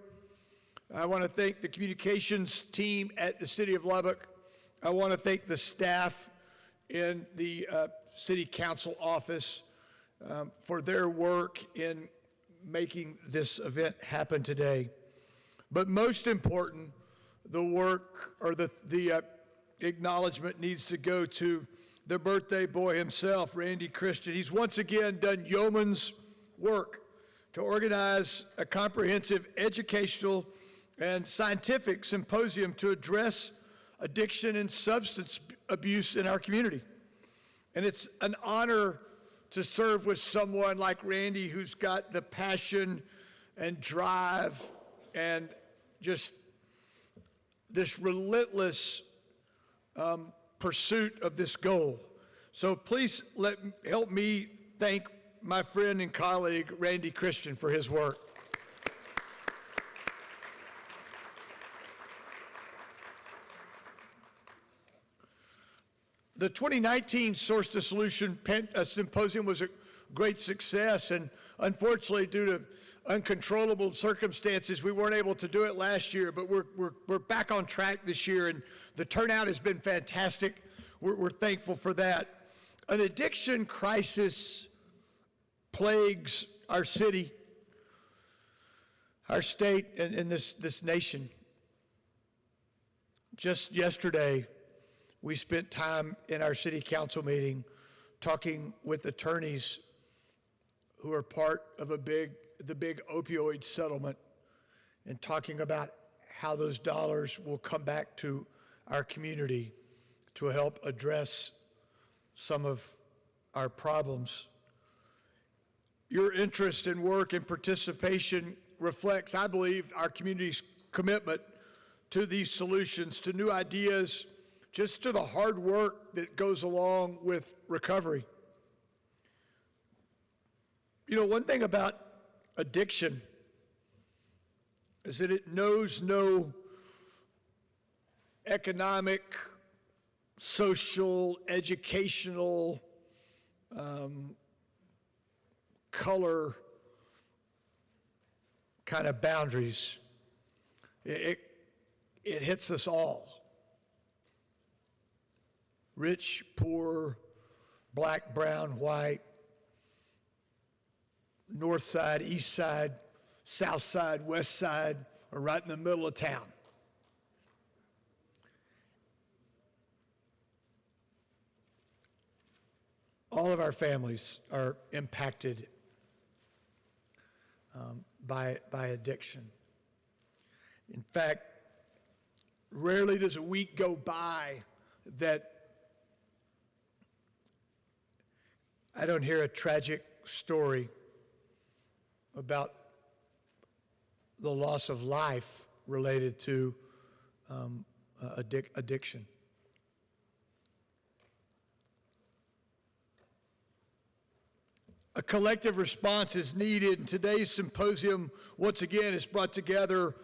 I want to thank the communications team at the City of Lubbock. I want to thank the staff in the City Council office for their work in making this event happen today. But most important, the work or the acknowledgement needs to go to the birthday boy himself, Randy Christian. He's once again done yeoman's work to organize a comprehensive educational and scientific symposium to address addiction and substance abuse in our community. And it's an honor to serve with someone like Randy, who's got the passion and drive and just this relentless pursuit of this goal. So please help me thank my friend and colleague, Randy Christian, for his work. The 2019 Source to Solution Symposium was a great success, and unfortunately, due to uncontrollable circumstances, we weren't able to do it last year, but we're back on track this year, and the turnout has been fantastic. We're thankful for that. An addiction crisis plagues our city, our state, and this nation. Just yesterday, we spent time in our city council meeting talking with attorneys who are part of the big opioid settlement and talking about how those dollars will come back to our community to help address some of our problems. Your interest in work and participation reflects, I believe, our community's commitment to these solutions, to new ideas, just to the hard work that goes along with recovery. You know, one thing about addiction is that it knows no economic, social, educational, color kind of boundaries. It hits us all. Rich, poor, black, brown, white, north side, east side, south side, west side, or right in the middle of town. All of our families are impacted by addiction. In fact, rarely does a week go by that I don't hear a tragic story about the loss of life related to addiction. A collective response is needed, and today's symposium, once again, has brought together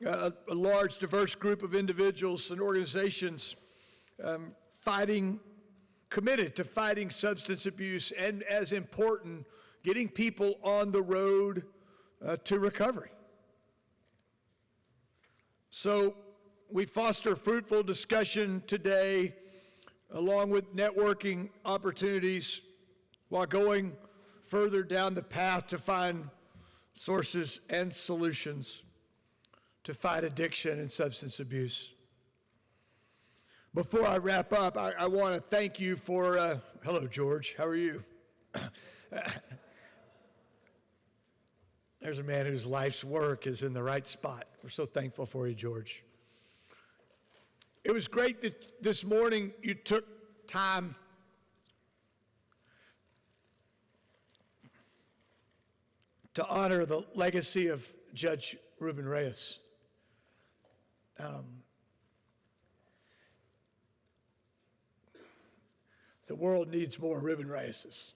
a large, diverse group of individuals and organizations committed to fighting substance abuse, and as important, getting people on the road to recovery. So we foster fruitful discussion today, along with networking opportunities, while going further down the path to find sources and solutions to fight addiction and substance abuse. Before I wrap up, I want to thank you for, hello George, how are you? There's a man whose life's work is in the right spot. We're so thankful for you, George. It was great that this morning you took time to honor the legacy of Judge Ruben Reyes. The world needs more Ruben Reyeses.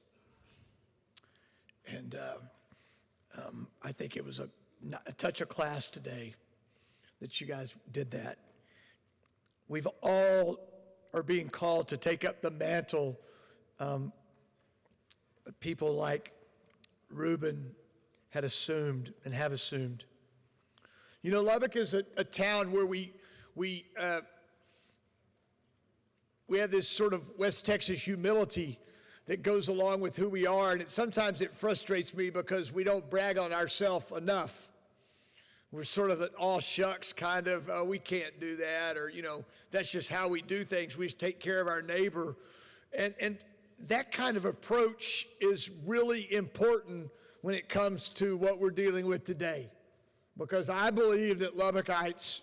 And I think it was a touch of class today that you guys did that. We've all are being called to take up the mantle. People like Ruben had assumed and have assumed. You know, Lubbock is a town where we have this sort of West Texas humility that goes along with who we are, and sometimes it frustrates me because we don't brag on ourselves enough. We're sort of an all shucks kind of, we can't do that, or, you know, that's just how we do things. We just take care of our neighbor. And that kind of approach is really important when it comes to what we're dealing with today. Because I believe that Lubbockites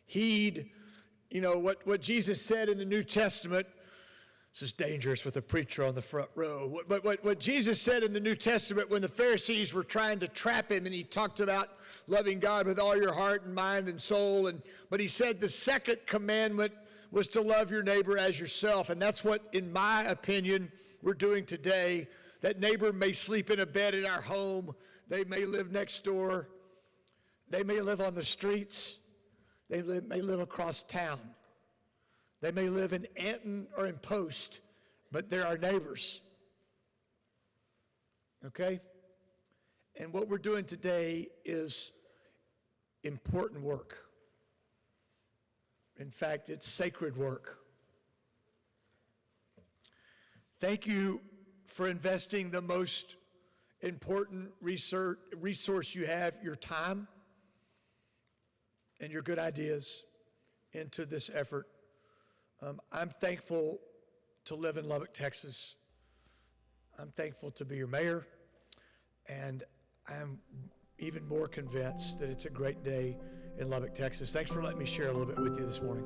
heed, you know, what Jesus said in the New Testament. This is dangerous with a preacher on the front row. But what Jesus said in the New Testament when the Pharisees were trying to trap him, and he talked about loving God with all your heart and mind and soul. But he said the second commandment was to love your neighbor as yourself. And that's what, in my opinion, we're doing today. That neighbor may sleep in a bed in our home. They may live next door. They may live on the streets. They may live across town. They may live in Anton or in Post, but they're our neighbors. Okay? And what we're doing today is important work. In fact, it's sacred work. Thank you for investing the most important resource you have, your time and your good ideas, into this effort. I'm thankful to live in Lubbock, Texas. I'm thankful to be your mayor, and I'm even more convinced that it's a great day in Lubbock, Texas. Thanks for letting me share a little bit with you this morning.